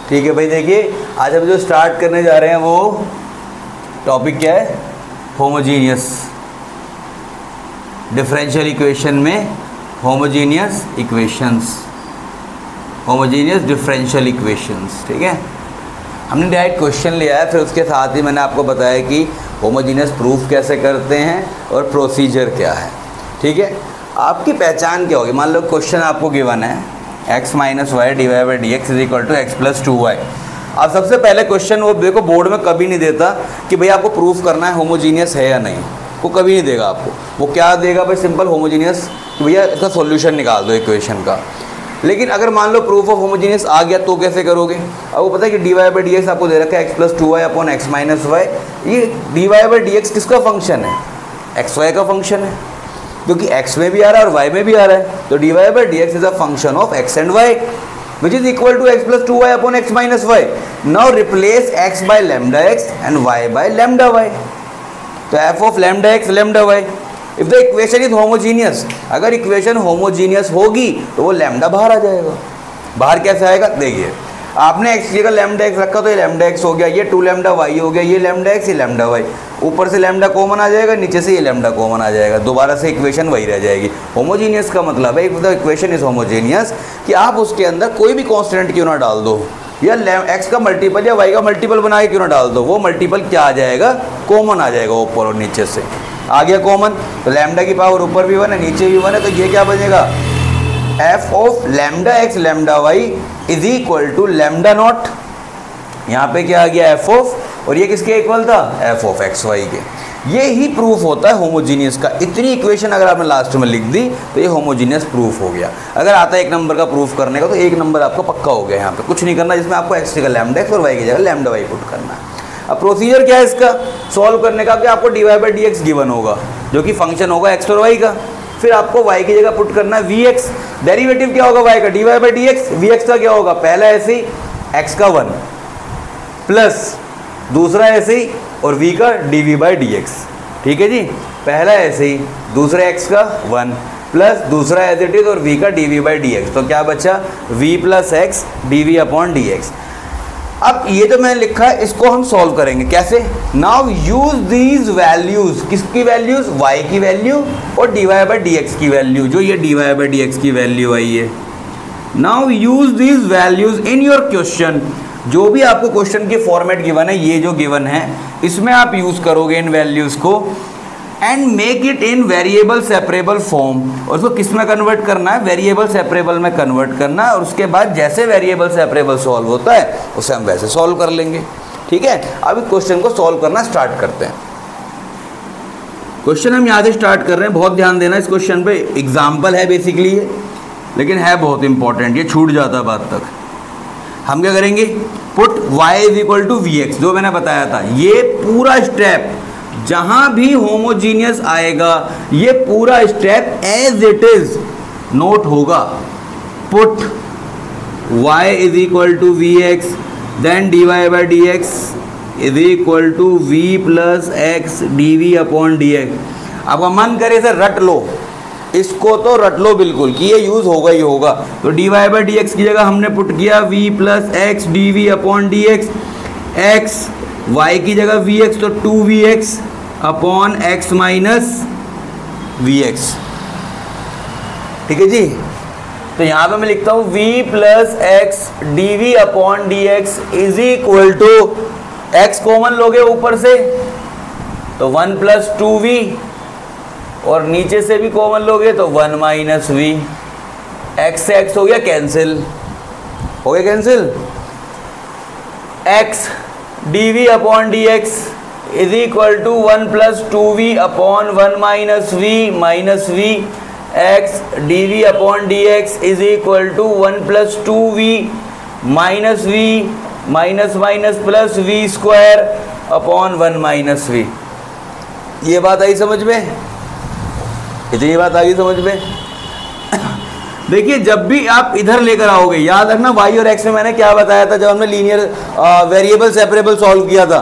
ठीक है भाई, देखिए आज हम जो स्टार्ट करने जा रहे हैं वो टॉपिक क्या है, होमोजीनियस डिफरेंशियल इक्वेशन में homogeneous equations, homogeneous differential equations. ठीक है, हमने डायरेक्ट क्वेश्चन लिया है, फिर उसके साथ ही मैंने आपको बताया कि होमोजीनियस प्रूफ कैसे करते हैं और प्रोसीजर क्या है। ठीक है, आपकी पहचान क्या होगी। मान लो क्वेश्चन आपको गिवन है x minus y d y by d x is equal to x plus 2y। आप सबसे पहले क्वेश्चन वो देखो, बोर्ड में कभी नहीं देता कि भाई आपको प्रूफ करना है होमोजीनियस है या नहीं, वो कभी नहीं देगा आपको। वो क्या देगा भाई, सिंपल होमोजीनियस, भैया इसका सॉल्यूशन निकाल दो इक्वेशन का। लेकिन अगर मान लो प्रूफ ऑफ होमोजीनियस आ गया तो कैसे करोगे। अब वो पता है कि d y by d x आपको दे रखा है x plus 2y upon x minus y. ये d y by d x किसका फंक्शन है, एक्स वाई का फंक्शन है, क्योंकि x में भी आ रहा है और y में भी आ रहा है। तो d y by d x is a function of x and y which is equal to x plus 2y upon x minus y. Now replace x by lambda x and y by lambda y। तो f of lambda x lambda y। If the equation is homogeneous, अगर equation homogeneous होगी तो वो lambda बाहर आ जाएगा। बाहर कैसे आएगा, देखिए आपने x की जगह लैम्डा x रखा तो ये लैम्डा x हो गया, ये 2 लैम्डा y हो गया, ये लैम्डा x, ये लैम्डा y। ऊपर से लैम्डा कॉमन आ जाएगा, नीचे से ये लैम्डा कॉमन आ जाएगा, दोबारा से इक्वेशन वही रह जाएगी। होमोजीनियस का मतलब है if the equation is homogeneous कि आप उसके अंदर कोई भी कांस्टेंट क्यों ना डाल दो, या x का मल्टीपल या y का मल्टीपल बना के क्यों ना डाल दो, वो मल्टीपल क्या आ जाएगा, कॉमन आ जाएगा ऊपर और नीचे से। आ गया कॉमन, तो लैम्डा की पावर ऊपर भी 1 है नीचे भी 1 है, तो ये क्या बनेगा, f of lambda x lambda y is equal to lambda not. यहाँ पे क्या आ गया, f ऑफ, और ये किसके इक्वल था, f ऑफ एक्स वाई के। ये ही प्रूफ होता है होमोजीनियस का। इतनी इक्वेशन अगर आपने लास्ट में लिख दी तो ये होमोजीनियस प्रूफ हो गया। अगर आता है 1 नंबर का प्रूफ करने का तो 1 नंबर आपका पक्का हो गया। यहाँ पे कुछ नहीं करना, जिसमें आपको x की जगह लैम्डा x और y की जगह लैम्डा y पुट करना है। अब प्रोसीजर क्या है इसका सॉल्व करने का, कि आपको d y by d x given होगा जो कि फंक्शन होगा x और y का। फिर आपको y की जगह पुट करना है vx। डेरिवेटिव क्या होगा y का, d y by d x. vx का क्या होगा, पहला ऐसे ही x का 1 प्लस दूसरा ऐसे ही और v का dv बाई डी एक्स। ठीक है जी, पहला ऐसे ही, दूसरा x का 1 प्लस दूसरा एज इट इज और v का dv बाई डी एक्स। तो क्या बचा, v plus x dv upon d x. अब ये जो मैंने लिखा है इसको हम सॉल्व करेंगे कैसे। नाउ यूज दीज वैल्यूज, किसकी वैल्यूज, y की वैल्यू और d y by d x की वैल्यू, जो ये d y by d x की वैल्यू आई है। Now use these values in your question. जो भी आपको क्वेश्चन की फॉर्मेट गिवन है, ये जो गिवन है इसमें आप यूज करोगे इन वैल्यूज को, and make it in variable separable form. और उसको किस में कन्वर्ट करना है, वेरिएबल सेपरेबल में कन्वर्ट करना है। और उसके बाद जैसे वेरिएबल सेपरेबल सॉल्व होता है उसे हम वैसे सॉल्व कर लेंगे। ठीक है, अब इस क्वेश्चन को सॉल्व करना स्टार्ट करते हैं। क्वेश्चन हम यहाँ से स्टार्ट कर रहे हैं, बहुत ध्यान देना इस क्वेश्चन पे। एग्जाम्पल है बेसिकली ये, लेकिन है बहुत इंपॉर्टेंट, ये छूट जाता है बाद तक। हम क्या करेंगे, put y is equal to v x, जो मैंने बताया था। ये पूरा स्टेप जहां भी होमोजीनियस आएगा ये पूरा step as it is note होगा। Put y is equal to v x, then d y by d x is equal to v plus x d v upon d x. आपका मन करे sir रट लो इसको, तो रट लो बिल्कुल कि ये यूज होगा ही होगा। तो d y by d x की जगह हमने पुट किया v plus x d v upon d x. X y की जगह वी एक्स, तो 2vx upon x minus v x. ठीक है जी, तो यहाँ पे मैं लिखता हूँ v plus x d v upon d x is equal to, x common लोगे ऊपर से तो 1 प्लस 2v, और नीचे से भी कॉमन लोगे तो 1 माइनस वी। एक्स से एक्स हो गया कैंसिल, हो गया cancel. X d v upon d x is equal to 1 plus 2v upon 1 minus v. X d v upon d x is equal to 1 plus 2v minus v minus minus plus v square upon 1 minus v. ये बात आई समझ में, इतनी बात आ गई समझ में। देखिए जब भी आप इधर लेकर आओगे, याद रखना y और x में मैंने क्या बताया था जब हमने लीनियर वेरिएबल सेपरेबल सॉल्व किया था,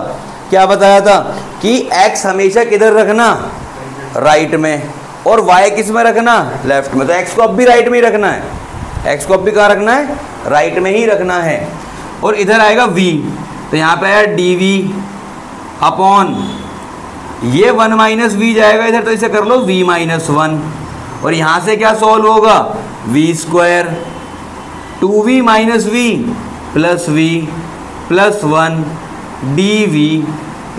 क्या बताया था कि x हमेशा किधर रखना, राइट में, और y किस में रखना, लेफ्ट में। तो x को अब भी राइट में ही रखना है, x को अब भी कहाँ रखना है, राइट में ही रखना है। और इधर आएगा v, तो यहाँ पे आया dv अपॉन ये 1 माइनस वी जाएगा इधर, तो इसे कर लो v माइनस 1, और यहाँ से क्या सॉल्व होगा v square 2v minus v plus v plus 1 dv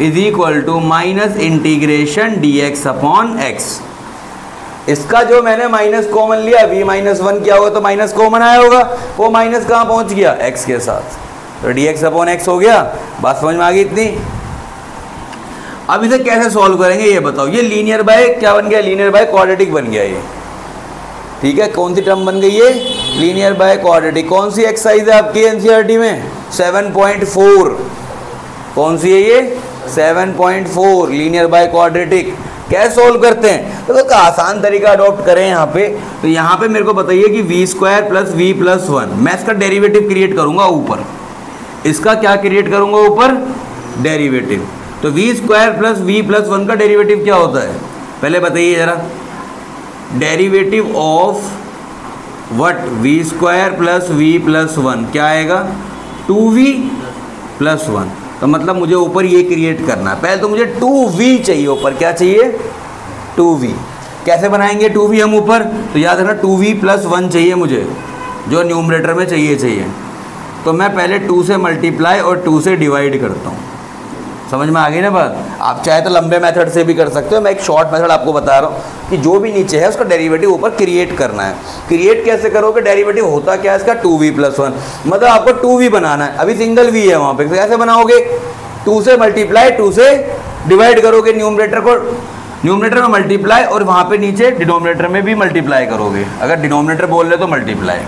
is equal to minus integration dx upon x। इसका जो मैंने माइनस कॉमन लिया v माइनस 1 किया होगा तो माइनस कॉमन आया होगा, वो माइनस कहाँ पहुँच गया x के साथ, तो dx अपॉन x हो गया। बात समझ में आ गई इतनी? अब इसे कैसे सॉल्व करेंगे ये बताओ। ये लीनियर बाय क्या बन गया, लीनियर बाय क्वाड्रेटिक बन गया ये, ठीक है। कौन सी टर्म बन गई ये, लीनियर बाय क्वाड्रेटिक। कौन सी एक्सरसाइज है आपकी एनसीईआरटी में, 7.4। कौन सी है ये, 7.4 लीनियर बाय क्वाड्रेटिक। कैसे सॉल्व करते हैं, तो आसान तरीका अडॉप्ट करें यहाँ पे। तो यहाँ पे मेरे को बताइए कि v square plus v plus 1, मैं इसका डेरिवेटिव क्रिएट करूँगा ऊपर, इसका क्या क्रिएट करूँगा ऊपर, डेरिवेटिव। तो v square plus v plus 1 का डेरिवेटिव क्या होता है, पहले बताइए ज़रा। Derivative of what, v square plus v plus 1 क्या आएगा, 2v प्लस 1। तो मतलब मुझे ऊपर ये क्रिएट करना है। पहले तो मुझे 2v चाहिए ऊपर, क्या चाहिए, 2v। कैसे बनाएंगे 2v हम ऊपर, तो याद रखना 2v प्लस 1 चाहिए मुझे, जो न्यूमरेटर में चाहिए। तो मैं पहले 2 से मल्टीप्लाई और 2 से डिवाइड करता हूँ। समझ में आ गई ना बात। आप चाहे तो लंबे मेथड से भी कर सकते हो, मैं एक शॉर्ट मेथड आपको बता रहा हूँ कि जो भी नीचे है उसका डेरिवेटिव ऊपर क्रिएट करना है। क्रिएट कैसे करोगे, डेरिवेटिव होता क्या है इसका, 2v प्लस 1, मतलब आपको 2v बनाना है। अभी सिंगल v है वहाँ पे, तो कैसे बनाओगे, 2 से मल्टीप्लाई 2 से डिवाइड करोगे, न्यूमरेटर को न्यूमरेटर में मल्टीप्लाई और वहाँ पे नीचे डिनोमिनेटर में भी मल्टीप्लाई करोगे। अगर डिनोमिनेटर बोल रहे तो multiply,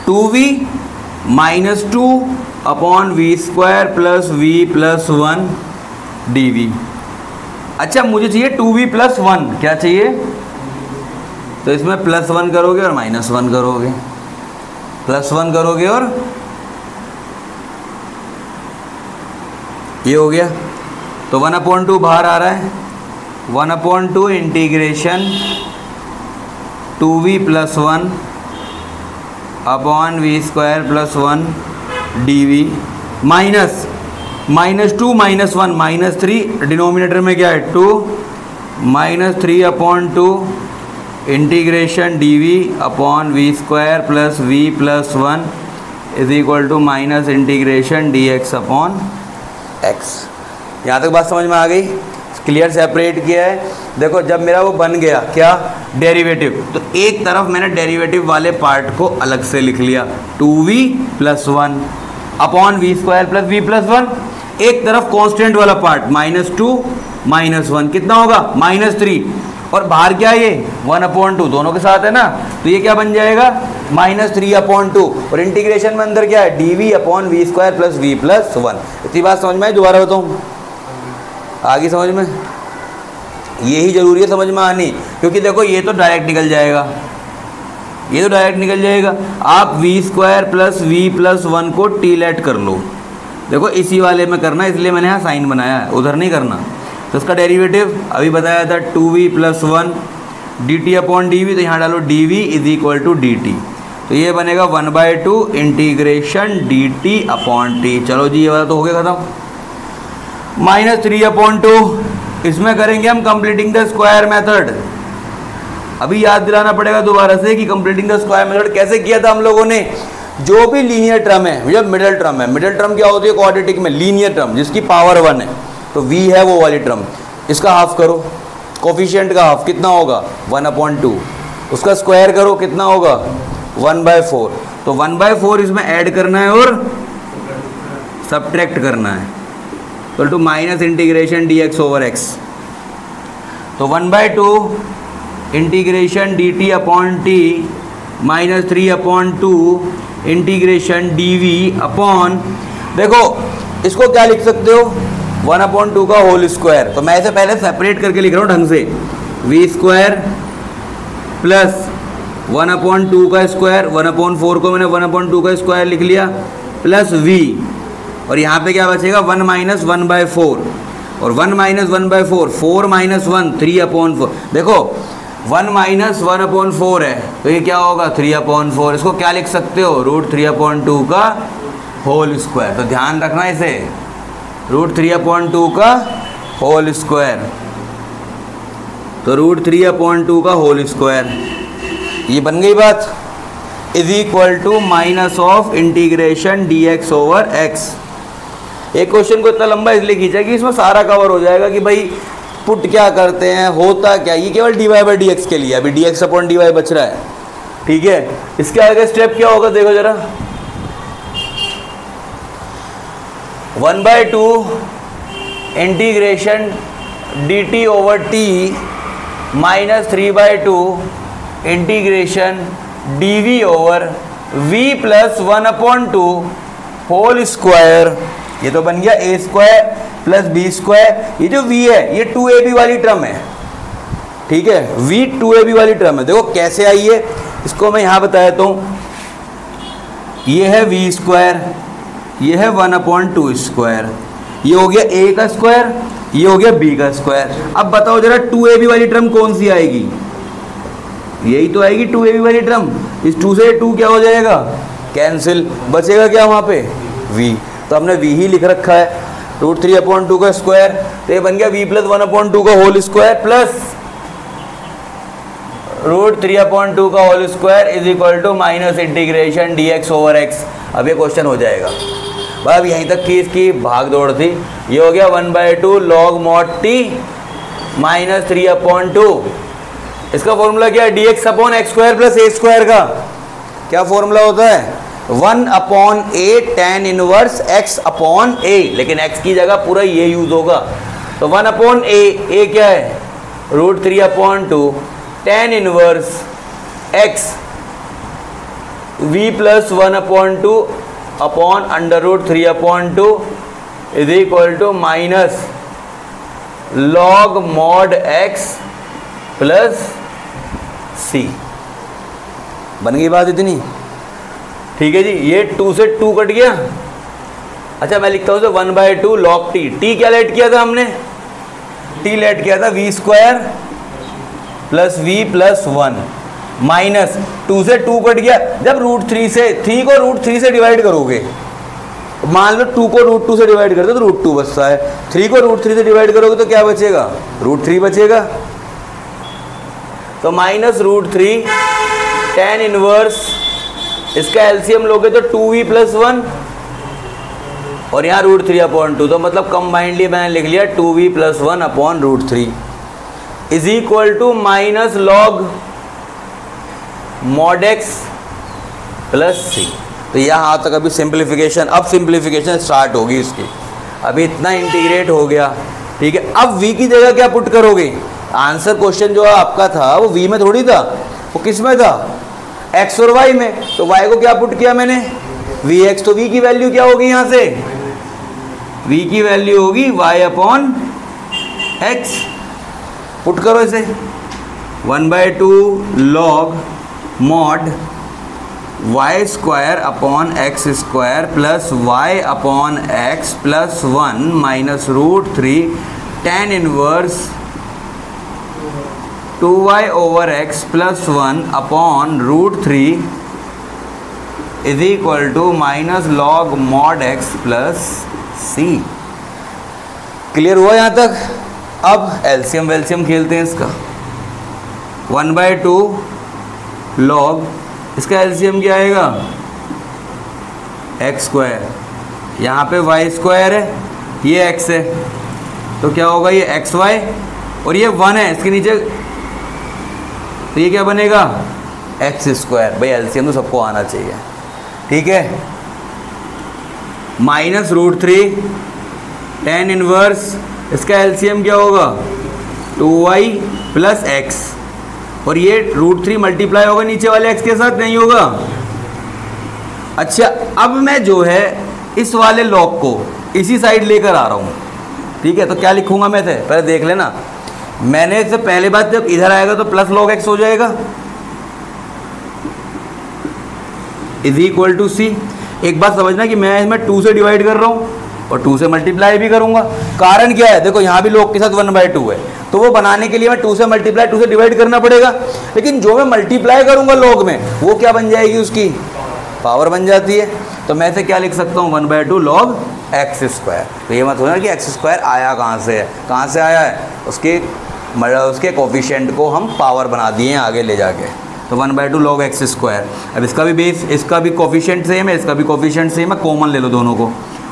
2v minus 2 upon v square plus v plus 1 dv। अच्छा मुझे चाहिए 2v प्लस 1, क्या चाहिए, तो इसमें प्लस 1 करोगे और माइनस 1 करोगे, प्लस 1 करोगे और ये हो गया। तो 1/2 बाहर आ रहा है, 1/2 integration 2v plus 1 upon v square plus 1 dv minus -2 minus 1 minus 3, denominator में क्या है 2, -3/2 integration dv upon v square plus v plus 1 is equal to minus integration dx upon x। यहाँ तक बात समझ में आ गई, क्लियर, सेपरेट किया है। देखो जब मेरा वो बन गया क्या, डेरिवेटिव, तो एक तरफ मैंने डेरिवेटिव वाले पार्ट को अलग से लिख लिया, 2v plus 1 upon v square plus v plus 1, एक तरफ कांस्टेंट वाला पार्ट -2 माइनस 1 कितना होगा, -3, और बाहर क्या है ये 1/2, दोनों के साथ है ना, तो ये क्या बन जाएगा -3/2, और इंटीग्रेशन में अंदर क्या है dv upon v square plus v plus 1। इतनी बात समझ में आई, दोबारा बताऊँ, आगे समझ में, यही जरूरी है समझ में आनी, क्योंकि देखो ये तो डायरेक्ट निकल जाएगा, ये तो डायरेक्ट निकल जाएगा। आप v square plus v plus 1 को टी लेट कर लो, देखो इसी वाले में करना, इसलिए मैंने यहाँ साइन बनाया है, उधर नहीं करना। तो इसका डेरिवेटिव अभी बताया था 2v plus 1 dt upon dv, तो यहाँ डालो dv is equal to dt, तो ये बनेगा 1/2 इंटीग्रेशन dt अपॉन t। चलो जी ये वाला तो हो गया खत्म। -3/2 इसमें करेंगे हम कंप्लीटिंग द स्क्वायर मेथड। अभी याद दिलाना पड़ेगा दोबारा से कि कंप्लीटिंग द स्क्वायर मेथड कैसे किया था हम लोगों ने। जो भी लीनियर टर्म है, जब मिडिल टर्म है, मिडिल टर्म क्या होती है क्वाड्रेटिक में, लीनियर टर्म जिसकी पावर 1 है, तो v है वो वाली टर्म, इसका हाफ करो, कोफिशिएंट का हाफ कितना होगा 1/2, उसका स्क्वायर करो कितना होगा 1/4, तो 1/4 इसमें ऐड करना है और सब्ट्रैक्ट करना है, तो minus integration dx over x, तो 1/2 integration dt upon t -3/2 integration dv upon, देखो इसको क्या लिख सकते हो 1/2 का होल स्क्वायर, तो मैं इसे पहले सेपरेट करके लिख रहा हूँ ढंग से, v स्क्वायर प्लस 1/2 का स्क्वायर, 1/4 को मैंने 1/2 का स्क्वायर लिख लिया, प्लस v, और यहाँ पे क्या बचेगा 1 माइनस 1/4, और 1 माइनस 1/4, 4 माइनस 1 3/4। देखो 1 माइनस 1/4 है, तो ये क्या होगा 3/4। इसको क्या लिख सकते हो, √3/2 का होल स्क्वायर। तो ध्यान रखना इसे, √3/2 का होल स्क्वायर, तो √3/2 का होल स्क्वायर, ये बन गई बात। Is equal to minus of integration dx/x। एक क्वेश्चन को इतना लंबा इसलिए खींचा कि इसमें सारा कवर हो जाएगा कि भाई पुट क्या करते हैं, होता क्या, ये केवल dy/dx के लिए, अभी dx/dy बच रहा है, ठीक है। इसके आगे स्टेप क्या होगा देखो जरा, 1/2 integration dt/t minus 3/2 integration dv/v plus 1/2 whole square. ये तो बन गया a² प्लस b²। ये जो v है ये 2ab वाली टर्म है, ठीक है, v 2ab वाली टर्म है। देखो कैसे आई है, इसको मैं यहाँ बता देता हूँ। ये है v², ये है 1/2², ये हो गया a का स्क्वायर, ये हो गया b का स्क्वायर। अब बताओ जरा 2ab वाली टर्म कौन सी आएगी, यही तो आएगी 2ab वाली टर्म। इस 2 से 2 क्या हो जाएगा, कैंसिल, बचेगा क्या वहाँ पे v, तो हमने v ही लिख रखा है, √3/2 का स्क्वायर, तो ये बन गया v प्लस 1/2 का होल स्क्वायर प्लस √3/2 का whole square is equal to minus integration dx/x। अब ये क्वेश्चन हो जाएगा। अब यहीं तक की इसकी भाग दौड़ थी। ये हो गया 1/2 log mod t माइनस 3/2। इसका फॉर्मूला क्या है, dx/x² प्लस a² का क्या फॉर्मूला होता है, 1/a tan इनवर्स x/a, लेकिन x की जगह पूरा ये यूज होगा, तो 1/a क्या है, √3/2 tan inverse x v plus 1/2 upon √3/2 is equal to minus log mod x plus c। बन गई बात इतनी, ठीक है जी। ये 2 से 2 कट गया। अच्छा मैं लिखता हूँ 1/2 log t, t क्या लेट किया था हमने, t लेट किया था v² plus v plus 1 minus 2 से 2 कट गया। जब √3 से 3 को √3 से डिवाइड करोगे, मान लो 2 को √2 से डिवाइड करते तो √2 बचता है, 3 को √3 से डिवाइड करोगे तो क्या बचेगा, √3 बचेगा। तो माइनस √3 tan इनवर्स, इसका एलसीएम लोगे तो 2v प्लस 1 और यहाँ √3/2, तो मतलब कंबाइंडली मैंने लिख लिया 2v plus 1 upon √3 is equal to minus log mod x plus c। तो यहाँ तक अभी सिंप्लीफिकेशन, अब सिंप्लीफिकेशन स्टार्ट होगी इसकी। अभी इतना इंटीग्रेट हो गया, ठीक है। अब v की जगह क्या पुट करोगे, आंसर क्वेश्चन जो आपका था वो v में थोड़ी था, वो किस में था, x और y में। तो y को क्या पुट किया मैंने, vx, तो v की वैल्यू क्या होगी, यहाँ से v की वैल्यू होगी y/x। पुट करो इसे, 1/2 log mod y² upon x² plus y/x plus 1 minus √3 tan inverse 2y/x plus 1 upon √3 is equal to minus log mod x plus c। Clear हुआ यहाँ तक। अब एलसीएम वेलसीएम खेलते हैं इसका। 1/2 log, इसका एलसीएम क्या आएगा, x², यहाँ पे y² है, ये x है, तो क्या होगा, ये xy और ये 1 है इसके नीचे, तो ये क्या बनेगा, x²। भाई एलसीएम तो सबको आना चाहिए, ठीक है। माइनस √3 tan इनवर्स, इसका एलसीएम क्या होगा, 2y प्लस x, और ये √3 मल्टीप्लाई होगा नीचे वाले x के साथ, नहीं होगा। अच्छा अब मैं जो है इस वाले लॉग को इसी साइड लेकर आ रहा हूँ, ठीक है। तो क्या लिखूंगा मैं, थे पहले देख लेना, मैंने इससे पहले बात जब इधर आएगा तो प्लस log x हो जाएगा इज इक्वल टू c। एक बात समझना कि मैं इसमें 2 से डिवाइड कर रहा हूँ, और 2 से मल्टीप्लाई भी करूँगा। कारण क्या है, देखो यहाँ भी log के साथ 1/2 है, तो वो बनाने के लिए मैं 2 से मल्टीप्लाई 2 से डिवाइड करना पड़ेगा, लेकिन जो मैं मल्टीप्लाई करूँगा log में वो क्या बन जाएगी, उसकी पावर बन जाती है। तो मैं इसे क्या लिख सकता हूँ, 1/2 log x²। तो ये मत होना कि x² आया कहाँ से है, कहाँ से आया है, उसके कोफिशिएंट को हम पावर बना दिए हैं आगे ले जाके। तो 1/2 log x²। अब इसका भी बेस, इसका भी कोफिशिएंट सेम है, इसका भी कोफिशिएंट सेम है, कॉमन ले लो दोनों को।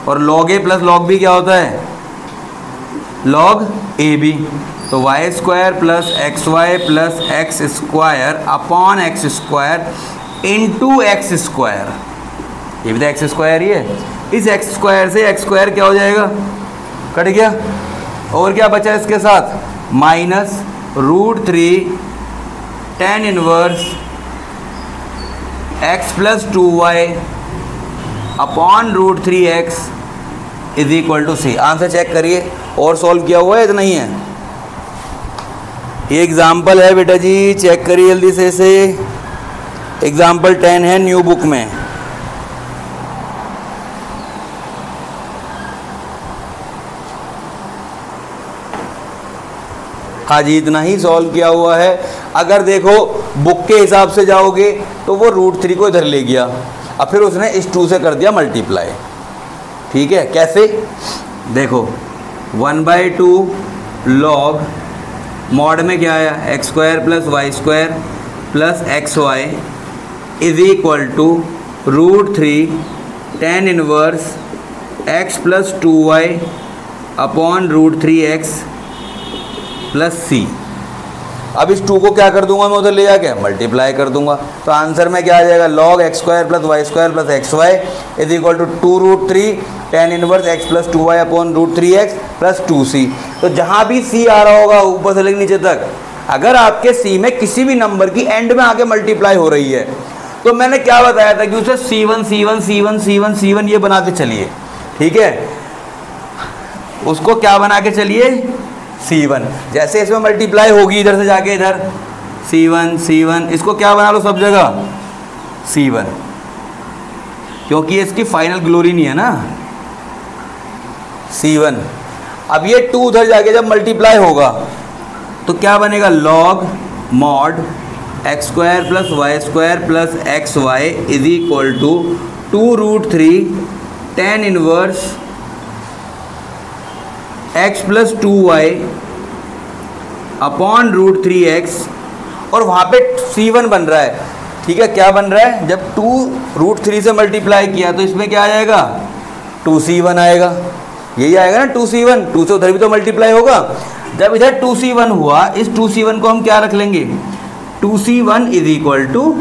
और log a plus log b क्या होता है, log ab। तो y² plus xy plus x² upon x² into x²। ये भी तो x² ही है। इस x² से x² क्या हो जाएगा, कट गया। और क्या बचा इसके साथ, -√3 tan inverse x plus 2y upon √3x is equal to c. Answer check करिए, और सॉल्व किया हुआ है इतना ही है। ये एग्जाम्पल है बेटा जी, चेक करिए जल्दी से इसे। एग्जाम्पल 10 है न्यू बुक में। हाँ जी, इतना ही सॉल्व किया हुआ है। अगर देखो बुक के हिसाब से जाओगे तो वो √3 को इधर ले गया, अब फिर उसने इस 2 से कर दिया मल्टीप्लाई। ठीक है, कैसे, देखो 1/2 log मॉड में क्या आया, x² plus y² plus xy is equal to √3 tan inverse x plus 2y upon √3x plus c. अब इस 2 को क्या कर दूंगा मैं, उधर ले जाके मल्टीप्लाई कर दूंगा। तो आंसर में क्या आ जाएगा, log x² plus y² plus xy is equal to 2√3 tan inverse x plus 2y upon √3x plus 2c। तो जहाँ भी c आ रहा होगा ऊपर से लेकर नीचे तक, अगर आपके c में किसी भी नंबर की एंड में आके मल्टीप्लाई हो रही है, तो मैंने क्या बताया था कि उसे c1 c1 c1 c1 c1 ये बना के चलिए। ठीक है, उसको क्या बना के चलिए, c1। जैसे इसमें मल्टीप्लाई होगी इधर से जाके इधर c1 c1, इसको क्या बना लो सब जगह c1, क्योंकि इसकी फाइनल ग्लोरी नहीं है ना c1। अब ये 2 उधर जाके जब मल्टीप्लाई होगा तो क्या बनेगा, log mod x² plus y² plus xy is equal to 2√3 tan inverse x plus 2y upon √3x, और वहाँ पे c1 बन रहा है। ठीक है, क्या बन रहा है, जब 2√3 से मल्टीप्लाई किया तो इसमें क्या आ जाएगा, 2c1 आएगा। यही आएगा ना 2c1, 2 से उधर भी तो मल्टीप्लाई होगा। जब इधर 2c1 हुआ, इस 2c1 को हम क्या रख लेंगे, 2c1 is equal to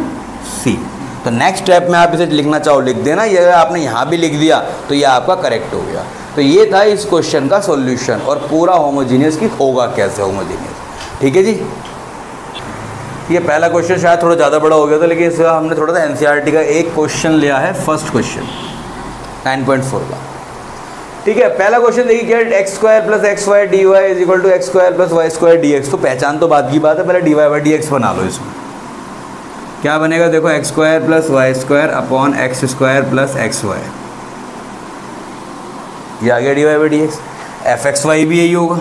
c। तो नेक्स्ट स्टेप में आप इसे लिखना चाहो लिख देना, ये आपने यहाँ भी लिख दिया तो ये आपका करेक्ट हो गया। तो ये था इस क्वेश्चन का सॉल्यूशन, और पूरा होमोजीनियस की होगा कैसे होमोजीनियस। ठीक है जी, ये पहला क्वेश्चन शायद थोड़ा ज़्यादा बड़ा हो गया था, लेकिन इसका हमने थोड़ा सा एनसीईआरटी का एक क्वेश्चन लिया है, फर्स्ट क्वेश्चन 9.4 का। ठीक है, पहला क्वेश्चन देखिए क्या, x² plus xy dy is equal to x² plus y² dx। तो पहचान तो बात की बात है, पहले dy/dx बना लो। इसमें क्या बनेगा, देखो x² plus y² upon x² plus xy, ये आ गया dy/dx। fxy भी यही होगा।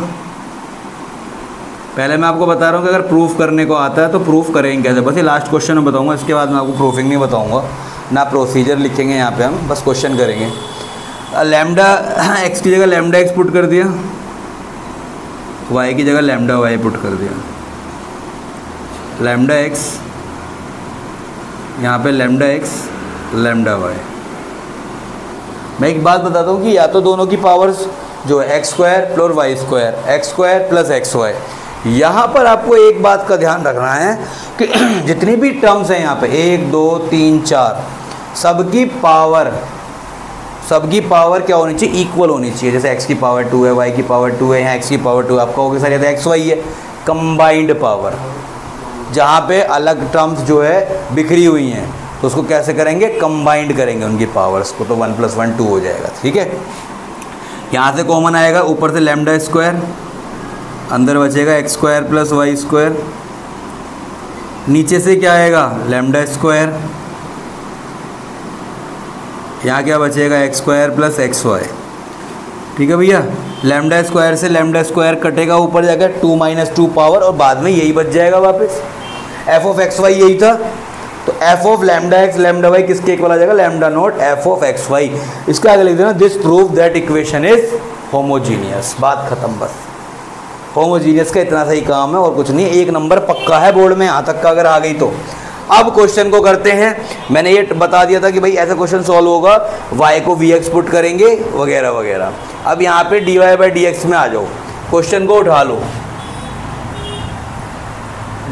पहले मैं आपको बता रहा हूँ कि अगर प्रूफ करने को आता है तो प्रूफ करेंगे कैसे, बस ये लास्ट क्वेश्चन में बताऊँगा, इसके बाद मैं आपको प्रूफिंग नहीं बताऊँगा ना, प्रोसीजर लिखेंगे यहाँ पे हम, बस क्वेश्चन करेंगे। लैम्डा x की जगह लैम्डा x पुट कर दिया, y की जगह लैम्डा y पुट कर दिया। लैम्डा x यहाँ पे लैम्डा x लैम्डा y। मैं एक बात बताता हूँ कि या तो दोनों की पावर्स जो है x² plus y², x² plus xy। यहाँ पर आपको एक बात का ध्यान रखना है कि जितनी भी टर्म्स हैं यहाँ पे 1 2 3 4, सबकी पावर क्या होनी चाहिए, इक्वल होनी चाहिए। जैसे x की पावर 2 है, y की पावर 2 है, यहाँ x की पावर 2 है, आप कहोगे सर ये तो xy है, कंबाइंड पावर। जहाँ पे अलग टर्म्स जो है बिखरी हुई हैं तो उसको कैसे करेंगे, कंबाइंड करेंगे उनकी पावर्स को, तो 1 + 1 2 हो जाएगा। ठीक है, यहाँ से कॉमन आएगा, ऊपर से लैम्डा स्क्वायर, अंदर बचेगा x² प्लस y², नीचे से क्या आएगा, लैम्डा स्क्वायर, यहाँ क्या बचेगा x² प्लस xy। ठीक है भैया, लैम्डा स्क्वायर से लैम्डा स्क्वायर कटेगा ऊपर जाकर 2 - 2 पावर और बाद में यही बच जाएगा वापस। एफ ऑफ एक्स वाई यही था, तो f of lambda x lambda y किसके इक्वल आ जाएगा, lambda not f of x y. इसका आगे लिख देना this prove that equation is homogeneous, बात खत्म बस। होमोजीनियस का इतना सही काम है और कुछ नहीं, 1 नंबर पक्का है बोर्ड में यहाँ तक का अगर आ गई तो। अब क्वेश्चन को करते हैं, मैंने ये बता दिया था कि भाई ऐसा क्वेश्चन सॉल्व होगा, y को vx पुट करेंगे वगैरह वगैरह। अब यहाँ पे dy/dx में आ जाओ, क्वेश्चन को उठा लो।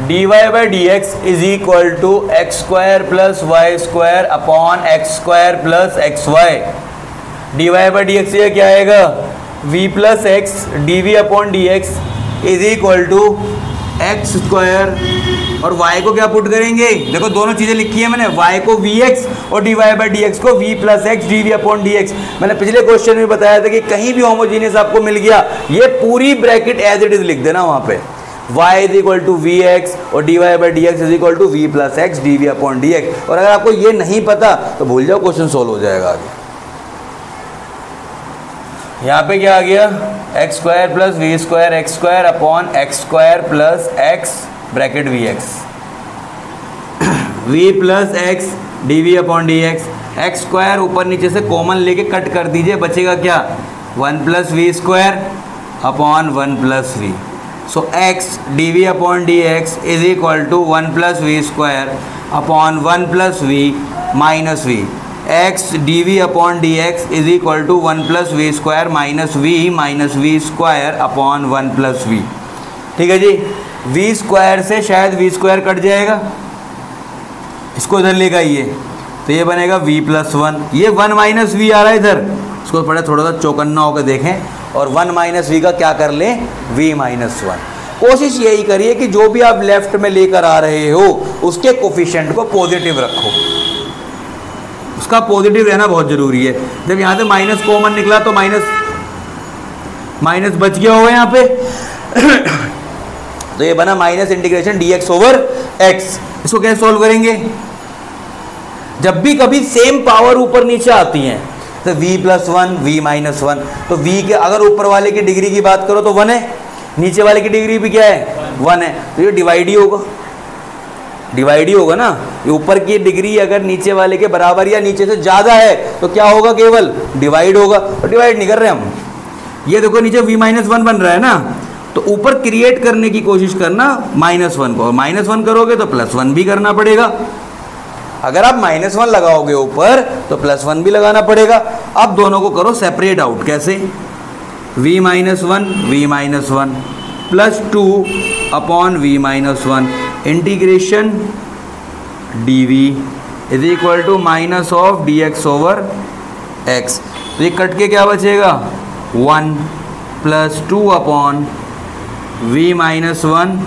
dy/dx is equal to x² + y² upon x² + xy। dy/dx ये क्या आएगा, v + x dv/dx is equal to x² और y को क्या पुट करेंगे, देखो दोनों चीज़ें लिखी है मैंने, y को vx और dy/dx को v + x dv/dx। मैंने पिछले क्वेश्चन में बताया था कि कहीं भी होमोजीनियस आपको मिल गया, ये पूरी ब्रैकेट एज इट इज लिख देना वहाँ पे, y is equal to vx और dy/dx is equal to v + x dv/dx। और अगर आपको ये नहीं पता तो भूल जाओ, क्वेश्चन सोल्व हो जाएगा आगे। यहाँ पे क्या आ गया, x² + v² x² upon x² + x bracket vx v + x dv/dx। x² ऊपर नीचे से कॉमन लेके कट कर दीजिए, बचेगा क्या, 1 + v² upon 1 + v। So x dv/dx is equal to 1 + v² upon 1 + v minus v। x dv/dx is equal to 1 + v² minus v upon 1 + v। ठीक है जी, v² से शायद v² कट जाएगा, इसको इधर लेगा ये, तो ये बनेगा v + 1। ये 1 - v आ रहा है इधर, इसको पहले थोड़ा सा चौकन्ना होकर देखें और 1 - v का क्या कर लें, v - 1। कोशिश यही करिए कि जो भी आप लेफ्ट में लेकर आ रहे हो उसके कोफिशिएंट को पॉजिटिव रखो, उसका पॉजिटिव रहना बहुत जरूरी है। जब यहाँ से माइनस कॉमन निकला तो माइनस बच गया होगा यहाँ पे तो ये बना माइनस इंटीग्रेशन dx/x। इसको कैसे सॉल्व करेंगे, जब भी कभी सेम पावर ऊपर नीचे आती हैं तो v + 1 v - 1, तो v के अगर ऊपर वाले की डिग्री की बात करो तो 1 है, नीचे वाले की डिग्री भी क्या है, 1 है, तो ये डिवाइड ही होगा ना। ये ऊपर की डिग्री अगर नीचे वाले के बराबर या नीचे से ज़्यादा है तो क्या होगा, केवल डिवाइड होगा, और डिवाइड नहीं कर रहे हम। ये देखो नीचे v - 1 बन रहा है ना, तो ऊपर क्रिएट करने की कोशिश करना -1 को, और -1 करोगे तो +1 भी करना पड़ेगा। अगर आप -1 लगाओगे ऊपर तो +1 भी लगाना पड़ेगा। अब दोनों को करो सेपरेट आउट, कैसे, v - 1 plus 2 upon v - 1 integration dv is equal to minus of dx/x। तो ये कट के क्या बचेगा, 1 + 2 upon v - 1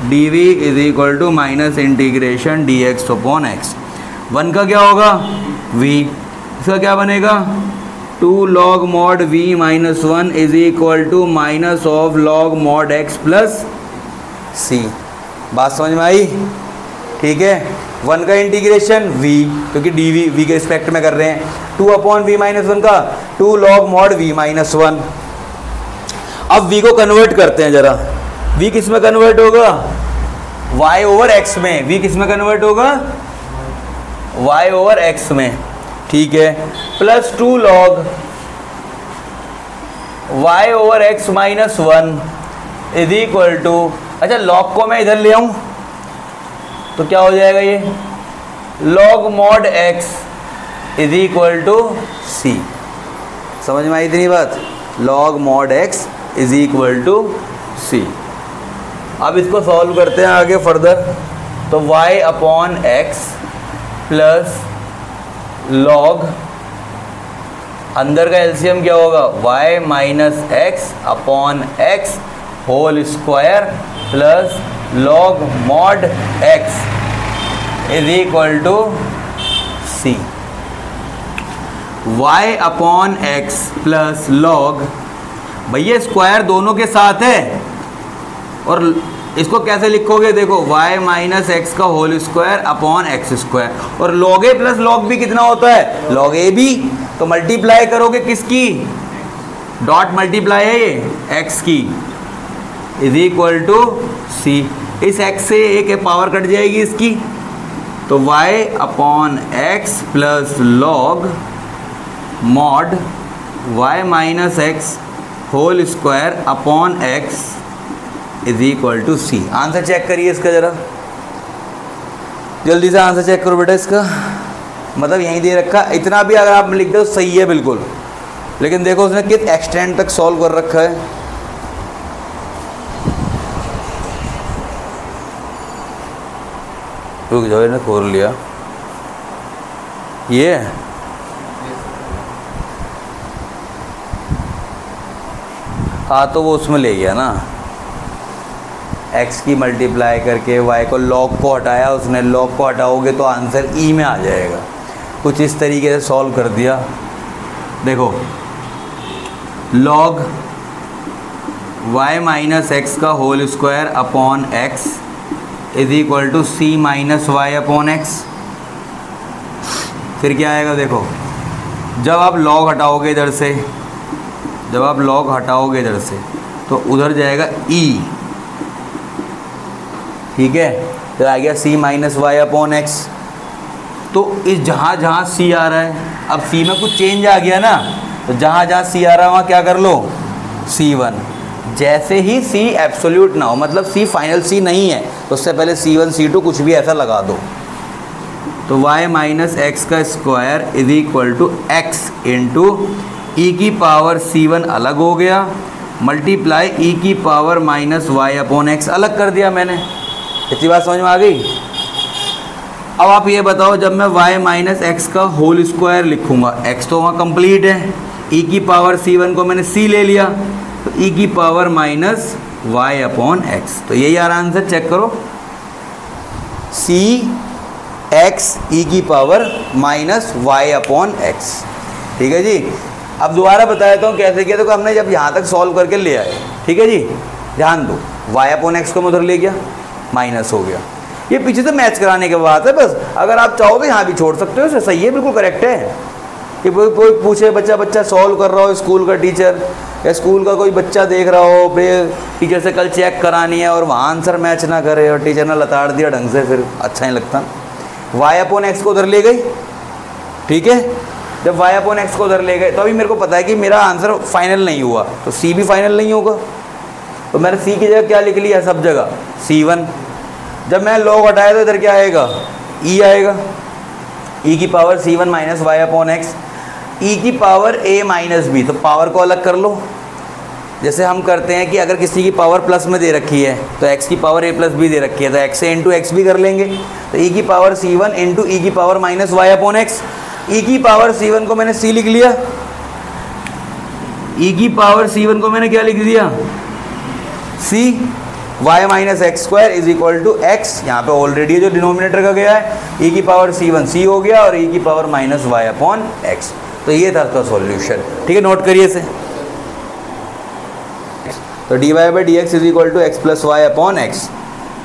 dv is equal to minus integration dx/x। 1 का क्या होगा, v, इसका क्या बनेगा, 2 log mod v - 1 is equal to minus of log mod x plus c। बात समझ में आई, ठीक है। 1 का इंटीग्रेशन v, क्योंकि dv v के रिस्पेक्ट में कर रहे हैं, 2 अपॉन v - 1 का 2 log mod v - 1। अब v को कन्वर्ट करते हैं जरा, v किस में कन्वर्ट होगा, y/x में। v किस में कन्वर्ट होगा, y/x में, ठीक है। Plus 2 log y/x - 1 is equal to, अच्छा log को मैं इधर ले आऊं तो क्या हो जाएगा, ये log mod x is equal to c। समझ में आई इतनी बात, log mod x is equal to c। अब इसको सॉल्व करते हैं आगे फर्दर, तो y/x प्लस log, अंदर का एलसीएम क्या होगा, y - x upon x whole square plus log mod x is equal to c। y/x plus log, भैया स्क्वायर दोनों के साथ है, और इसको कैसे लिखोगे, देखो y - x का whole square upon x square, और log a plus log b कितना होता है, log a b। तो मल्टीप्लाई करोगे किसकी, डॉट मल्टीप्लाई है ये x की, इज इक्वल टू सी। इस x से एक पावर कट जाएगी इसकी, तो y upon x plus log mod y minus x whole square upon x is equal to c. Answer check करिए इसका ज़रा, जल्दी से आंसर चेक करो बेटा इसका। मतलब यहीं दे रखा, इतना भी अगर आप लिख दो तो सही है बिल्कुल, लेकिन देखो उसने किस एक्सटेंड तक सॉल्व कर रखा है। रुक जाओ, इन्हें खोल लिया ये, हाँ तो वो उसमें ले गया ना, x की मल्टीप्लाई करके y को log को हटाया उसने, log को हटाओगे तो आंसर e में आ जाएगा। कुछ इस तरीके से सॉल्व कर दिया। देखो log y माइनस एक्स का whole square upon x is equal to c minus y upon x. फिर क्या आएगा देखो, जब आप log हटाओगे इधर से, जब आप log हटाओगे इधर से तो उधर जाएगा e, ठीक है, तो आ गया c minus y upon x. तो इस जहाँ जहाँ c आ रहा है, अब c में कुछ चेंज आ गया ना, तो जहाँ जहाँ c आ रहा है वहाँ क्या कर लो c1। जैसे ही c एब्सोल्यूट ना हो, मतलब c फाइनल c नहीं है, तो उससे पहले c1 c2 कुछ भी ऐसा लगा दो। तो y माइनस एक्स का square is equal to x into e की पावर c1 अलग हो गया, मल्टीप्लाई ई की power minus y upon x अलग कर दिया मैंने। इतनी बात समझ में आ गई। अब आप ये बताओ, जब मैं y माइनस एक्स का होल स्क्वायर लिखूंगा, x तो वहाँ कंप्लीट है, e की पावर c1 को मैंने c ले लिया, तो e की power minus y upon x. तो यही आ रहा आंसर, चेक करो, c x e की power minus y upon x. ठीक है जी। अब दोबारा बता देता हूँ कैसे किया। देखो हमने जब यहाँ तक सॉल्व करके ले आए, ठीक है जी, ध्यान दो, y अपॉन एक्स को मैं उधर ले गया, माइनस हो गया। ये पीछे से मैच कराने के बात है बस, अगर आप चाहो तो यहाँ भी छोड़ सकते हो, सही है, बिल्कुल करेक्ट है। कि कोई पूछे, बच्चा सॉल्व कर रहा हो, स्कूल का टीचर या स्कूल का कोई बच्चा देख रहा हो, फिर टीचर से कल चेक करानी है और वहाँ आंसर मैच ना करे और टीचर ने लताड़ दिया ढंग से, फिर अच्छा नहीं लगता। वाई अपॉन एक्स को उधर ले गई, ठीक है, जब y अपॉन एक्स को उधर ले गए तो अभी मेरे को पता है कि मेरा आंसर फाइनल नहीं हुआ, तो c भी फाइनल नहीं होगा, तो मैंने c की जगह क्या लिख लिया, सब जगह c1। जब मैं log हटाया तो इधर क्या आएगा, e आएगा, e की power c1 minus y upon x, e की पावर a माइनस b, तो पावर को अलग कर लो। जैसे हम करते हैं कि अगर किसी की पावर प्लस में दे रखी है तो x की पावर a प्लस b दे रखी है, तो x से इंटू एक्स भी कर लेंगे, तो e की पावर c1 इंटू ई की power minus y upon x. e की पावर c1 को मैंने c लिख लिया, e की पावर c1 को मैंने क्या लिख दिया, c, y minus x square is equal to x. यहाँ पे ऑलरेडी जो डिनोमिनेटर का गया है, e की पावर c1 c हो गया और e की power minus y upon x. तो ये था उसका सॉल्यूशन, ठीक है, नोट करिए इसे। तो d y by d x is equal to x plus y upon x.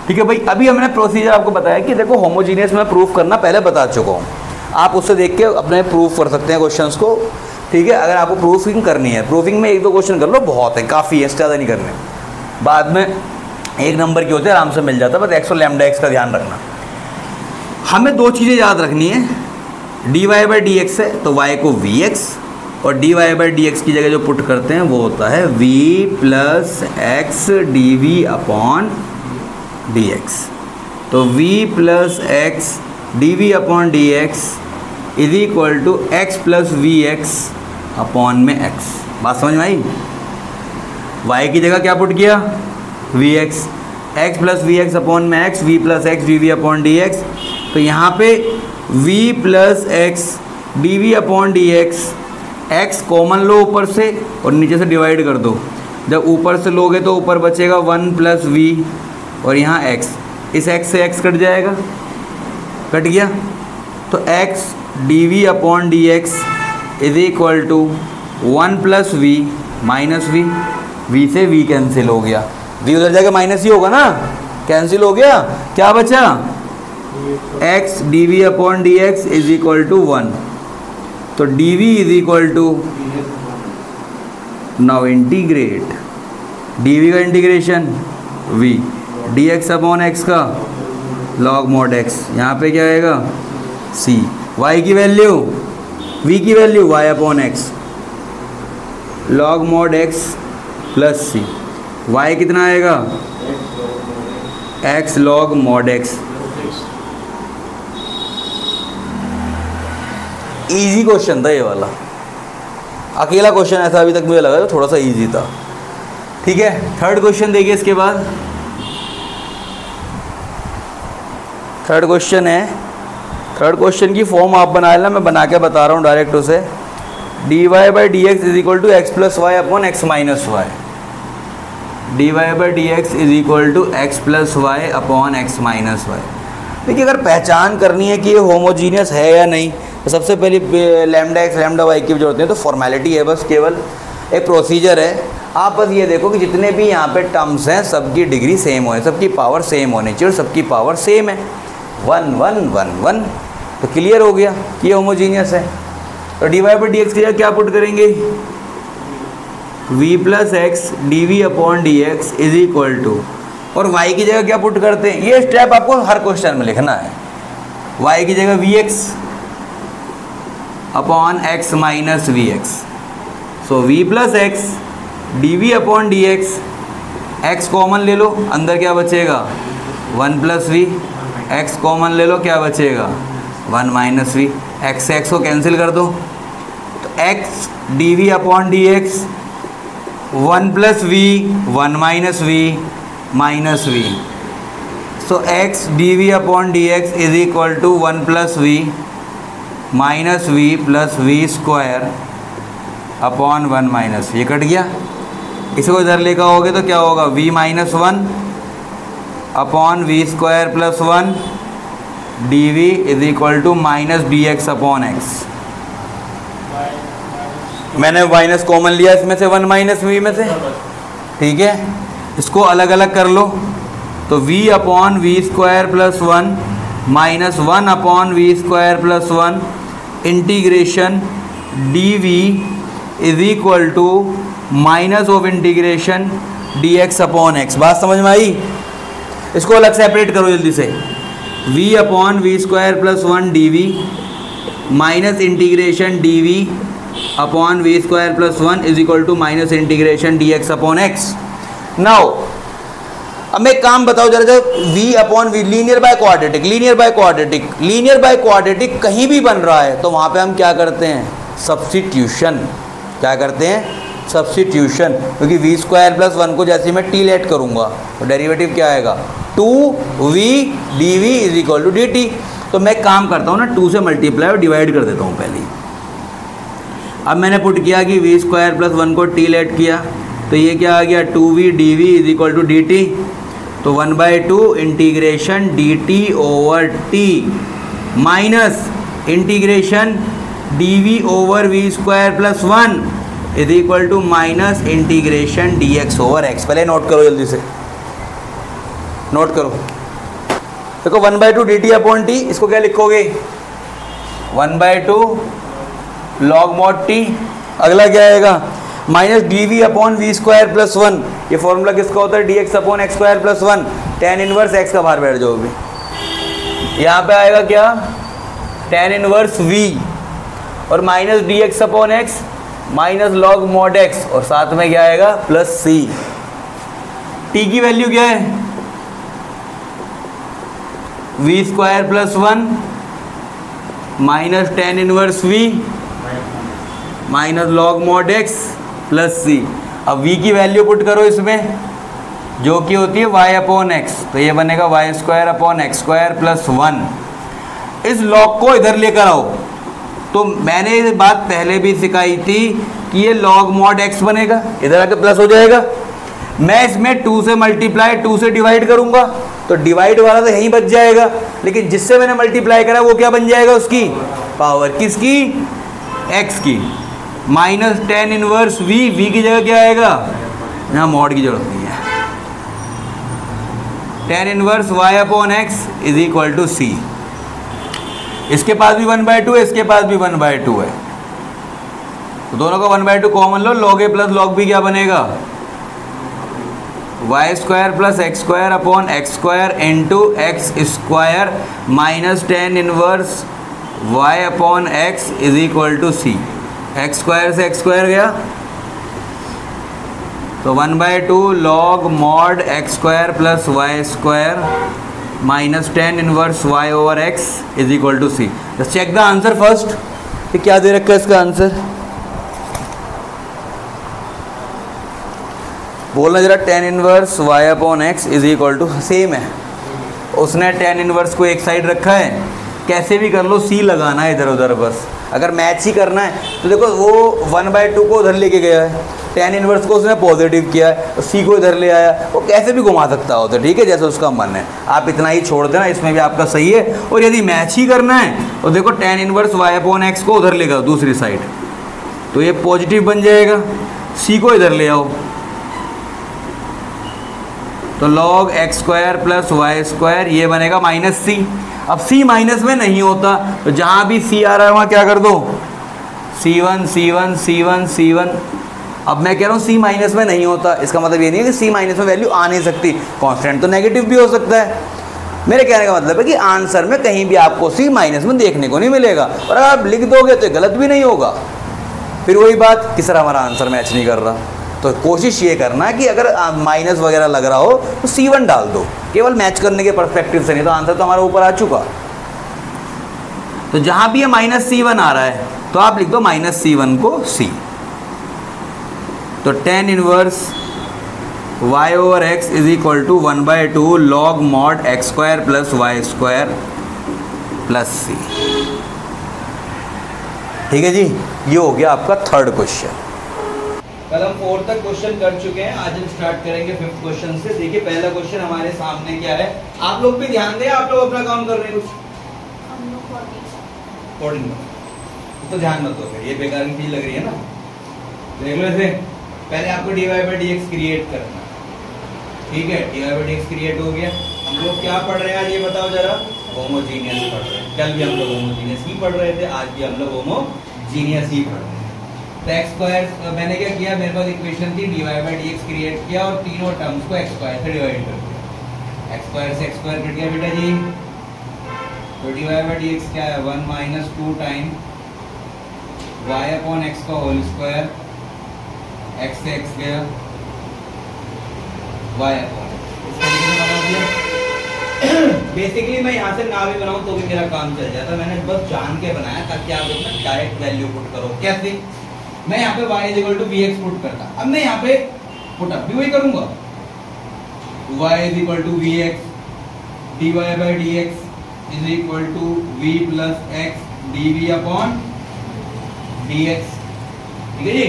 ठीक है भाई, अभी हमने प्रोसीजर आपको बताया कि देखो होमोजीनियस में प्रूफ करना पहले बता चुका हूँ, आप उससे देख के अपने प्रूफ कर सकते हैं क्वेश्चंस को। ठीक है, अगर आपको प्रूफिंग करनी है, प्रूफिंग में एक दो क्वेश्चन कर लो, बहुत है, काफ़ी है, इससे ज़्यादा नहीं करने, बाद में एक नंबर के होते हैं, आराम से मिल जाता है, बस एक्स और लैम्डा एक्स का ध्यान रखना। हमें दो चीज़ें याद रखनी है, d y by d x है तो वाई को वी एक्स, और d y by d x की जगह जो पुट करते हैं वो होता है v plus x d v upon d x. तो v plus x d v upon d x is equal to x plus v x upon में एक्स। बात समझ में आई। वाई की जगह क्या पुट किया, v x, x plus v x upon में x, v plus x d v upon d x. तो यहाँ पे v plus x d v upon d x, x common लो ऊपर से और नीचे से डिवाइड कर दो, जब ऊपर से लोगे तो ऊपर बचेगा 1 प्लस वी और यहाँ x, इस x से x कट जाएगा, कट गया, तो x d v upon d x is equal to 1 plus we minus v, v से v कैंसिल हो गया, v उधर जाके माइनस ही होगा ना, कैंसिल हो गया, क्या बचा, x d v upon d x is equal to 1, तो d v is equal to, now integrate d v का integration v, d x upon x का लॉग मॉड x, यहाँ पे क्या आएगा c, y की वैल्यू, v की value y upon x log mod x plus c, y कितना आएगा x log mod x। Easy question था ये वाला, अकेला क्वेश्चन ऐसा अभी तक मुझे लगा तो थोड़ा सा इजी था। ठीक है, थर्ड क्वेश्चन देखिए इसके बाद। थर्ड क्वेश्चन है, थर्ड क्वेश्चन की फॉर्म आप बना लेना, मैं बना के बता रहा हूँ डायरेक्ट उसे। D y by d x is equal to x plus y upon x minus y, d y by d x is equal to x plus y upon x minus y. देखिए अगर पहचान करनी है कि ये homogeneous है या नहीं, तो सबसे पहले लैम्डा एक्स लैम्डा वाई की जरूरत है, तो फॉर्मेलिटी है बस, केवल एक प्रोसीजर है। आप बस ये देखो कि जितने भी यहाँ पे टर्म्स हैं सबकी डिग्री सेम हो, सबकी पावर सेम होनी चाहिए और सबकी पावर सेम है, 1 1 1 1, तो क्लियर हो गया कि ये होमोजीनियस है। तो d y by d x की जगह क्या पुट करेंगे, v plus x d v upon d x is equal to, और y की जगह क्या पुट करते हैं, ये स्टेप आपको हर क्वेश्चन में लिखना है। y की जगह v x upon x minus v x, so v plus x d v upon d x, x common ले लो, अंदर क्या बचेगा 1 प्लस वी, एक्स कॉमन ले लो, क्या बचेगा 1 माइनस वी, एक्स एक्स को कैंसिल कर दो, तो x d v upon d x 1 plus v 1 minus v, so x d v upon d x is equal to 1 plus we minus v plus v square upon 1 minus, ये cut गया। इसको इधर लेकर आओगे तो क्या होगा, v minus 1 upon v square plus 1 d v is equal to minus D x upon x. मैंने माइनस कॉमन लिया इसमें से, 1 माइनस वी में से, ठीक है। इसको अलग अलग कर लो, तो v upon v square plus 1 minus 1 upon v square plus 1 integration d v is equal to minus of integration d x upon x. बात समझ में आई? इसको अलग सेपरेट करो जल्दी से, v upon v square plus 1 d v minus integration d v upon v square plus 1 is equal to minus integration d x upon x. Now अब मैं एक काम बताओ जरा, जब v upon v linear by quadratic, linear by quadratic कहीं भी बन रहा है तो वहाँ पे हम क्या करते हैं, सब्स्टिट्यूशन। क्या करते हैं, सब्स्टिट्यूशन, क्योंकि v स्क्वायर प्लस 1 को जैसे मैं t लेट करूँगा तो डेरिवेटिव क्या आएगा, 2v dv is equal to dt। तो मैं काम करता हूँ ना, 2 से मल्टीप्लाई और डिवाइड कर देता हूँ पहले ही। अब मैंने पुट किया कि v स्क्वायर प्लस 1 को t लेट किया तो ये क्या आ गया, 2v dv is equal to dt, तो 1/2 integration dt over t minus integration dv over v square plus 1 is equal to minus integration dx over x। पहले नोट करो जल्दी से, नोट करो। देखो 1/2 dt अपॉन t, इसको क्या लिखोगे, 1/2 लॉग मॉड t, अगला क्या आएगा minus dv upon v square plus 1, ये फॉर्मूला किसका होता है, dx upon x square plus 1, tan inverse x का बाहर बैठ जाओ भी, यहाँ पे आएगा क्या, tan इनवर्स v और minus dx upon x minus log mod x, और साथ में क्या आएगा प्लस c। t की वैल्यू क्या है, v square plus 1 minus tan inverse v minus log mod x plus c। अब v की वैल्यू पुट करो इसमें, जो कि होती है y अपॉन एक्स, तो ये बनेगा y square upon x square plus 1। इस लॉग को इधर लेकर आओ, तो मैंने ये बात पहले भी सिखाई थी कि ये लॉग मॉड x बनेगा, इधर आके प्लस हो जाएगा। मैं इसमें 2 से मल्टीप्लाई 2 से डिवाइड करूंगा तो डिवाइड वाला तो यहीं बच जाएगा, लेकिन जिससे मैंने मल्टीप्लाई करा वो क्या बन जाएगा, उसकी पावर, किसकी, x की, minus tan inverse v, v की जगह क्या आएगा, यहाँ मॉड की जरूरत नहीं है, tan inverse y upon x is equal to c। इसके पास भी 1/2 है, इसके पास भी 1/2 है, तो दोनों का 1/2 कॉमन लो, log a plus log b क्या बनेगा, y square plus x square upon x square into x square minus tan inverse y upon x is equal to c. X square से एक्स स्क्वायर गया तो 1/2 log mod x square plus y square minus tan inverse y over x is equal to c. Just check the answer first, ये क्या दे रखा है इसका answer, बोलना जरा। Tan inverse y upon x is equal to same है, उसने टेन इनवर्स को एक साइड रखा है, कैसे भी कर लो सी लगाना है इधर उधर बस। अगर मैच ही करना है तो देखो वो 1/2 को उधर लेके गया है, टेन इनवर्स को उसने पॉजिटिव किया है, तो सी को इधर ले आया, वो कैसे भी घुमा सकता हो, तो ठीक है जैसे उसका मन है। आप इतना ही छोड़ देना, इसमें भी आपका सही है। और यदि मैच ही करना है तो देखो tan inverse y upon x को उधर ले गया दूसरी साइड, तो ये पॉजिटिव बन जाएगा, सी को इधर ले आओ तो log x square plus y square ये बनेगा माइनस सी। अब सी माइनस में नहीं होता तो जहाँ भी सी आ रहा है वहाँ क्या कर दो, C1 C1 C1 C1। अब मैं कह रहा हूँ सी माइनस में नहीं होता, इसका मतलब ये नहीं है कि सी माइनस में वैल्यू आ नहीं सकती, कांस्टेंट तो नेगेटिव भी हो सकता है। मेरे कहने का मतलब है कि आंसर में कहीं भी आपको सी माइनस में देखने को नहीं मिलेगा, और अगर आप लिख दोगे तो गलत भी नहीं होगा। फिर वही बात, किस तरह हमारा आंसर मैच नहीं कर रहा, तो कोशिश ये करना कि अगर माइनस वगैरह लग रहा हो तो C1 डाल दो, केवल मैच करने के परस्पेक्टिव से, नहीं तो आंसर तो हमारा ऊपर आ चुका। तो जहाँ भी ये माइनस C1 आ रहा है तो आप लिख दो माइनस C1 को C। तो tan inverse y over x is equal to 1/2 log mod x square plus y square plus c. ठीक है जी, ये हो गया आपका थर्ड क्वेश्चन। कल हम 4 तक क्वेश्चन कर चुके हैं, आज हम स्टार्ट करेंगे 5th क्वेश्चन से। देखिए पहला क्वेश्चन हमारे सामने क्या है, आप लोग भी ध्यान दें, आप लोग अपना काम कर रहे हैं कुछ कोडिंग तो ध्यान मत दो, फिर ये बेकार की चीज लग रही है ना। देख लो ऐसे, पहले आपको dy/dx क्रिएट करना, ठीक है, dy/dx क्रिएट हो गया। हम लोग क्या पढ़ रहे हैं आज ये बताओ जरा, होमोजीनियस पढ़ रहे हैं। कल भी हम लोग होमोजीनियस ही पढ़ रहे थे, आज भी हम लोग होमोजीनियस ही पढ़ रहे हैं। तो एक्स स्क्वायर मैंने क्या किया, मेरे पास इक्वेशन थी, dy/dx क्रिएट किया और तीनों टर्म्स को एक्स स्क्वायर से डिवाइड कर दिया। एक्स स्क्वायर से एक्स स्क्वायर कट गया बेटा जी, तो dy/dx क्या है, 1 minus 2 time y upon x का होल स्क्वायर, एक्स से एक्स गया y अपॉन इस तरीके से बना दिया। बेसिकली मैं यहाँ से ना भी बनाऊं तो भी मेरा काम चल जाता, मैंने बस जान के बनाया ताकि आप इसमें डायरेक्ट वैल्यू पुट करो। कैसे, मैं यहाँ पे y is equal to vx put करता, अब मैं यहाँ पे पुट अप भी वही करूंगा, y is equal to vx dy/dx is equal to v plus x dv upon dx। ठीक है जी,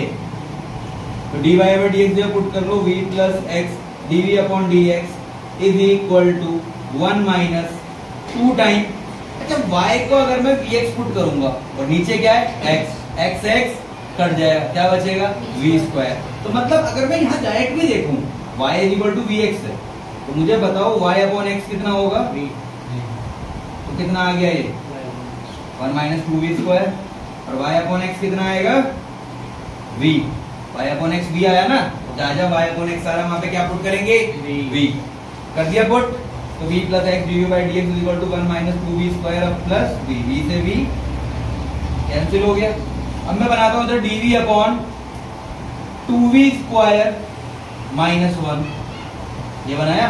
तो dy/dx जो पुट कर लो, v plus x dv upon dx is equal to 1 minus 2 time, अच्छा y को अगर मैं vx पुट करूंगा और नीचे क्या है x, x कट जाएगा, क्या बचेगा v स्क्वायर। तो मतलब अगर मैं यहाँ डायरेक्ट भी देखूं y is equal to vx है, तो मुझे बताओ y अपॉन x कितना होगा, तो कितना आ गया ये 1 माइनस 2v स्क्वायर, और y अपॉन x कितना आएगा v, y upon x v आया ना, जहाँ जहाँ y अपॉन x आ रहा वहां पे क्या पुट करेंगे v, कर दिया पुट, तो v plus x dv/dx is equal to 1 minus 2v square plus v, v से v कैंसिल हो गया। अब मैं बनाता हूं तो dv upon 2v square minus 1, ये बनाया,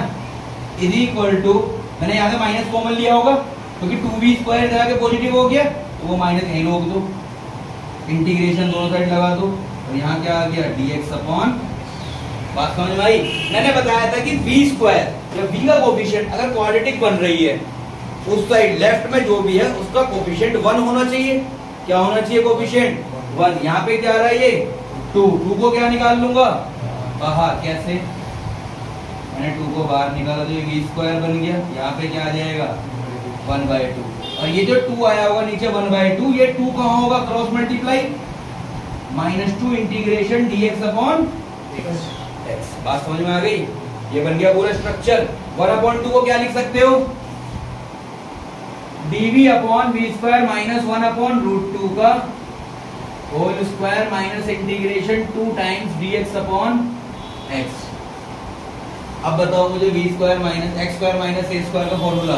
इज इक्वल टू, मैंने यहाँ से माइनस कॉमन लिया होगा क्योंकि 2v स्क्वायर इधर आके पॉजिटिव हो गया, तो वो माइनस यहीं रोक दो, इंटीग्रेशन दोनों साइड लगा दो, और यहाँ क्या आ गया dx अपॉन, बात समझ में आई। मैंने बताया था कि v स्क्वायर या v का कोफिशिएंट अगर क्वाड्रेटिक बन रही है, उस साइड लेफ्ट में जो भी है उसका कोफिशिएंट 1 होना चाहिए। क्या होना चाहिए कोफिशिएंट 1। यहाँ पे क्या आ रहा है ये 2, 2 को क्या निकाल लूंगा बाहर, कैसे, मैंने 2 को बाहर निकाला तो ये v स्क्वायर बन गया, यहाँ पे क्या आ जाएगा 1/2, और ये जो 2 आया होगा नीचे 1/2, ये 2 कहाँ होगा cross multiply, -2 integration dx upon x। बात समझ में आ गई, ये बन गया पूरा स्ट्रक्चर। 1/2 को क्या लिख सकते हो, dv upon v square minus 1 upon √2 का whole square minus integration 2 times dx upon x। अब बताओ मुझे v square minus x square minus a square का formula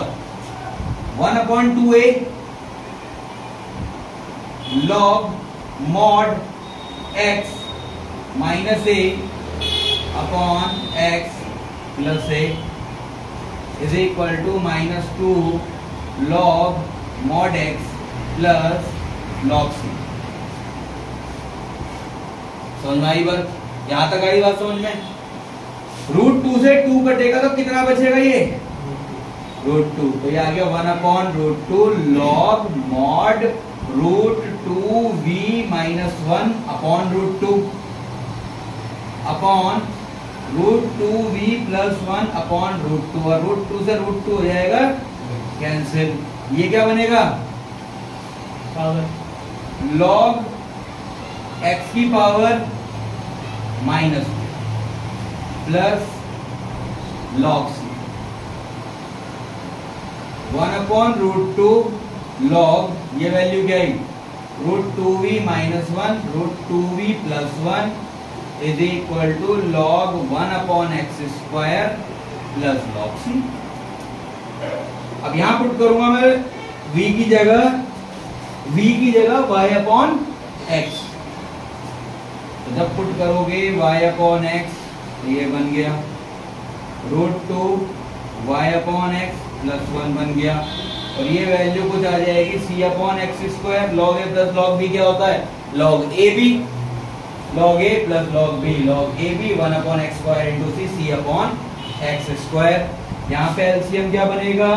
1/2a log mod x minus a upon x plus a is equal to -2 log mod x plus log c। समझ में आई बात? यहां तक आई बात समझ में? √2 से 2 कटेगा तो कितना बचेगा ये √2, तो ये आ गया 1/√2 log mod √2v - 1 upon √2 upon √2v + 1 upon √2, और √2 से √2 हो जाएगा कैंसिल। ये क्या बनेगा log x की power -2 plus log c 1/√2 log ये वैल्यू क्या आई √2v - 1 √2v + 1 is equal to log 1/x² plus log c। अब यहां पुट करूंगा मैं v की जगह y/x। तो जब पुट करोगे y/x तो ये बन गया √2 y/x + 1 बन गया, और ये वैल्यू कुछ आ जाएगी c/x²। log a plus log b क्या होता है log ab, log a plus log b log ab 1/x² × c/x²। यहाँ पे एलसीएम क्या बनेगा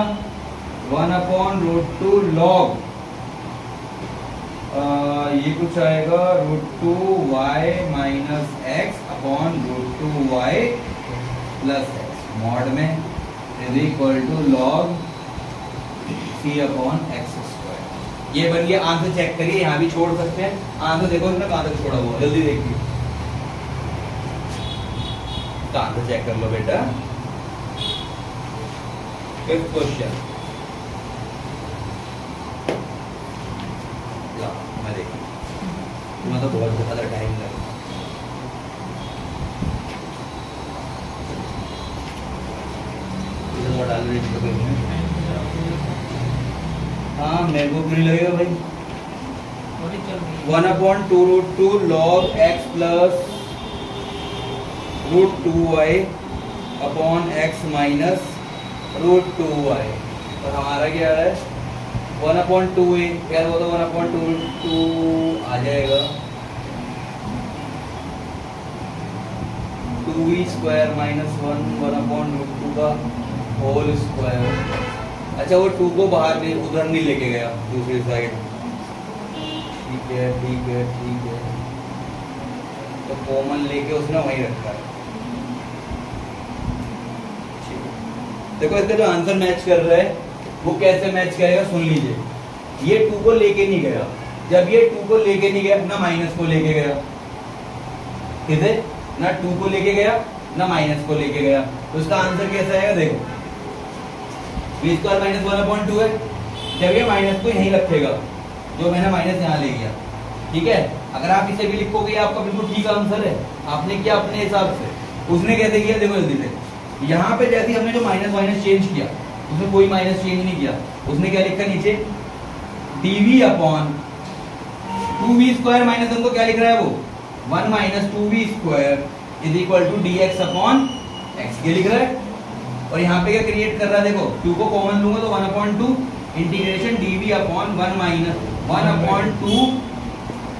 1/√2 log ये कुछ आएगा √2y - x upon √2y + x mod में is equal to log c/x²। ये बन गया। आंसर चेक करिए, यहाँ भी छोड़ सकते हैं। आंसर देखो इसमें कहां तक छोड़ा हुआ, जल्दी देखिए। तो आंसर चेक कर लो बेटा। 5th क्वेश्चन मैं तो बहुत ज्यादा टाइम लगा। हाँ मेरे को नहीं लगेगा भाई। 1/2√2 log x plus √2y upon x minus √2y, और हमारा क्या है 1/2a क्या होता है 1/2 आ जाएगा 2v² - 1 1/√2 का होल स्क्वायर। अच्छा वो 2 को बाहर नहीं उधर नहीं लेके गया दूसरी साइड। ठीक है ठीक है ठीक है, तो कॉमन लेके उसने वहीं रखा है। देखो इसका जो आंसर मैच कर रहा है वो कैसे मैच करेगा सुन लीजिए। ये 2 को लेके नहीं गया, जब ये 2 को लेके नहीं गया ना माइनस को लेके गया, किसे ना 2 को लेके गया ना माइनस को लेके गया, तो इसका आंसर कैसा आएगा देखो v² - 1/2 है। जब ये माइनस को यहीं रखेगा, जो मैंने माइनस यहाँ ले गया, ठीक है। अगर आप इसे भी लिखोगे आपका बिल्कुल ठीक आंसर है। आपने किया अपने हिसाब से, उसने कैसे किया देखो जल्दी से। यहाँ पे जैसे हमने जो माइनस माइनस चेंज किया, उसने कोई माइनस चेंज नहीं किया। उसने क्या लिखा नीचे dv अपॉन 2v² माइनस हमको क्या लिख रहा है वो 1 - 2v² is equal to dx upon x के लिख रहा है। और यहाँ पे क्या क्रिएट कर रहा है देखो 2 को कॉमन लूंगा तो 1/2 integration dv upon 1/2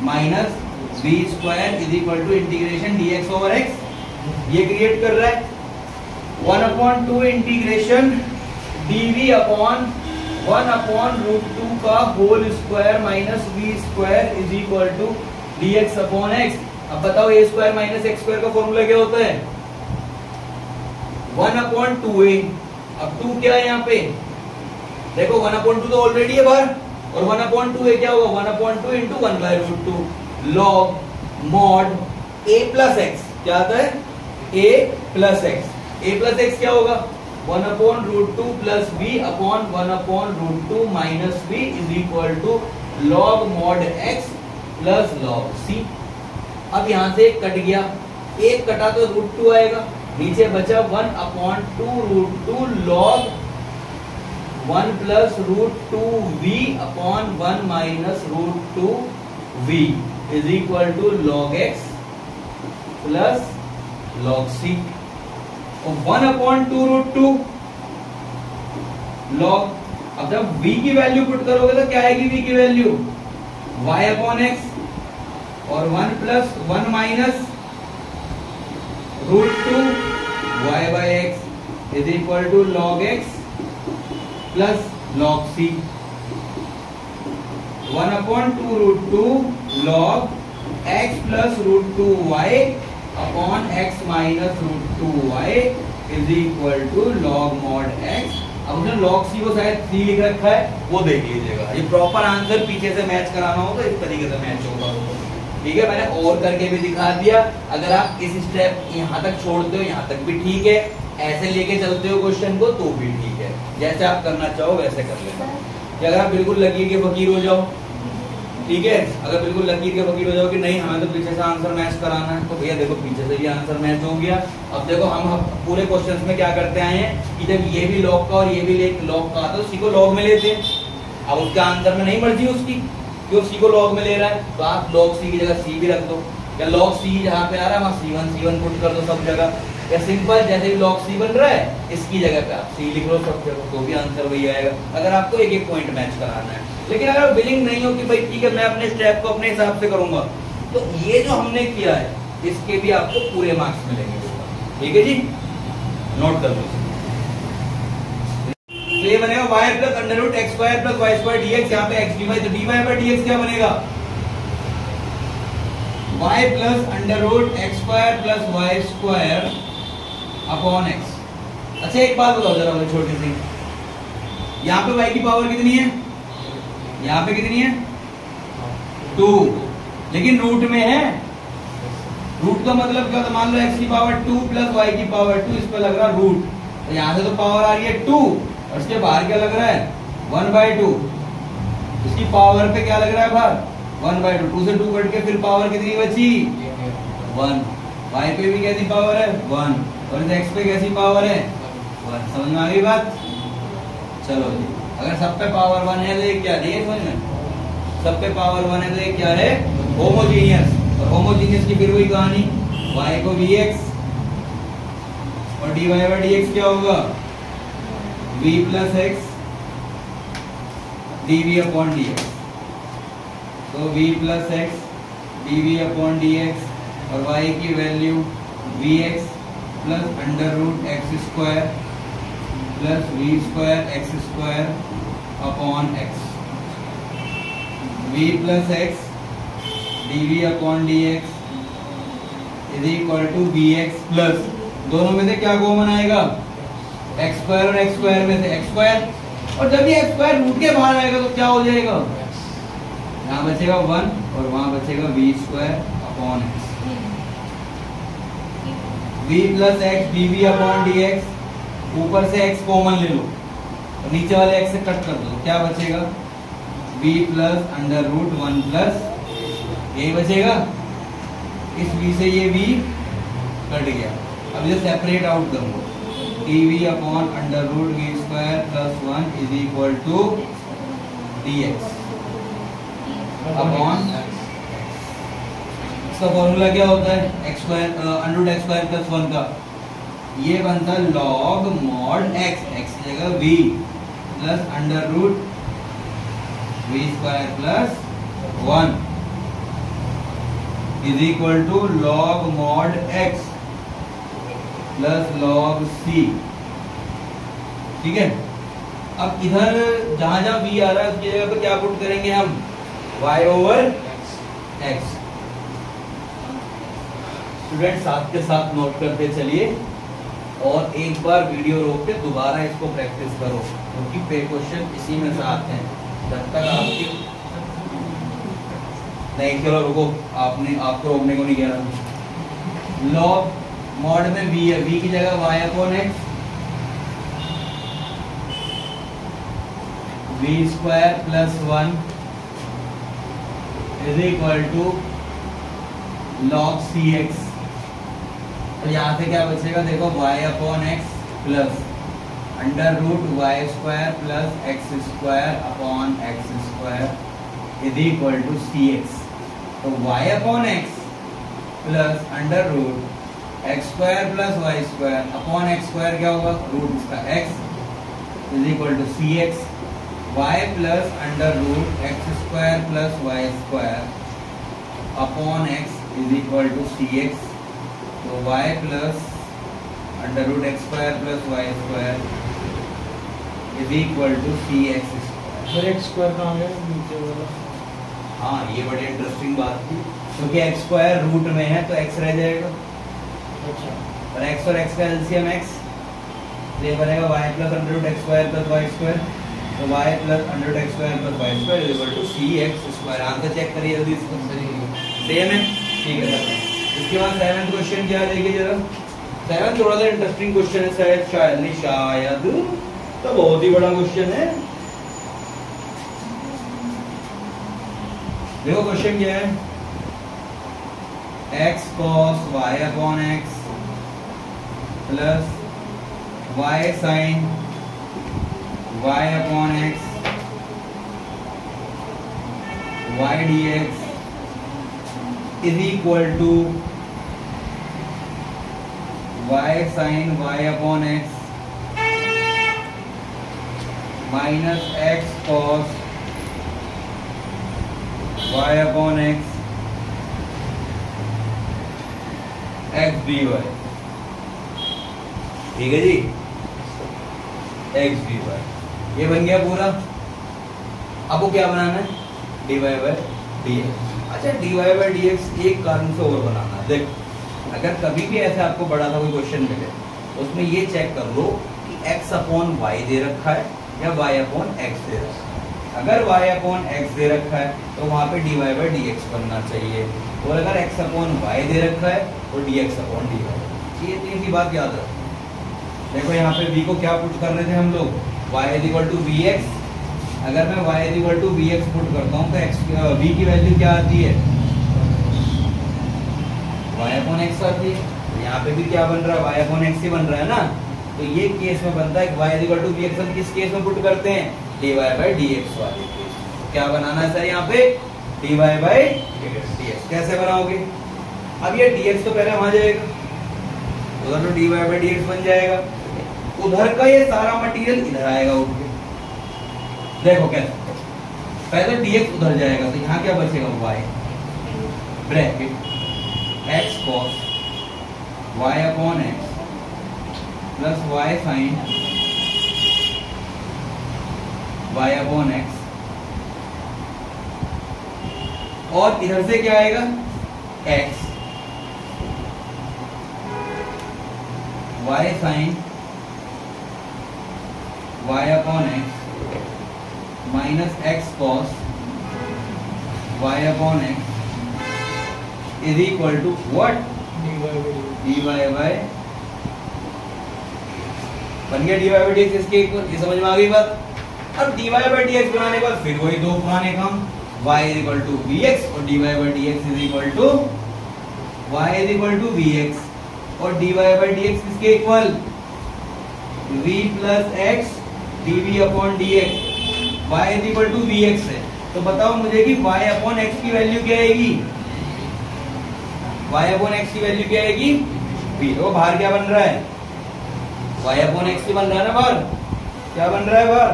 minus v² is equal to integration dx/x। ये क्रिएट कर रहा है 1/2 इंटीग्रेशन dv अपॉन 1/√2 का whole square minus v² is equal to dx upon x। अब बताओ a² माइनस x² का फॉर्मूला क्या होता है 1/2a। अब 2 क्या है यहाँ पे देखो 1/2 तो ऑलरेडी है बाहर, और 1/2a क्या होगा 1/2 into 1/√2 log mod a plus x। क्या आता है a प्लस x क्या होगा 1/√2 plus v upon 1/√2 minus v is equal to log mod x plus log c. अब यहां से एक कट गया, एक कटा तो √2 आएगा, नीचे बचा 1/2 √2 log 1 plus √2v upon 1 minus √2v is equal to log x plus log c। और 1/2 √2 log, अब जब v की वैल्यू पुट करोगे तो क्या आएगी v की वैल्यू, y अपॉन x और 1 plus 1 minus √2 y by x is equal to log x plus log c। 1/2 √2 log x plus √2y upon x minus √2y is equal to log mod x। अब उसने log c को शायद c लिख रखा है, वो देख लीजिएगा। ये प्रॉपर आंसर पीछे से मैच कराना हो तो इस तरीके से मैच होगा, ठीक है। मैंने और करके भी दिखा दिया। अगर आप इस स्टेप यहाँ तक छोड़ते हो यहाँ तक भी ठीक है, ऐसे लेके चलते हो क्वेश्चन को तो भी ठीक है, जैसे आप करना चाहो वैसे कर लेना। या अगर आप बिल्कुल लकीर के फकीर हो जाओ, ठीक है, अगर बिल्कुल लकीर के फकीर हो जाओ कि नहीं हमें तो पीछे से आंसर मैच कराना है, तो भैया देखो पीछे से भी आंसर मैच हो गया। अब देखो हम पूरे क्वेश्चंस में क्या करते आए हैं कि जब ये भी लॉग का और ये भी लॉग का आता है तो सी को लॉग में लेते हैं। अब उसके आंसर में नहीं मर्जी उसकी कि वो सी को लॉग में ले रहा है, तो आप log सी की जगह सी भी रख दो, या log सी जहाँ पे आ रहा है वहाँ C1 पुट कर दो सब जगह, या सिंपल जैसे भी log सी बन रहा है इसकी जगह पे आप सी लिख लो सब जगह, तो भी आंसर वही आएगा अगर आपको एक एक पॉइंट मैच कराना है। लेकिन अगर विलिंग नहीं हो कि भाई ठीक है मैं अपने स्टेप को अपने हिसाब से करूंगा, तो ये जो हमने किया है इसके भी आपको पूरे मार्क्स मिलेंगे, ठीक है जी, नोट कर लो। तो ये बनेगा y plus under root x square plus y square dx, यहाँ पे x dy, तो dy बाई dx क्या बनेगा, y plus under root x square plus y square upon x। अच्छा एक बात बताओ जरा मुझे छोटी सी, यहाँ पे y की पावर कितनी है, यहाँ पे कितनी है 2, लेकिन रूट में है, रूट का मतलब क्या, तो मान लो x की पावर 2 प्लस y की पावर 2, इस पे लग रहा रूट, तो यहाँ से तो पावर आ रही है 2 और इसके बाहर क्या लग रहा है 1/2, इसकी पावर पे क्या लग रहा है बाहर 1/2, 2 से 2 कट के फिर पावर कितनी बची 1, y पे भी कैसी पावर है 1 और इस x पे कैसी पावर है 1। समझ में आ गई बात, चलो जी। अगर सब पे पावर 1 है तो ये क्या नहीं है, समझ में, सब पे पावर 1 है तो ये क्या है होमोजीनियस, और होमोजीनियस की फिर वही कहानी, y को vx और dy बाई dx क्या होगा v plus x dv upon dx, तो v plus x dv upon dx और y की value vx plus under root x square plus v square x square upon x, v plus x dv upon dx is equal to vx plus, दोनों में से क्या common आएगा x square और x square में से x square, और जब ये एक्स स्क्वायर रूट के बाहर आएगा तो क्या हो जाएगा, यहाँ बचेगा 1 और वहां बचेगा v square upon x, v plus x dv upon dx, ऊपर से x कॉमन ले लो और नीचे वाले x से कट कर दो, क्या बचेगा v plus under root 1 plus, यही बचेगा, इस v से ये v कट गया। अब इसे सेपरेट आउट करूंगा, dv upon under root v square plus 1 is equal to dx upon, इसका फॉर्मूला क्या होता है x square under root x square plus 1 का, ये बनता है log mod x, x की जगह v plus under root v square plus 1 is equal to log mod x plus log c, ठीक है। अब इधर जहां जहां v आ रहा है उसकी जगह पे क्या पुट करेंगे हम y ओवर x। स्टूडेंट साथ के साथ नोट करते चलिए और एक बार वीडियो रोक के दोबारा इसको प्रैक्टिस करो, क्योंकि पे क्वेश्चन इसी में से आते हैं। जब तक आपकी नहीं, चलो रुको, आपको रोकने को नहीं कह रहा। लॉग मॉड में v है, v की जगह y upon x, v square plus 1 is equal to log cx। तो यहाँ से क्या बचेगा देखो, y upon x plus under root y square plus x square upon x square is equal to c x. तो y upon x plus under root x square plus y square upon x square क्या होगा, root इसका x is equal to c x. Y plus under root x square plus y square upon x is equal to c x. तो y plus under root x square plus y square is equal to c x square. X square कहाँ गया नीचे वाला? हाँ, ये बड़ी interesting बात थी, क्योंकि एक्स स्क्वायर रूट में है तो एक्स रह जाएगा। अच्छा, और एक्स और एक्स का एलसीएम एक्स, ये बनेगा y plus under root x square plus y square. तो y plus under root x square plus y square is equal to c x square. Answer check करिए जल्दी इसको। सेम है, ठीक है। इसके बाद 7th क्वेश्चन क्या है देखिए जरा। 7th थोड़ा सा इंटरेस्टिंग क्वेश्चन है, शायद नहीं शायद तो बहुत ही बड़ा क्वेश्चन है। देखो क्वेश्चन क्या है, x cos y upon x plus y sin y upon x y dx is equal to y sin y upon x minus x cos y upon x x dy। ठीक है जी, x dy ये बन गया पूरा। अब वो क्या बनाना है, dy बाय dx। अच्छा, dy बाय dx एक कारण से और बनाना है। देख, अगर कभी भी ऐसा आपको बड़ा सा कोई क्वेश्चन मिले उसमें ये चेक कर लो कि x अपॉन y दे रखा है या y अपॉन x दे रखा है। अगर y अपॉन x दे रखा है तो वहां पे dy बाय dx बनना चाहिए, और अगर x अपॉन y दे रखा है तो dx अपॉन dy। ये इतनी सी बात याद रखो। देखो यहाँ पे v को क्या पुट कर रहे थे हम लोग, y is equal to vx। अगर मैं y is equal to vx put करता हूँ तो v की वैल्यू क्या आती है, y अपॉन x आती है। तो यहाँ पे भी क्या बन रहा है, y अपॉन x ही बन रहा है ना। तो ये केस में बनता है कि y is equal to vx। हम किस केस में पुट करते हैं, dy बाय dx वाले केस। क्या बनाना है सर यहाँ पे, dy बाय dx। कैसे बनाओगे, अब ये dx तो पहले वहां जाएगा, उधर तो dy बाय dx बन जाएगा। उधर का ये सारा मटेरियल इधर आएगा उठ के। देखो कैसे, पहले dx उधर जाएगा तो यहाँ क्या बचेगा, y bracket x cos y upon x plus y sin y upon x। और इधर से क्या आएगा, x y sin y upon x minus x cos y upon x is equal to what, dy by बन गया dy by dx इसके इक्वल। ये समझ में आ गई बात। अब dy बाय dx बनाने के बाद फिर वही दो पुराने काम, y is equal to vx और dy by dx is equal to y is equal to vx और dy बाय dx किसके इक्वल, v plus x dv upon dx। y is equal to vx है, तो बताओ मुझे कि y अपॉन x की वैल्यू क्या आएगी, y अपॉन x की वैल्यू क्या आएगी v। तो बाहर क्या बन रहा है, y अपॉन x की बन रहा है ना बाहर, क्या बन रहा है बाहर,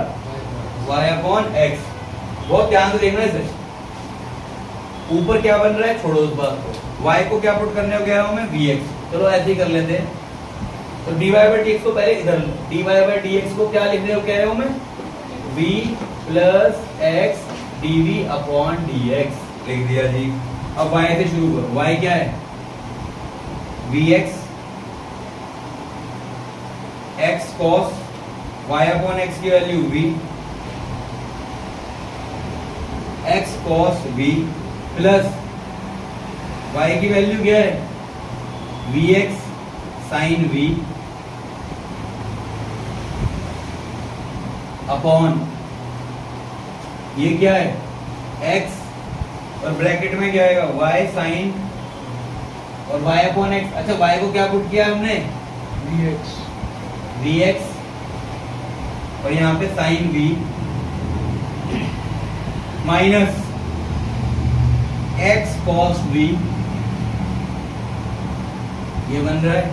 y अपॉन x। बहुत ध्यान से देखना इसे, ऊपर क्या बन रहा है छोड़ो उस बात को, y को क्या पुट करने को कह रहा हूं मैं, vx। चलो ऐसे ही कर लेते हैं। तो dy बाय dx को पहले इधर, dy बाय dx को क्या लिखने को कह रहा हूं मैं, v plus x dv upon dx लिख दिया जी। अब y से शुरू करो, y क्या है, vx x cos y upon x की value v, x cos v plus y की वैल्यू क्या है, vx sin v अपॉन ये क्या है, x और ब्रैकेट में क्या आएगा y साइन और y अपॉन x। अच्छा y को क्या पुट किया हमने vx और यहाँ पे sine v minus x cos v, ये बन रहा है।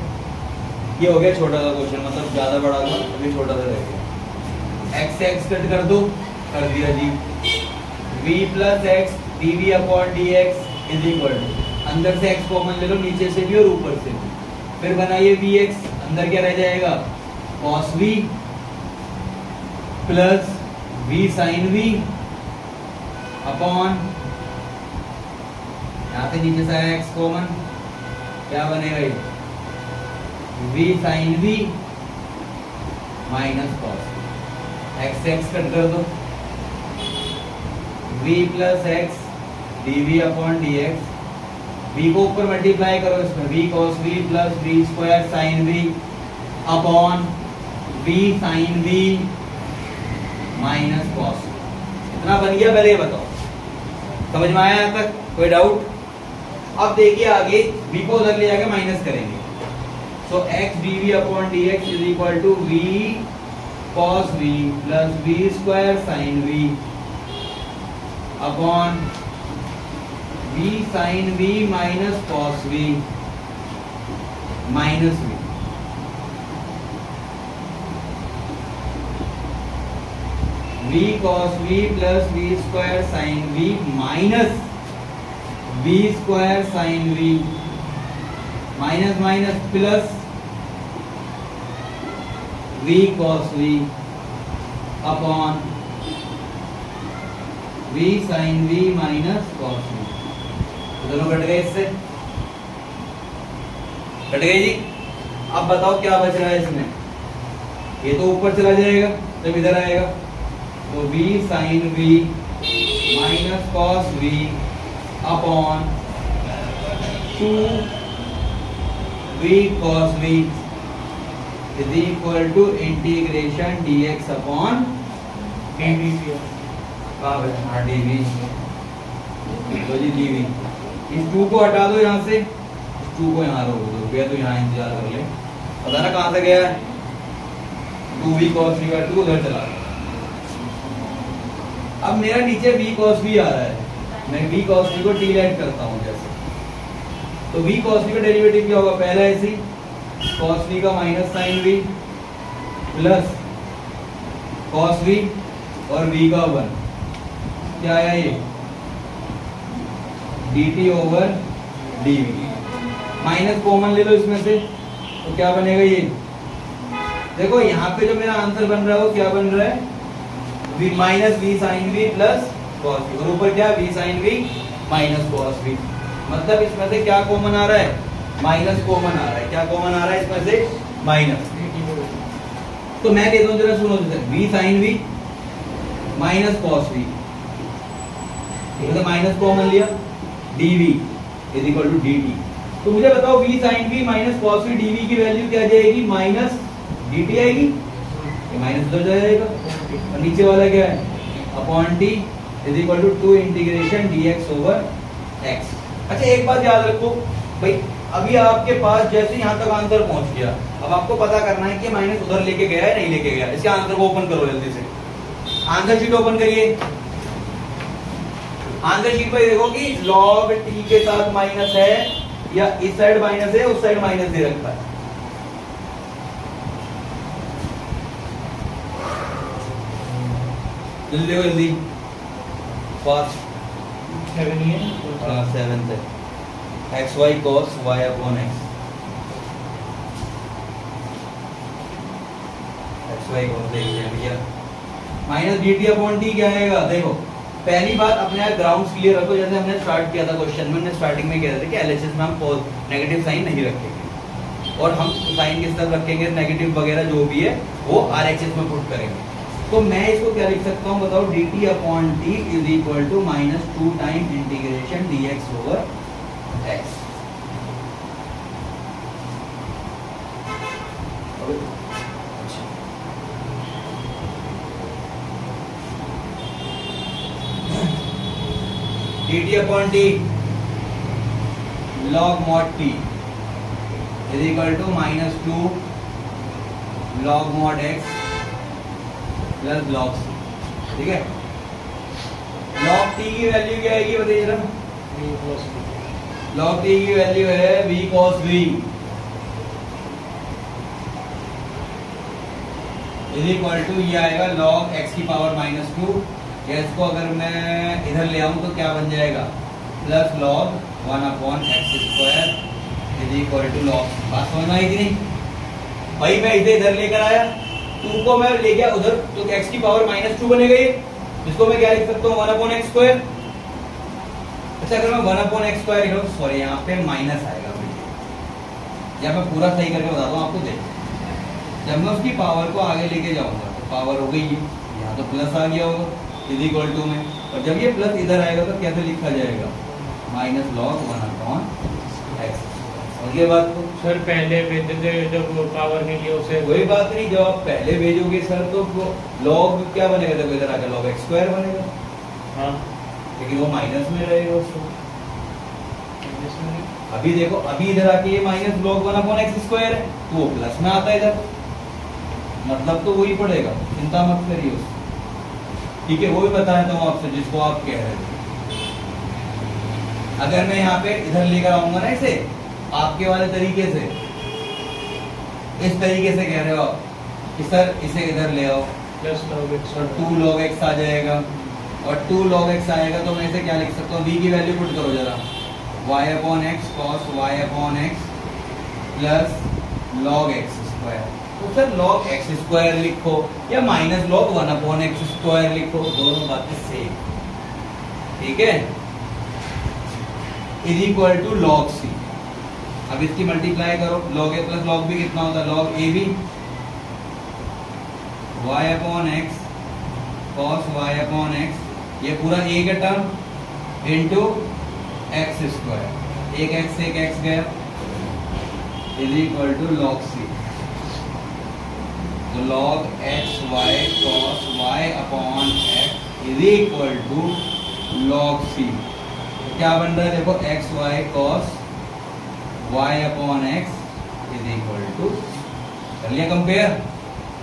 ये हो गया छोटा सा क्वेश्चन, मतलब ज्यादा बड़ा था अभी छोटा सा रह गया। x से x कट कर दो, कर दिया जी। v plus x d v upon d x is equal to, अंदर से x कॉमन ले लो, नीचे से भी और ऊपर से भी, फिर बनाइए vx, अंदर क्या रह जाएगा cos v plus v sin v upon, यहाँ से नीचे से आया x कॉमन, क्या बनेगा ये v sin v minus cos x से x कट कर दो, v plus x d v upon d x, v को ऊपर मल्टीप्लाई करो इसमें, v cos v plus v square sin v upon v sin v minus cos। इतना बन गया, पहले ये बताओ समझ में आया यहाँ तक, कोई डाउट? अब देखिए आगे v को उधर ले जाके माइनस करेंगे, तो x d v upon d x is equal to v cos v plus v square sin v upon v sin v minus cos v minus v। v cos v plus v square sin v minus v square sin v minus minus plus v cos v upon v sin v minus cos v। दोनों cut गए, इससे cut गए जी। अब बताओ क्या बच रहा है इसमें, ये तो ऊपर चला जाएगा जब इधर आएगा, तो v sin v minus cos v upon 2v cos v is equal to integration dx upon dt। हाँ dv, तो जी dv, इस 2 को हटा दो यहाँ से, इस 2 को यहाँ रोक दो, गया तो यहाँ इंतजार कर ले, पता ना कहाँ से गया है, 2v cos v का 2 उधर चला गया। अब मेरा नीचे v cos v आ रहा है, मैं v cos v को डिलीट करता हूँ जैसे, तो v cos v का डेरिवेटिव क्या होगा, पहला ऐसे cos v का minus sin v plus cos v और v का 1, क्या आया ये dt over dv, minus common ले लो इसमें से, तो क्या बनेगा ये, देखो यहाँ पे जो मेरा आंसर बन रहा है वो क्या बन रहा है, v minus v sin v plus cos v, और ऊपर क्या v sin v minus cos v, मतलब इसमें से क्या कॉमन आ रहा है, माइनस कॉमन आ रहा है। क्या कॉमन आ रहा है इसमें से, माइनस। तो मैं दे दूं जरा, सुनो जरा, v sin v minus cos v, तो माइनस कॉमन लिया, dv is equal to dt। तो मुझे बताओ v sin v minus cos v dv की वैल्यू क्या जाएगी, माइनस dt आएगी, ये माइनस उधर जाएगा, और नीचे वाला क्या है upon t is equal to 2 integration dx over x। अच्छा एक बात याद रखो भाई, अभी आपके पास जैसे यहाँ तक आंसर पहुंच गया, अब आपको पता करना है कि माइनस उधर लेके गया है नहीं लेके गया। इसके आंसर को ओपन करो जल्दी से, आंसर शीट ओपन करिए। आंसर शीट पर देखो कि log t के साथ माइनस है या इस साइड माइनस है उस साइड माइनस दे रखा है। जल्दी हो जल्दी, फास्ट। 7 है, 7 है x y cos y upon x, x y cos देखिए भैया, minus d t upon t क्या आएगा। देखो पहली बात अपने आप ग्राउंड्स क्लियर रखो, जैसे हमने स्टार्ट किया था क्वेश्चन में, हमने स्टार्टिंग में कह रहे थे कि एलएचएस में हम नेगेटिव साइन नहीं रखेंगे, और हम साइन किस तरह रखेंगे, नेगेटिव वगैरह जो भी है वो आरएचएस में पुट करेंगे। तो मैं इसको क्या लिख सकता हूँ बताओ, d t upon t is equal to minus 2 time integration d x over x. dt अपॉन t log mod t is equal to -2 log mod x plus log c। ठीक है, log t की वैल्यू क्या आएगी बताइए जरा। log t की value है v cos v is equal to ये आएगा log x की पावर -2। इसको अगर मैं इधर ले आऊं तो क्या बन जाएगा, plus log 1/x² is equal to log। बात समझ में आई कि नहीं भाई? मैं इधर लेकर आया, 2 को मैं ले गया उधर, तो x की पावर -2 बनेगा ये, जिसको मैं क्या लिख सकता हूँ 1/x²। अच्छा अगर मैं 1/x² लिख रहा हूँ, सॉरी यहाँ पे माइनस आएगा भाई, या मैं पूरा सही करके बताता हूँ आपको। देख, जब मैं उसकी पावर को आगे लेके जाऊंगा तो पावर हो गई, यहाँ तो प्लस आ गया होगा इज इक्वल टू में, और जब ये प्लस इधर आएगा तो कैसे लिखा जाएगा, -log 1/x। और ये बात तो सर पहले भेजते थे जब पावर नहीं लिया उसे। वही बात नहीं, जब आप पहले भेजोगे सर तो log क्या बनेगा, जब इधर आकर log x² बनेगा। हाँ, लेकिन वो माइनस में रहेगा उसको। अभी देखो, अभी इधर आके ये -log 1/x² है, तो वो प्लस में आता है इधर, मतलब तो वही पड़ेगा, चिंता मत करिए उसको। ठीक है, वो भी बताया था आपसे जिसको आप कह रहे थे। अगर मैं यहाँ पे इधर लेकर आऊंगा ना इसे आपके वाले तरीके से, इस तरीके से कह रहे हो आप कि सर इसे इधर ले आओ, प्लस log x और 2 log x आ जाएगा, और 2 log x आएगा तो मैं इसे क्या लिख सकता हूँ, v की वैल्यू पुट करो जरा, y/x cos y/x plus log x²। तो सर log x² लिखो या -log 1/x² लिखो, दोनों बातें सेम। ठीक है, is equal to log c। अब इसकी मल्टीप्लाई करो, log a plus log b कितना होता है, log ab y/x cos y/x, ये पूरा a का टर्म इंटू x², एक x गया, is equal to log c। तो log xy cos y/x is equal to log c। क्या बन रहा है देखो, xy cos y/x is equal to, कर लिया कंपेयर।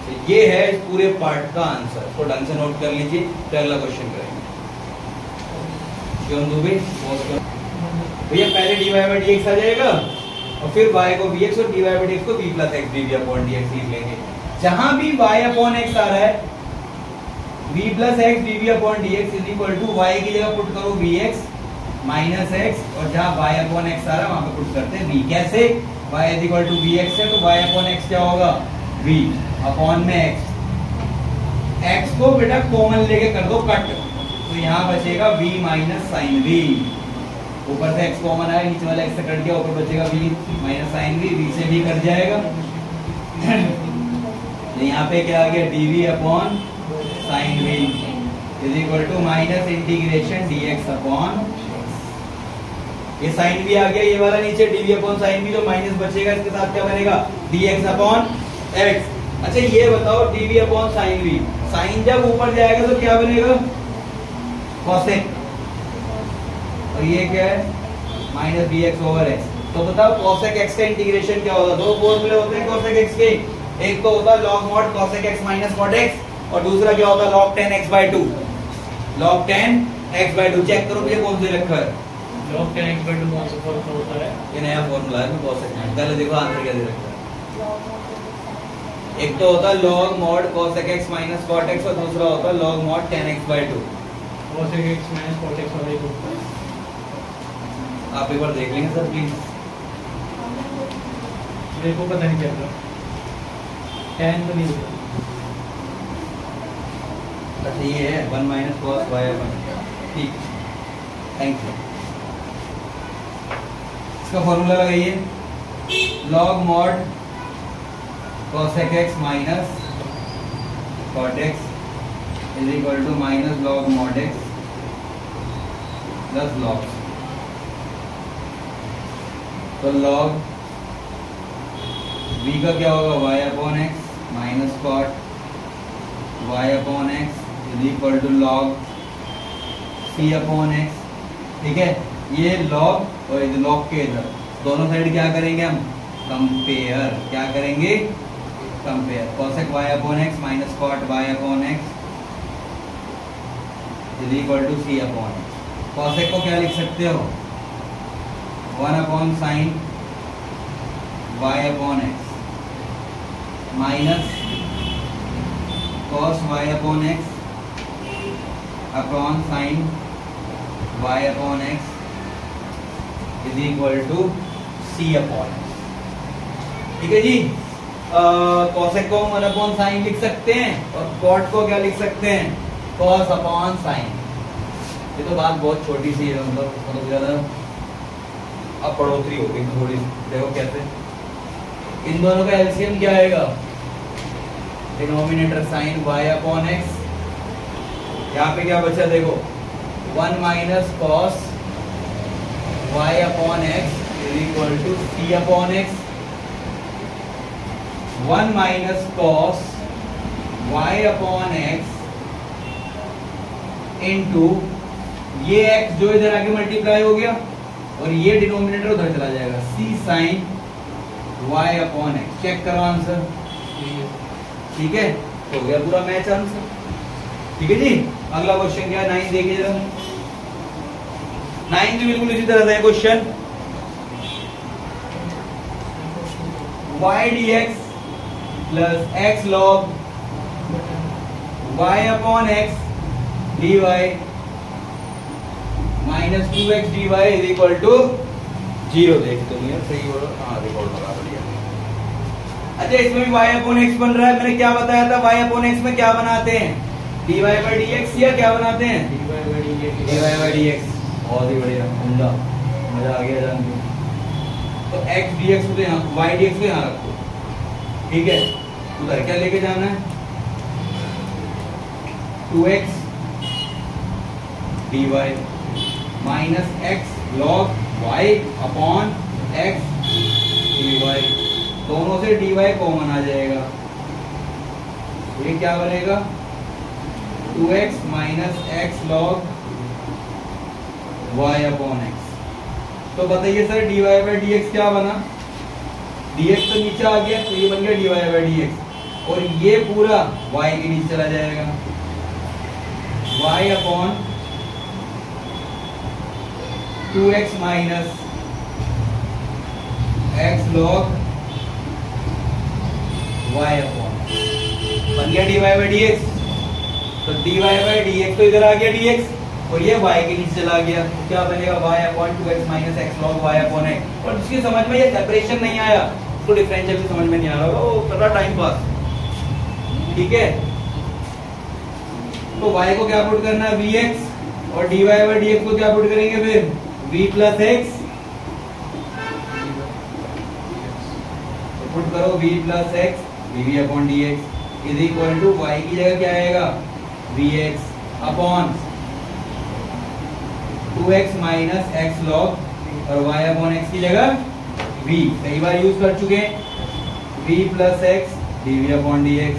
तो ये है इस पूरे पार्ट का आंसर, इसको ढंग से नोट कर लीजिए, फिर अगला क्वेश्चन करेंगे। भैया पहले dy/dx आ जाएगा, और फिर y को vx और dy/dx को v + x dv/dx लिख लेंगे। जहां भी y/x आ रहा है, v + x dv/dx is equal to y की जगह पुट करो vx माइनस x, और जहां y/x आ रहा है वहां पे पुट करते हैं v। कैसे, y is equal to vx है, तो y/x क्या होगा, v अपॉन में x। x को बेटा कॉमन लेके कर दो कट, तो यहाँ बचेगा v माइनस साइन v। ऊपर से x कॉमन आया, नीचे वाला x से कट गया, ऊपर बचेगा v minus sine v, v से भी कट जाएगा। तो यहाँ पे क्या आ गया, dv upon sine v is equal to minus integration dx upon, ये साइन भी आ गया, ये वाला नीचे dv अपॉन साइन भी, जो माइनस बचेगा इसके साथ क्या बनेगा, dx अपॉन x। अच्छा ये बताओ, dv upon sine v, sine जब ऊपर जाएगा तो क्या बनेगा, cosec, और ये क्या है -bx/x। तो बताओ cosec x का इंटीग्रेशन क्या होगा, दो फॉर्मूले होते हैं cosec x के, एक तो होता है log mod cosec x minus mod x, और दूसरा क्या होता है log 10x/2। log 10x/2 check करो भैया कौन से रखा है, log 10x/2 कौन सा फॉर्मूला होता है, ये नया फॉर्मूला है, मैं cosec पहले देखो आंसर क्या दे रखा है। एक तो होता है log mod cosec x minus cot x, और दूसरा होता है log mod 10x/2। cosec x minus cot x और एक होता है, आप एक बार देख लेंगे सर प्लीज। देखो पता नहीं चल रहा, 10 तो नहीं होता। अच्छा ये है 1 minus cos y/1, ठीक, थैंक यू। इसका फॉर्मूला लगाइए, log mod cosec x minus cot x is equal to minus log mod x plus log। तो log v का क्या होगा, y/x minus cot y/x is equal to log c/x ठीक है, ये लॉग और ये लॉग के इधर दोनों साइड क्या करेंगे हम, कंपेयर। क्या करेंगे, compare. cosec y upon x minus cot y upon x is equal to c upon x। cosec को क्या लिख सकते हो, 1 upon sine y upon x minus cos y upon x upon sine y upon x is equal to c upon x। ठीक है जी। cosec को 1 upon sign लिख सकते हैं और cot को क्या लिख सकते हैं, cos अपॉन साइन। ये तो बात बहुत छोटी सी है, मतलब ज्यादा अब बढ़ोतरी हो गई थोड़ी। देखो कैसे, इन दोनों का एलसीएम क्या आएगा, denominator sine y upon x, यहाँ पे क्या बचा देखो 1 minus cos y upon x is equal to c upon x। 1 minus cos y upon x into ये x जो इधर आके मल्टीप्लाई हो गया और ये डिनोमिनेटर उधर चला जाएगा, c sine y upon x। Check करो आंसर, ठीक है, हो गया पूरा मैच आंसर। ठीक है जी। अगला क्वेश्चन क्या है, 9 देखिए जरा। 9 भी बिल्कुल इसी तरह से है question. y dx plus x log y upon x dy minus 2x dy is equal to 0। देखते हो सही बोलो, हाँ रिकॉर्ड लगा बढ़िया। अच्छा, इसमें भी y अपॉन x बन रहा है। मैंने क्या बताया था, y अपॉन x में क्या बनाते हैं, dy बाई dx, या क्या बनाते हैं, dy बाई dx। बहुत ही बढ़िया, उम्दा, मजा आ गया जान के। तो x dx को यहाँ, y dx को यहाँ रखो, ठीक है। उधर क्या लेके जाना है, 2x dy minus x log y upon x dy। दोनों से dy कॉमन आ जाएगा, ये क्या बनेगा 2x minus x log y upon x। तो बताइए सर dy बाई dx क्या बना, dx तो नीचे आ गया तो ये बन गया dy बाई dx, और ये पूरा y के नीचे चला जाएगा, y upon 2x minus x log y upon बन गया dy बाई dx। तो dy बाई dx तो इधर आ गया dx और ये y के नीचे चला गया, तो क्या बनेगा y upon 2x minus x log y upon x। और जिसकी समझ में ये सेपरेशन नहीं आया उसको डिफरेंशियल भी समझ में नहीं आ रहा होगा, वो कर रहा टाइम पास। ठीक है, तो y को क्या पुट करना है vx और dy बाई dx को क्या पुट करेंगे फिर v प्लस x। पुट करो v plus x dv upon dx is equal to y की जगह क्या आएगा vx upon 2x minus x log और y अपॉन x की जगह v, कई बार यूज कर चुके हैं, v plus x dv upon dx।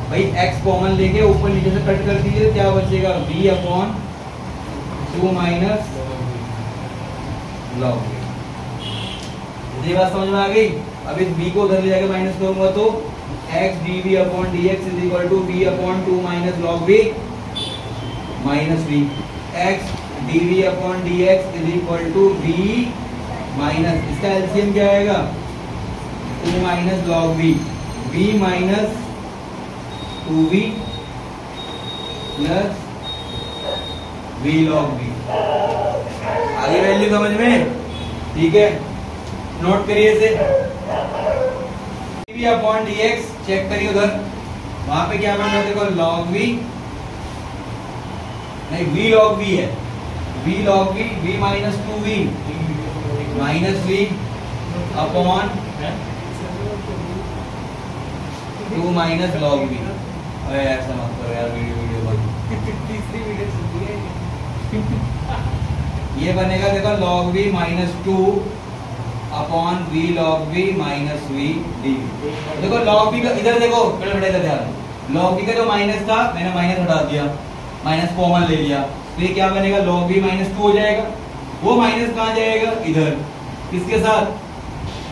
भाई x कॉमन लेके ऊपर नीचे से कट कर दीजिए तो क्या बचेगा v upon 2 minus log v। ये बात समझ में आ गई। अब इस b को उधर ले जाके माइनस करूंगा तो x dv upon dx is equal to v upon 2 minus log v minus v। x dv upon dx is equal to v minus, इसका एलसीएम क्या आएगा 2 minus log v, v minus 2v plus v log v। आगे value समझ में, ठीक है, note करिए इसे। dv अपॉन dx चेक करिए उधर, वहां पे क्या बन रहा है देखो log v, नहीं v log v है, v log v, v minus 2v minus v upon 2 minus log v। अरे ऐसा मत करो यार, वीडियो तीसरी वीडियो ये बनेगा देखो log v minus 2 upon v log v minus v dv। देखो log v का इधर देखो, बेटा इधर ध्यान, log v का जो माइनस था मैंने माइनस हटा दिया, माइनस कॉमन ले लिया तो ये क्या बनेगा, log v माइनस 2 हो जाएगा। वो माइनस कहाँ जाएगा, इधर, किसके साथ,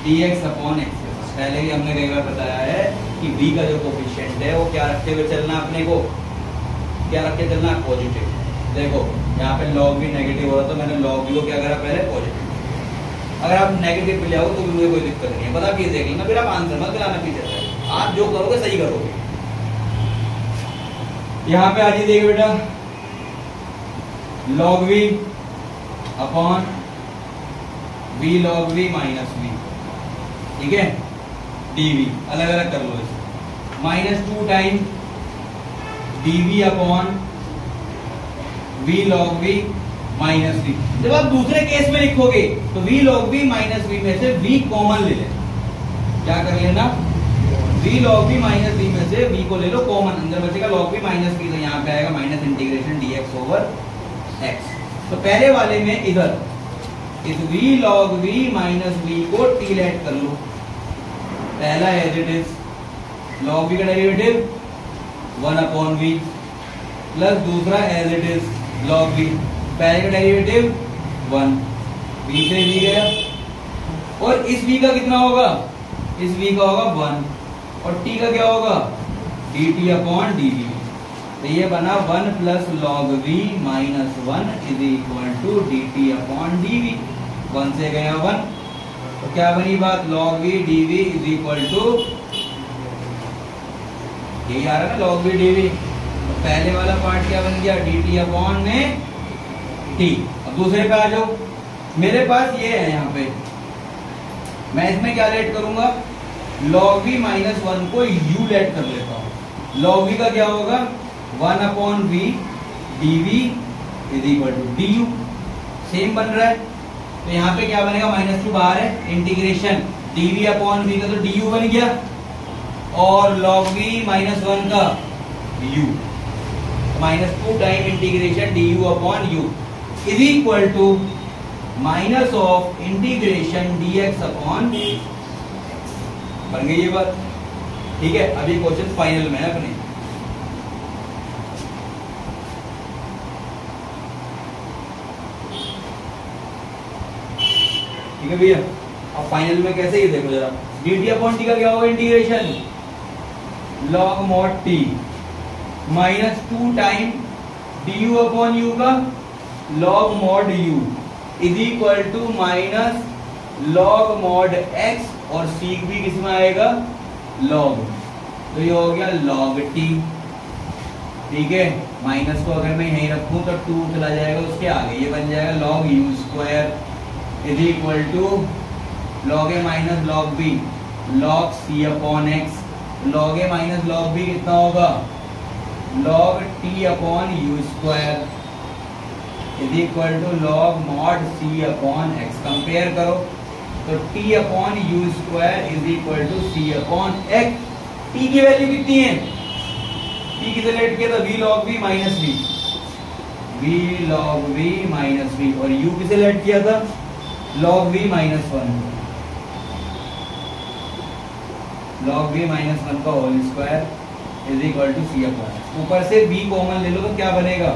dx अपॉन x के साथ। पहले भी हमने कई बार बताया है कि v का जो कोफिशिएंट है वो क्या रखते हुए चलना, अपने को क्या रख के चलना, पॉजिटिव। देखो यहाँ पे log v नेगेटिव हो रहा तो मैंने log v को क्या करा, पहले पॉजिटिव। अगर आप नेगेटिव पे ले आओ तो भी मुझे कोई दिक्कत नहीं है, पता प्लीज देख लेना, फिर आप आंसर मत कराना पीछे, आप जो करोगे सही करोगे। यहाँ पे आज देखिए बेटा, log v upon v log v minus v, ठीक है, dv अलग अलग कर लो इसे, minus 2 time dv upon v log v minus v। जब आप दूसरे केस में लिखोगे तो v log v minus v में से v कॉमन ले लेना, क्या कर लेना, v log v minus v में से v को ले लो कॉमन, अंदर बचेगा log v माइनस v, तो यहाँ पे आएगा minus integration dx over x। तो पहले वाले में इधर इस v log v minus v को t लेट कर लो, पहला as it is, log v का डेरिवेटिव 1 अपॉन v, प्लस दूसरा as it is log v, पहले का डेरिवेटिव 1, v से v गया, और इस v का कितना होगा, इस v का होगा 1, और t का क्या होगा, dt अपॉन dv। तो ये बना 1 plus log v minus 1 is equal to dt upon dv। 1 से गया 1, तो क्या बनी बात, log v dv is equal to, यही आ रहा है ना log v dv। तो पहले वाला पार्ट क्या बन गया, dt अपॉन में t। अब दूसरे पे आ जाओ, मेरे पास ये है, यहाँ पे मैं इसमें क्या लेट करूंगा, log v माइनस 1 को u लेट कर लेता हूँ। log v का क्या होगा, 1 upon v dv is equal to du, same बन रहा है। तो यहाँ पे क्या बनेगा, माइनस 2 बाहर है, इंटीग्रेशन dv अपॉन v का तो du बन गया, और log v माइनस 1 का u, minus 2 time integration du upon u is equal to minus of integration dx upon, बन गई ये बात, ठीक है। अभी क्वेश्चन फाइनल में है अपने, ठीक है भैया। अब फाइनल में कैसे, ये देखो जरा, dt अपॉन t का क्या होगा, integration log mod t minus 2 time du upon u का log mod u is equal to minus log mod x, और सीक भी किसमें आएगा, log, तो ये हो गया log t, ठीक है। माइनस को अगर मैं यहीं रखूं तो 2 चला जाएगा उसके आगे, ये बन जाएगा log u square is equal to log a minus log b log c upon x। log a minus log b कितना होगा, log t upon u square is equal to log mod c upon x। Compare करो तो t upon u square is equal to c upon x। t की वैल्यू कितनी है, t किसे let किया था, v log v minus v, v log v minus v, और u किसे लेट किया था, log v minus 1, log v minus 1 का whole square is equal to c upon. ऊपर से v कॉमन ले लो तो क्या बनेगा,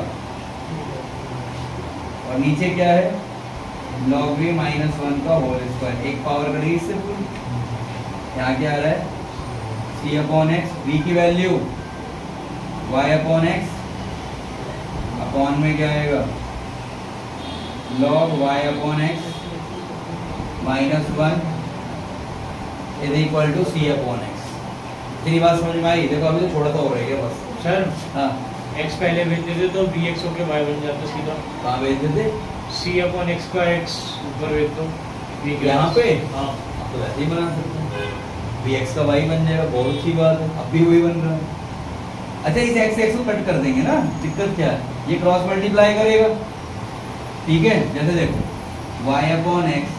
और नीचे क्या है, log v माइनस 1 का होल स्क्वायर, एक पावर करेगी इससे पूरी, यहाँ क्या आ रहा है, c अपॉन एक्स, v की value y upon x, upon में क्या आएगा, log y upon x minus 1 is equal to c upon x. तेरी बात समझ में आई, देखो अभी तो थोड़ा सा हो रहा है बस सर। हाँ, x पहले भेज देते तो bx होके y बन जाता सीधा, कहाँ भेज देते, c अपॉन x का x ऊपर भेज दो, यहाँ पे, हाँ अब तो वैसे ही बना सकते हैं, bx का y बन जाएगा, बहुत अच्छी बात है, अब भी वही बन रहा है। अच्छा, इस x को कट कर देंगे ना, दिक्कत क्या है, ये क्रॉस मल्टीप्लाई करेगा, ठीक है। जैसे देखो y अपॉन एक्स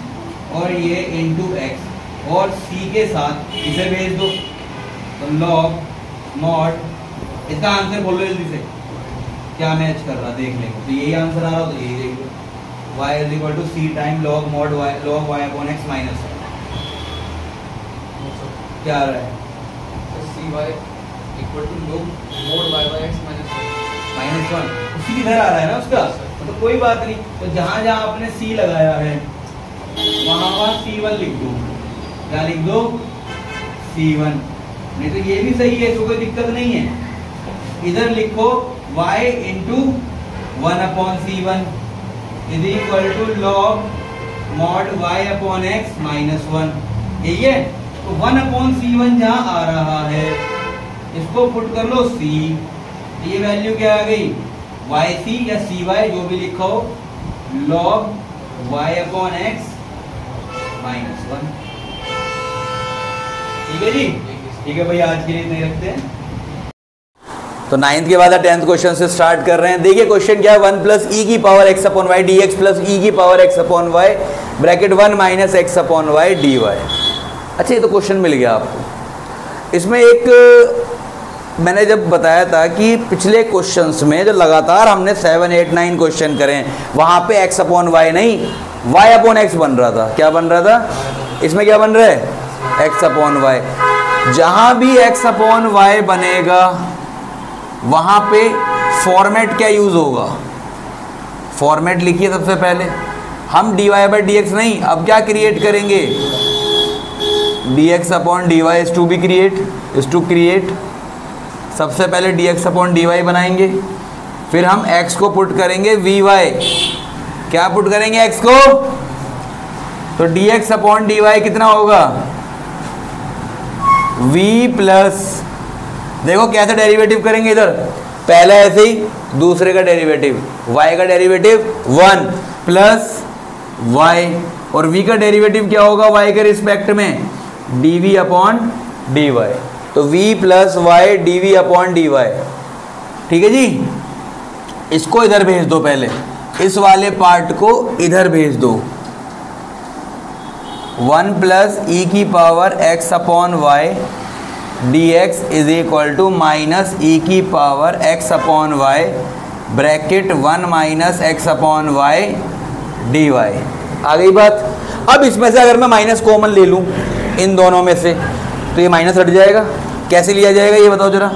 और ये इंटू एक्स, और c के साथ इसे भेज दो, तो log mod, इसका आंसर बोलो जल्दी से, क्या मैच कर रहा देख लेंगे, तो यही आंसर आ रहा हो तो यही देख लो, y is equal to c time log mod y log y upon x minus, क्या आ रहा है, cy equal to log mod y by x minus 1। C इधर आ रहा है ना उसका, तो कोई बात नहीं। तो जहां जहां आपने सी लगाया है वहां वहां C1 लिख दो। क्या लिख दो? C1। नहीं तो ये भी सही है, तो कोई दिक्कत नहीं है। इधर लिखो y into 1/C1 is equal to log mod y upon x minus 1। यही है। तो 1/C1 जहां आ रहा है इसको पुट कर लो c। ये वैल्यू क्या आ गई? yc या cy जो भी लिखो, log y upon x minus 1। ठीक है जी? ठीक है भाई, आज के लिए नहीं रखते हैं। तो 9th के बाद 10th क्वेश्चन से स्टार्ट कर रहे हैं। देखिए क्वेश्चन क्या है, 1 प्लस ई की power x upon y d x plus e की power x upon y bracket 1 minus x upon y d y. अच्छा, ये तो क्वेश्चन मिल गया आपको। इसमें एक मैंने जब बताया था कि पिछले क्वेश्चंस में जो लगातार हमने 7, 8, 9 क्वेश्चन करें वहाँ पे x अपॉन वाई नहीं y अपॉन x बन रहा था। क्या बन रहा था? इसमें क्या बन रहा है? x upon y. जहाँ भी x अपॉन वाई बनेगा वहाँ पे फॉर्मेट क्या यूज़ होगा? फॉर्मेट लिखिए सबसे पहले। हम dy बाई डी एक्स नहीं, अब क्या क्रिएट करेंगे? dx upon dy is to be create. सबसे पहले dx अपॉन dy बनाएंगे, फिर हम x को पुट करेंगे vy। क्या पुट करेंगे x को? तो dx अपॉन dy कितना होगा? v प्लस, देखो कैसे डेरिवेटिव करेंगे इधर, पहला ऐसे ही, दूसरे का डेरिवेटिव, y का डेरिवेटिव 1 प्लस y, और v का डेरिवेटिव क्या होगा y के रिस्पेक्ट में? dv upon dy। तो v plus y d v upon d y. ठीक है जी? इसको इधर भेज दो, पहले इस वाले पार्ट को इधर भेज दो। 1 प्लस ई की power x upon y d x is equal to minus e की power x upon y bracket 1 minus x upon y d y. आ गई बात? अब इसमें से अगर मैं माइनस कॉमन ले लूँ इन दोनों में से तो ये माइनस हट जाएगा। कैसे लिया जाएगा ये बताओ जरा?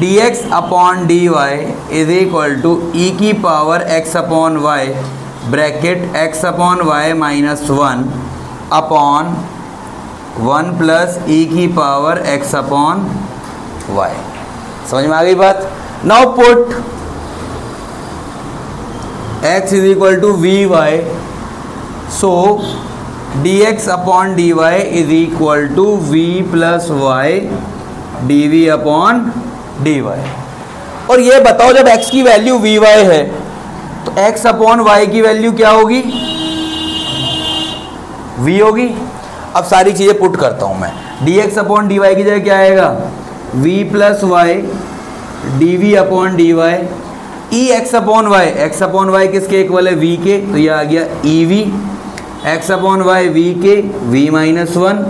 dx upon d y is equal to e की power x upon y bracket x upon y minus 1 upon 1 plus e की पावर x अपॉन वाई। समझ में आ गई बात? Now put x is equal to v y, so dx upon d y is equal to v plus y d v upon d y. और ये बताओ जब x की वैल्यू vy है तो x अपॉन y की वैल्यू क्या होगी? v होगी। अब सारी चीज़ें पुट करता हूँ मैं। dx अपॉन डी वाई की जगह क्या आएगा? v plus y d v upon d y e x upon y. X upon y किसके इक्वल है? v के, तो ये आ गया e v. x upon y v के v माइनस 1,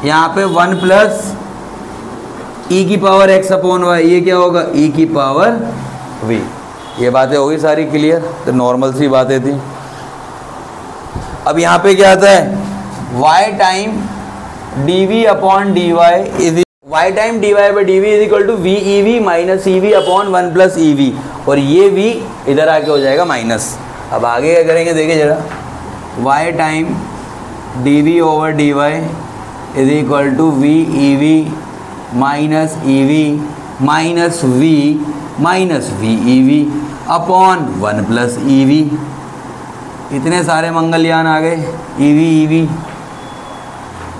यहाँ पे 1 प्लस ई की पावर x अपॉन वाई, ये क्या होगा? e की पावर v। ये बातें होगी सारी क्लियर? तो नॉर्मल सी बातें थी। अब यहाँ पे क्या आता है? y time dv upon dy is y time dy by d v is equal to v e v minus e v upon 1 plus e v, और ये v इधर आके हो जाएगा माइनस। अब आगे क्या करेंगे देखिए जरा। y time d v over d y is equal to v e v minus e v minus v e v upon 1 plus e v. इतने सारे मंगलयान आ गए, ई वी।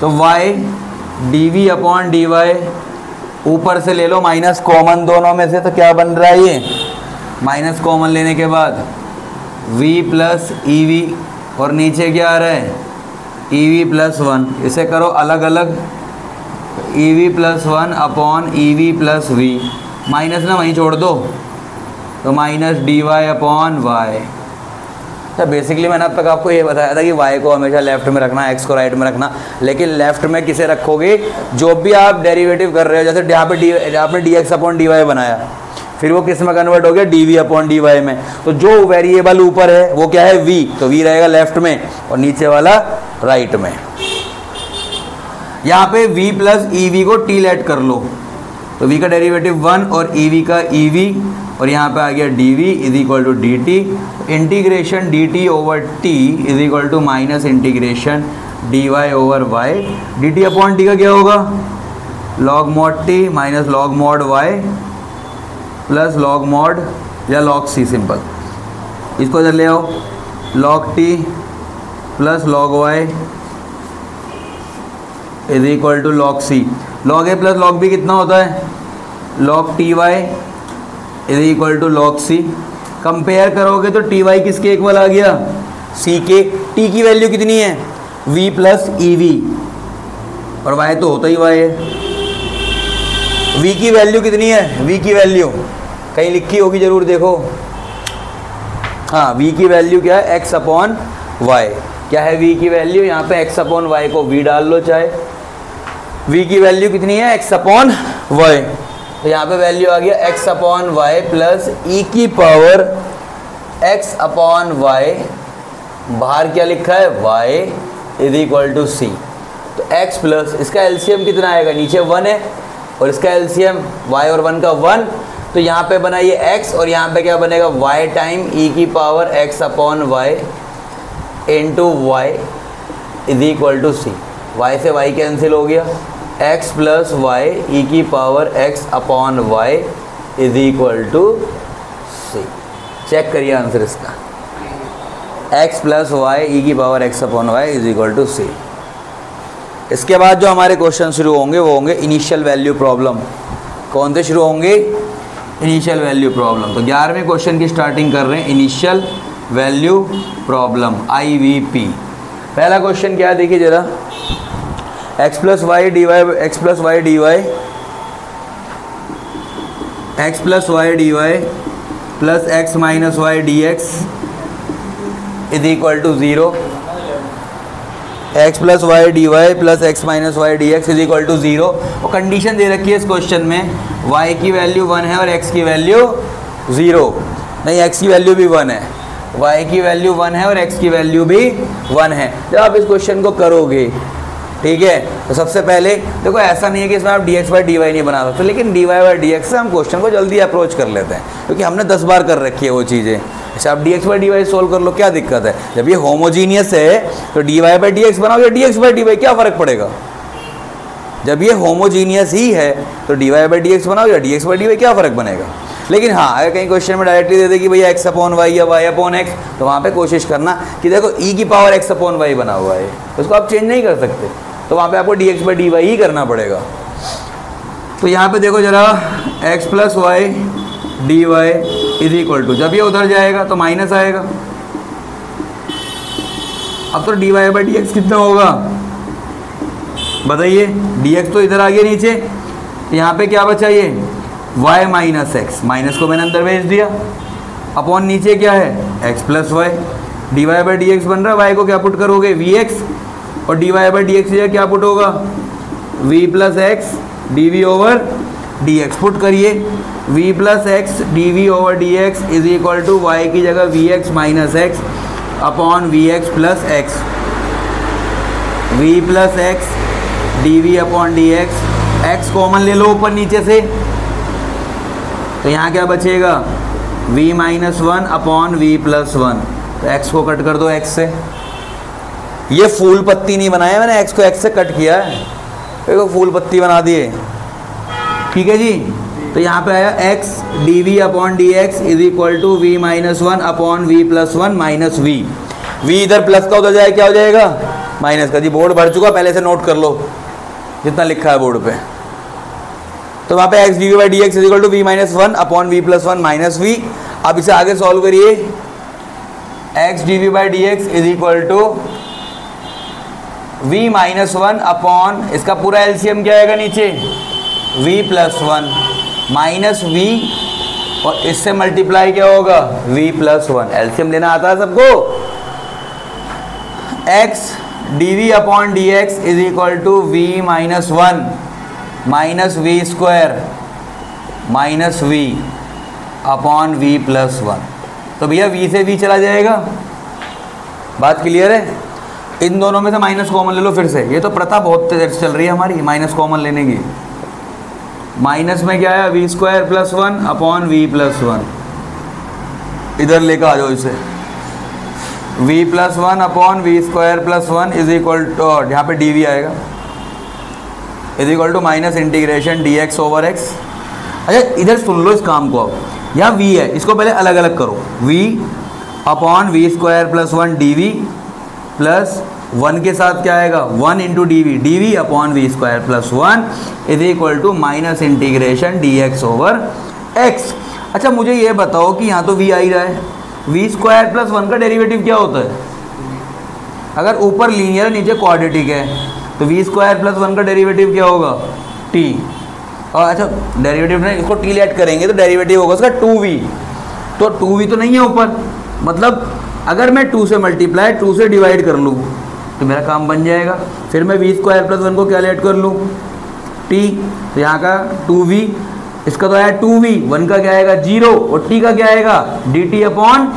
तो y d v upon d y, ऊपर से ले लो minus common दोनों में से, तो क्या बन रहा है? ये माइनस कॉमन लेने के बाद v प्लस ई वी, और नीचे क्या आ रहा है? E v plus 1। इसे करो अलग अलग, e v plus 1 upon e v plus we, minus ना वहीं छोड़ दो, तो minus d y upon y. तो बेसिकली मैंने अब तक आपको ये बताया था कि y को हमेशा लेफ्ट में रखना, x को राइट में रखना, लेकिन लेफ्ट में किसे रखोगे? जो भी आप डेरिवेटिव कर रहे हो, जैसे यहाँ पे आपने dx अपॉन डी वाई बनाया, फिर वो किस में कन्वर्ट हो गया? dv अपॉन डी वाई में। तो जो वेरिएबल ऊपर है वो क्या है? v, तो v रहेगा लेफ्ट में और नीचे वाला राइट में। यहाँ पे v प्लस ई वी को t लेट कर लो, तो v का डेरिवेटिव 1 और ev का ev और यहाँ पे आ गया dv is equal to dt, integration dt over t is equal to minus integration dy over y, dt upon t का क्या होगा log mod t minus log mod y plus log mod या log c, simple. इसको इधर ले आओ, log t plus log y is equal to log c, log a plus log b कितना होता है log ty is equal to log c। Compare करोगे तो ty किसके इक्वल आ गया c के, t की वैल्यू कितनी है v प्लस ev और y तो होता ही y है। v की वैल्यू कितनी है, v की वैल्यू कहीं लिखी होगी जरूर, देखो हाँ v की वैल्यू क्या है x अपॉन y, क्या है v की वैल्यू, यहाँ पे x अपॉन y को v डाल लो, चाहे v की वैल्यू कितनी है x अपॉन y, तो यहाँ पे वैल्यू आ गया x upon y plus e की पावर x अपॉन y, बाहर क्या लिखा है y is equal to c, तो x प्लस इसका एलसीएम कितना आएगा, नीचे 1 है और इसका एलसीएम y और 1 का 1, तो यहाँ पे बना ये x और यहाँ पे क्या बनेगा y टाइम e की power x upon y into y is equal to c, y से y कैंसिल हो गया, x प्लस y e की power x upon y is equal to c। Check करिए आंसर इसका, x प्लस y e की power x upon y is equal to c। इसके बाद जो हमारे क्वेश्चन शुरू होंगे वो होंगे इनिशियल वैल्यू प्रॉब्लम। कौन से शुरू होंगे, इनिशियल वैल्यू प्रॉब्लम। तो 11वें क्वेश्चन की स्टार्टिंग कर रहे हैं इनिशियल वैल्यू प्रॉब्लम IVP। पहला क्वेश्चन क्या है देखिए जरा, x plus y d y x plus y d y x plus y d y plus x minus y d x is equal to 0, x plus y d y plus x minus y d x is equal to 0। और condition दे रखी है इस question में y की value 1 है और x की value 0, नहीं x की वैल्यू भी 1 है, y की वैल्यू 1 है और x की वैल्यू भी 1 है। जब आप इस क्वेश्चन को करोगे, ठीक है, तो सबसे पहले देखो ऐसा नहीं है कि इसमें आप dx बाई डी वाई नहीं बना सकते, लेकिन dy बाई डी एक्स से हम क्वेश्चन को जल्दी अप्रोच कर लेते हैं क्योंकि हमने 10 बार कर रखी है वो चीज़ें। अच्छा, आप dx by d y solve कर लो, क्या दिक्कत है, जब ये होमोजीनियस है तो dy बाई डी एक्स बनाओ या dx बाई डी वाई, क्या फ़र्क पड़ेगा। जब ये होमोजीनियस ही है तो dy बाई डी एक्स बनाओ या dx बाई डी वाई, क्या फ़र्क बनेगा। लेकिन हाँ, अगर कहीं क्वेश्चन में डायरेक्टली दे दे कि भैया x अपॉन वाई या y अपॉन x, तो वहाँ पे कोशिश करना कि देखो e की पावर x अपॉन वाई बना हुआ है, उसको आप चेंज नहीं कर सकते, तो वहाँ पे आपको dx बाई डी वाई ही करना पड़ेगा। तो यहाँ पे देखो जरा, x plus y d y is equal to, जब ये उधर जाएगा तो माइनस आएगा। अब तो dy बाई डी एक्स कितना होगा बताइए, dx तो इधर आ गया नीचे, यहाँ पे क्या बचा ये y माइनस एक्स, माइनस को मैंने अंदर भेज दिया, अपॉन नीचे क्या है x plus y, d y by d x बन रहा है, y को क्या पुट करोगे vx और d y by d x क्या पुट होगा v plus x d v over d x, put करिए v plus x d v over d x is equal to y की जगह v x minus x upon v x plus x, v plus x d v upon d x, x common ले लो ऊपर नीचे से, तो यहाँ क्या बचेगा v minus 1 upon v plus 1, तो x को कट कर दो x से। ये फूल पत्ती नहीं बनाया मैंने, x को x से कट किया है, देखो फूल पत्ती बना दिए, ठीक है जी। तो यहाँ पे आया x d v upon d x is equal to v minus 1 upon v plus 1 minus v, v इधर प्लस का उधर जाए क्या हो जाएगा माइनस का। जी बोर्ड भर चुका, पहले से नोट कर लो जितना लिखा है बोर्ड पे। तो वहाँ पे x d v by d x is equal to v minus 1 upon v plus 1 minus v. अब इसे आगे सॉल्व करिए, x d v by d x is equal to v minus 1 upon, इसका पूरा एलसीएम क्या आएगा नीचे v प्लस 1 माइनस v और इससे मल्टीप्लाई क्या होगा v प्लस 1, एलसीएम लेना आता है सबको। x d v upon d x is equal to v minus 1 minus v square minus v upon v plus 1। तो भैया v से v चला जाएगा, बात क्लियर है। इन दोनों में से माइनस कॉमन ले लो फिर से, ये तो प्रथा बहुत तेज चल रही है हमारी माइनस कॉमन लेने की। माइनस में क्या है, v square plus 1 upon v plus 1, इधर लेकर आ जाओ इसे, वी plus 1 upon v square plus 1 is equal to, यहाँ पे डी वी आएगा, is equal to minus integration d x over x. अच्छा इधर सुन लो इस काम को, अब यहाँ v है, इसको पहले अलग अलग करो, v upon v square plus 1 d v plus 1 के साथ क्या आएगा, 1 into d v upon v square plus 1 is equal to minus integration d x over x. अच्छा मुझे ये बताओ कि यहाँ तो v आ ही रहा है, वी स्क्वायर प्लस 1 का डेरिवेटिव क्या होता है, अगर ऊपर लीनियर है नीचे क्वाड्रेटिक है तो वी स्क्वायर प्लस 1 का डेरिवेटिव क्या होगा, t। और अच्छा डेरिवेटिव नहीं, इसको t ऐड करेंगे तो डेरिवेटिव होगा उसका 2v, तो 2v तो नहीं है ऊपर, मतलब अगर मैं 2 से मल्टीप्लाई 2 से डिवाइड कर लूँ तो मेरा काम बन जाएगा। फिर मैं वी स्क्वायर प्लस 1 को क्या ऐड कर लूँ, t, तो यहाँ का 2v, इसका तो आया 2v, 1 का क्या आएगा 0 और t का क्या आएगा dt अपॉन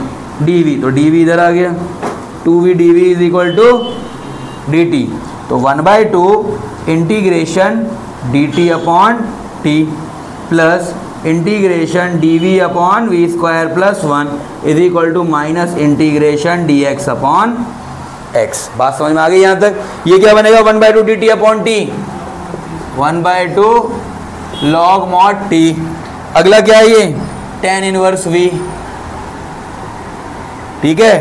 dv, तो dv इधर आ गया, 2v dv is equal to dt, तो 1/2 integration dt upon t plus integration dv upon v square plus 1 is equal to minus integration dx upon x। बात समझ में आ गई यहाँ तक। ये क्या बनेगा 1/2 dt upon t, 1/2 log mod t। अगला क्या है ये tan इनवर्स v, ठीक है,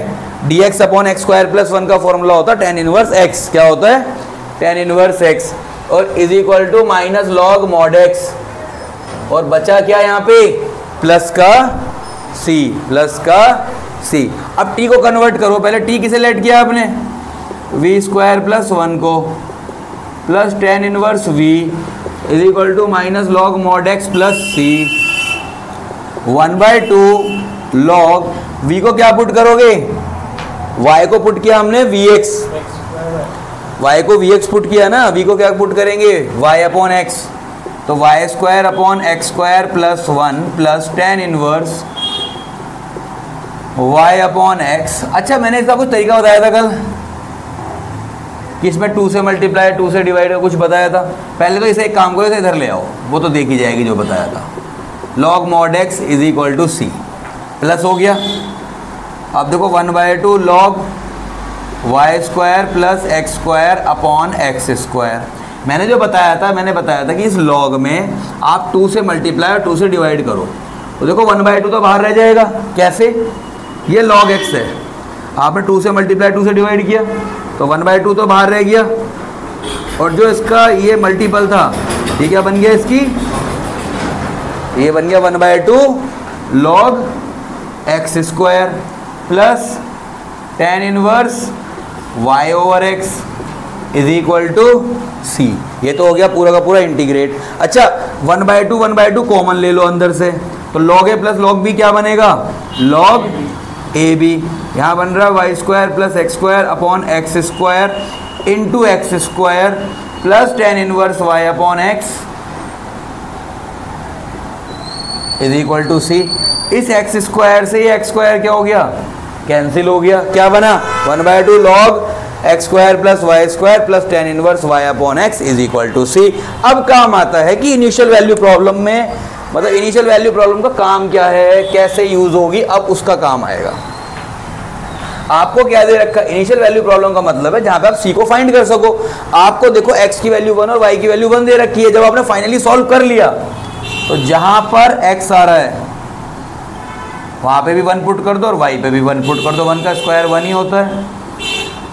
dx upon x square plus 1 का फॉर्मूला होता है tan इनवर्स x, क्या होता है tan इनवर्स x, और is equal to minus log mod x, और बचा क्या यहाँ पे प्लस का c, प्लस का c। अब t को कन्वर्ट करो, पहले t किसे लेट किया आपने, v स्क्वायर प्लस 1 को plus tan inverse v is equal to minus log mod x plus c, 1/2 log v को क्या पुट करोगे, y को पुट किया हमने vx, y को vx पुट किया ना, v को क्या पुट करेंगे y अपॉन x, तो y square upon x square plus 1 plus tan inverse y upon x। अच्छा मैंने इसका कुछ तरीका बताया था कल कि इसमें 2 से मल्टीप्लाई 2 से डिवाइड कुछ बताया था, पहले तो इसे एक काम करो, इसे इधर ले आओ, वो तो देखी जाएगी जो बताया था, log mod x is equal to c, plus हो गया। अब देखो 1/2 log y square plus x square upon x square. मैंने जो बताया था, मैंने बताया था कि इस लॉग में आप 2 से मल्टीप्लाई और 2 से डिवाइड करो, तो देखो 1/2 तो बाहर रह जाएगा, कैसे, ये लॉग x है, आपने 2 से मल्टीप्लाई 2 से डिवाइड किया तो 1/2 तो बाहर रह गया, और जो इसका ये मल्टीपल था ये क्या बन गया, इसकी ये बन गया 1/2 log x square plus tan inverse y over x is equal to c। ये तो हो गया पूरा का पूरा इंटीग्रेट। अच्छा 1/2 कॉमन ले लो अंदर से, तो log a plus log b क्या बनेगा, log ab। यहाँ बन रहा है y square plus x square upon x square into x square plus tan inverse y upon x is equal to c। इस एक्स स्क्वायर से ये एक्स स्क्वायर क्या हो गया, कैंसिल हो गया, क्या बना 1/2 log x square plus y square plus tan inverse y upon x is equal to c। अब काम आता है कि इनिशियल वैल्यू प्रॉब्लम में, मतलब इनिशियल वैल्यू प्रॉब्लम का काम क्या है, कैसे यूज होगी, अब उसका काम आएगा। आपको क्या दे रखा, इनिशियल वैल्यू प्रॉब्लम का मतलब है जहां पे आप c को फाइंड कर सको। आपको देखो x की वैल्यू 1 और y की वैल्यू 1 दे रखी है, जब आपने फाइनली सॉल्व कर लिया तो जहां पर x आ रहा है वहां पे भी 1 पुट कर दो और y पे भी 1 पुट कर दो, 1 का स्क्वायर 1 ही होता है,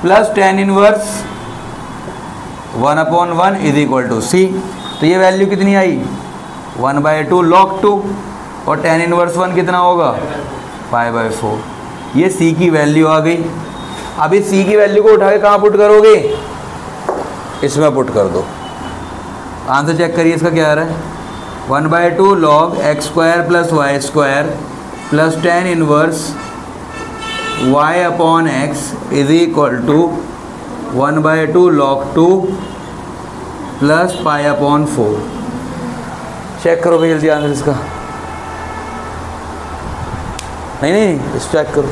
plus tan inverse 1 upon 1 is equal to c। तो ये वैल्यू कितनी आई 1/2 log 2, और tan इनवर्स 1 कितना होगा 5/4। ये c की वैल्यू आ गई। अब इस c की वैल्यू को उठा के कहाँ पुट करोगे, इसमें पुट कर दो। आंसर चेक करिए इसका क्या आ रहा है, 1/2 log x square plus y square plus tan inverse y upon x is equal to 1/2 log 2 plus pi upon 4। Check करो भाई जल्दी आंसर इसका, नहीं इस चेक करो।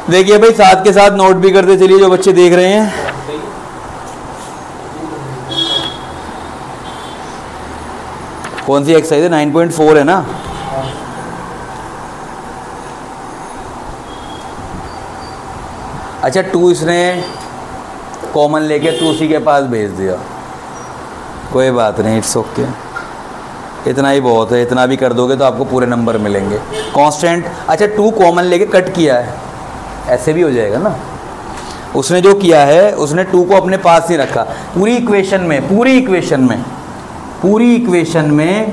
देखिए भाई साथ के साथ नोट भी करते चलिए जो बच्चे देख रहे हैं। कौन सी एक्सरसाइज है? 9.4 है ना। अच्छा 2 इसने कॉमन लेके 2 उसी के पास भेज दिया, कोई बात नहीं, इट्स ओके, इतना ही बहुत है, इतना भी कर दोगे तो आपको पूरे नंबर मिलेंगे। कांस्टेंट, अच्छा 2 कॉमन लेके कट किया है, ऐसे भी हो जाएगा ना। उसने जो किया है उसने 2 को अपने पास ही रखा। पूरी इक्वेशन में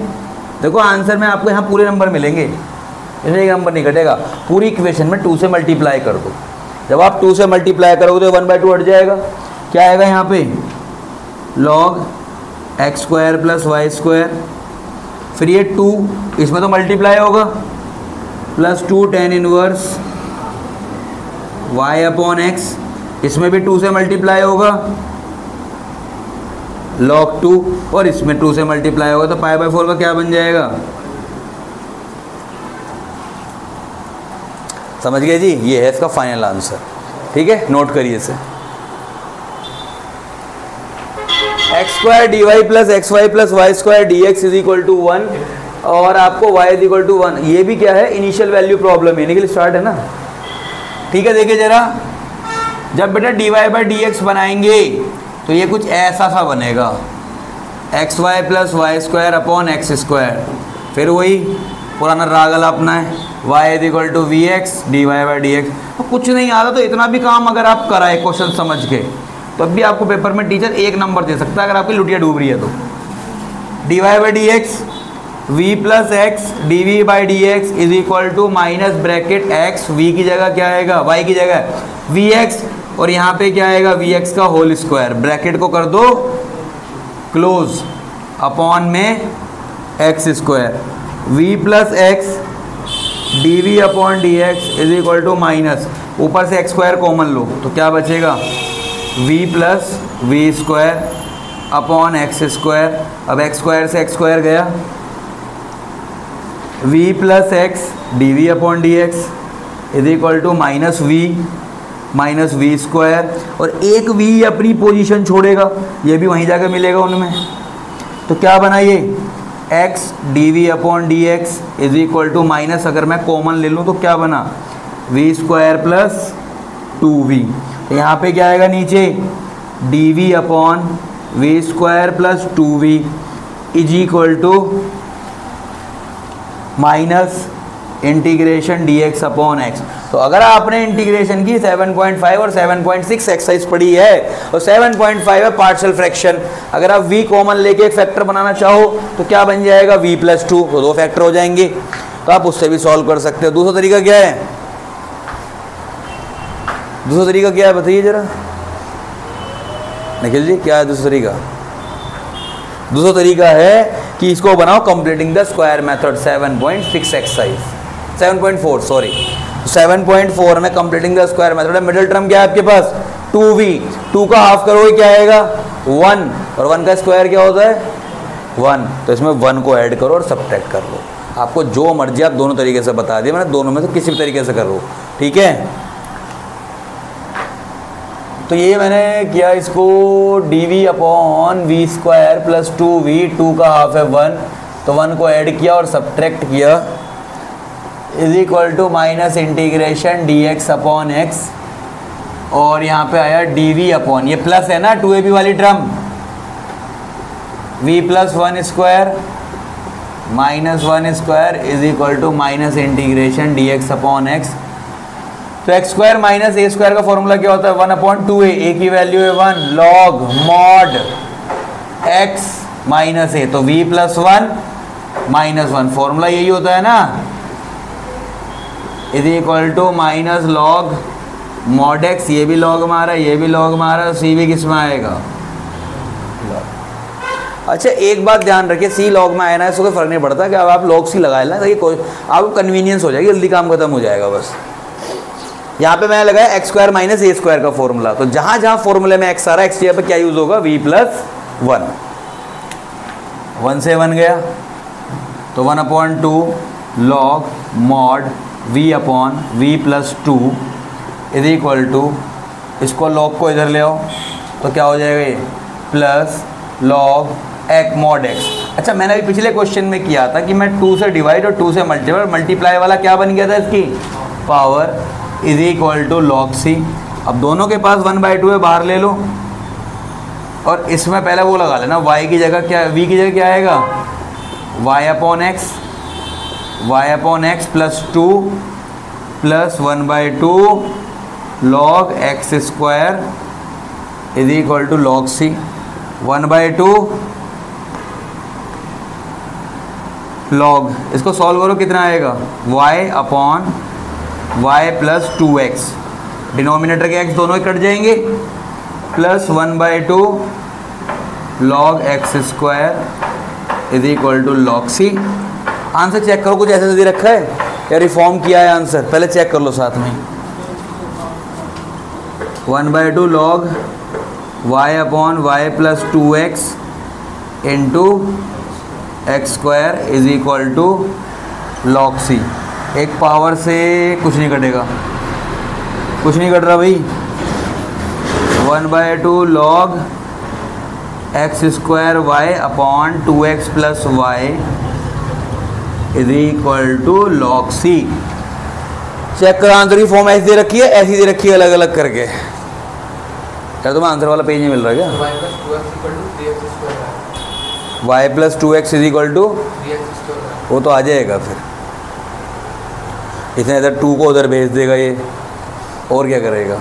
देखो आंसर में आपको यहाँ पूरे नंबर मिलेंगे, इसमें एक नंबर नहीं घटेगा। पूरी इक्वेशन में 2 से मल्टीप्लाई कर दो। जब आप 2 से मल्टीप्लाई करोगे तो 1/2 हट जाएगा। क्या आएगा यहाँ पे? log x² + y², फिर ये 2 इसमें तो मल्टीप्लाई होगा, +2 tan 1 y/x, इसमें भी 2 से मल्टीप्लाई होगा, log 2, और इसमें 2 से मल्टीप्लाई होगा, तो π/4 का क्या बन जाएगा? समझ गए जी? ये है इसका फाइनल आंसर। ठीक है, नोट करिए इसे। x² dy + xy + y² dx = 1 और आपको y = 1। ये भी क्या है? इनिशियल वैल्यू प्रॉब्लम, यानी कि स्टार्ट है ना। ठीक है, देखिए जरा, जब बेटा dy/dx बनाएंगे तो ये कुछ ऐसा सा बनेगा, xy + y² / x², फिर वही पुराना रागला अपना है, y = vx dy/dx। तो कुछ नहीं आता तो इतना भी काम अगर आप कराए क्वेश्चन समझ के, तब भी आपको पेपर में टीचर 1 नंबर दे सकता है अगर आपकी लुटिया डूब रही है तो। dy/dx v + x dv/dx = bracket x, v की जगह क्या आएगा? y की जगह vx, और यहाँ पे क्या आएगा? vx का होल स्क्वायर, ब्रैकेट को कर दो क्लोज, अपॉन में x², v + x dv/dx = ऊपर से x² कॉमन लो तो क्या बचेगा? v + v² अपॉन x², अब x² से x² गया, v + x dv/dx = -v² और एक v अपनी पोजीशन छोड़ेगा, ये भी वहीं जाकर मिलेगा उनमें। तो क्या बना ये? x dv/dx = अगर मैं कॉमन ले लूँ तो क्या बना? v² + 2v। तो यहाँ पे क्या आएगा नीचे? dv/v² + 2v - integration dx/x। तो अगर आपने इंटीग्रेशन की 7.5 और 7.6 एक्सरसाइज पढ़ी है, और 7.5 है पार्शियल फ्रैक्शन, अगर आप v कॉमन लेके एक फैक्टर बनाना चाहो तो क्या बन जाएगा? v + 2, तो 2 फैक्टर हो जाएंगे, तो आप उससे भी सॉल्व कर सकते हो। दूसरा तरीका क्या है? दूसरा तरीका क्या है बताइए जरा निखिल जी, क्या है दूसरा तरीका? दूसरा तरीका है कि इसको बनाओ completing the square method 7.6 exercise, 7.4 sorry, 7.4 में कंप्लीटिंग द स्क्वायर मेथड है। मिडिल टर्म क्या है आपके पास? 2v, 2 का हाफ करोगे क्या आएगा? 1, और 1 का स्क्वायर क्या होता है? 1, तो इसमें 1 को ऐड करो और सब्ट्रैक्ट कर लो। आपको जो मर्जी आप दोनों तरीके से बता दिया मैंने, दोनों में से किसी भी तरीके से कर लो, ठीक है। तो ये मैंने किया इसको dv/v² + 2v, 2 का हाफ है 1, तो 1 को ऐड किया और सब्ट्रैक्ट किया = इंटीग्रेशन dx/x, और यहाँ पे आया dv/ ये प्लस है ना 2ab वाली टर्म, v + 1² -1² - इंटीग्रेशन dx/x। तो x² - a² का फॉर्मूला क्या होता है? 1/2a, a की वैल्यू है 1, log mod x - a, तो v + 1 - 1, फॉर्मूला यही होता है ना, -log mod x, ये भी log मारा, ये भी log मारा, c भी किस में आएगा? अच्छा एक बात ध्यान रखिए, सी log में आया ना, इसको कोई फर्क नहीं पड़ता कि अब आप log c लगाए ना, ताकि कोई आपको कन्वीनियंस हो जाएगी, जल्दी काम खत्म हो जाएगा बस। यहाँ पे मैंने लगाया x² - a² का फॉर्मूला, तो जहाँ जहाँ फॉर्मूले में x आ रहा है, x यहाँ पे क्या यूज होगा? v + 1, 1 से 1 गया, तो 1/2 log mod v/v + 2 इसको log को इधर ले आओ तो क्या हो जाएगा? ये plus log x mod x, अच्छा, मैंने अभी पिछले क्वेश्चन में किया था कि मैं 2 से डिवाइड और 2 से मल्टीप्लाई वाला क्या बन गया था इसकी power is equal to log c. अब दोनों के पास 1/2 है, बाहर ले लो और इसमें पहले वो लगा लेना y की जगह क्या, v की जगह क्या आएगा y upon x plus 2 plus 1/2 log x square is equal to log c. 1/2 log, इसको सॉल्व करो कितना आएगा y upon y plus 2x, denominator के x दोनों ही कट जाएंगे, plus 1/2 log x square is equal to log c. Answer check करो, कुछ ऐसा दे रखा है या रिफॉर्म किया है आंसर, पहले चेक कर लो साथ में। 1/2 log y upon y plus 2x into x square is equal to log c. एक पावर से कुछ नहीं कटेगा, कुछ नहीं कट रहा भाई। 1/2 log x square y upon 2x plus y is equal to log c. Check करो आंसर की फॉर्म ऐसी दे रखी है, ऐसी दे रखी है अलग अलग करके। क्या तुम्हें आंसर वाला पेज नहीं मिल रहा है क्या? y plus 2x is equal to, वो तो आ जाएगा फिर, इसने इधर 2 को उधर भेज देगा ये, और क्या करेगा।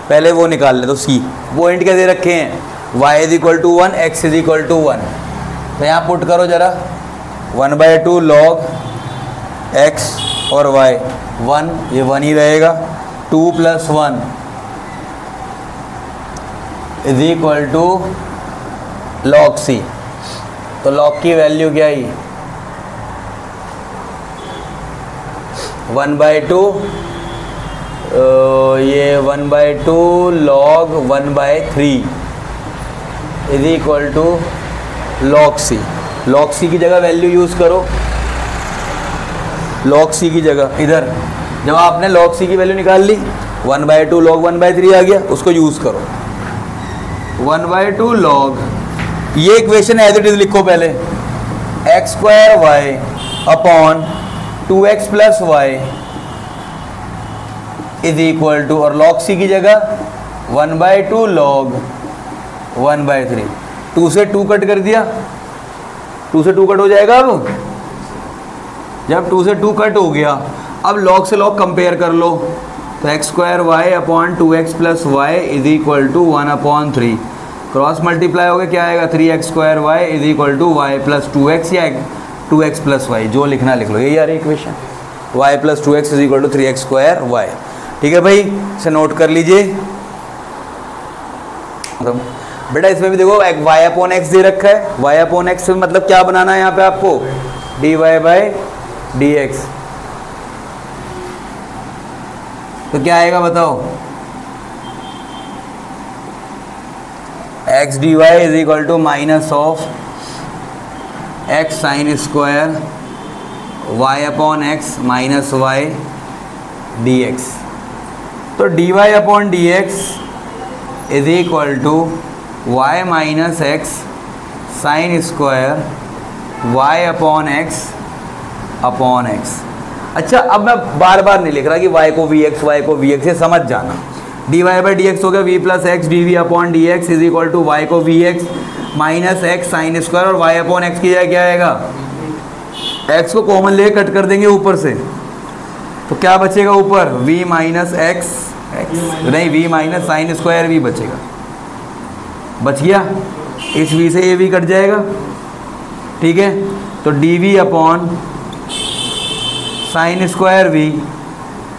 पहले वो निकाल ले तो c, पॉइंट क्या दे रखे हैं y is equal to 1, x is equal to 1, तो यहाँ पुट करो जरा 1/2 लॉग x और y, 1 ये 1 ही रहेगा, 2 plus 1 is equal to log c. तो लॉग की वैल्यू क्या आई 1/2, ये 1/2 log 1/3 is equal to log c. Log c की जगह वैल्यू यूज़ करो, लॉग सी की जगह इधर जब आपने लॉग सी की वैल्यू निकाल ली 1/2 लॉग 1/3 आ गया, उसको यूज़ करो 1/2 लॉग, ये इक्वेशन एज इट इज लिखो पहले, x square y upon 2x plus y is equal to, और लॉग सी की जगह 1/2 लॉग 1/3। 2 से 2 कट कर दिया, 2 से 2 कट हो जाएगा। अब जब 2 से 2 कट हो गया, अब लॉग से लॉग कंपेयर कर लो, तो x square y upon 2x plus y is equal to 1/3, cross multiply हो गया क्या आएगा 3x square y is equal to y plus 2x या 2x प्लस वाई, जो लिखना लिख लो, यही आ रही equation, y plus 2x is equal to 3x square y. ठीक है भाई, इसे नोट कर लीजिए। बेटा इसमें भी देखो y अपॉन एक्स दे रखा है, y अपॉन एक्स में मतलब क्या बनाना है यहाँ पे आपको dy बाई dx, तो क्या आएगा बताओ, x dy is equal to minus of x sine square y upon x minus y dx। तो dy upon dx is equal to y minus x sine square y upon x upon x. अच्छा, अब मैं बार बार नहीं लिख रहा कि y को vx से समझ जाना, dy बाई dx हो गया v plus x dv upon dx is equal to y को vx minus x sine square, और y अपॉन एक्स की जगह क्या आएगा, x को कॉमन ले कट कर देंगे ऊपर से, तो क्या बचेगा ऊपर v माइनस एक्स नहीं v minus sign square v बचेगा, बच गया, इस v से ये v कट जाएगा। ठीक है, तो dv upon sine square v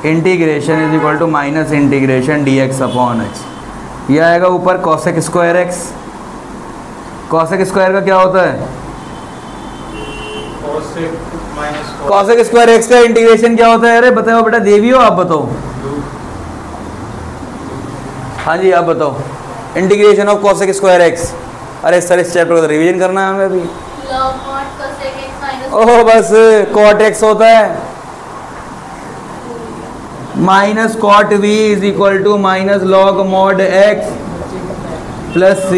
integration is equal to minus integration dx upon x, यह आएगा ऊपर cosec square x। Cosec square का क्या होता है, कॉसेक स्क्वायर x का इंटीग्रेशन क्या होता है, अरे बताओ बेटा, देवी हो आप, बताओ। हाँ जी आप बताओ, integration of cosec square x। अरे सर इस चैप्टर का रिवीजन करना है हमें अभी। ओह बस कॉट x होता है minus cot v is equal to minus log mod x plus c,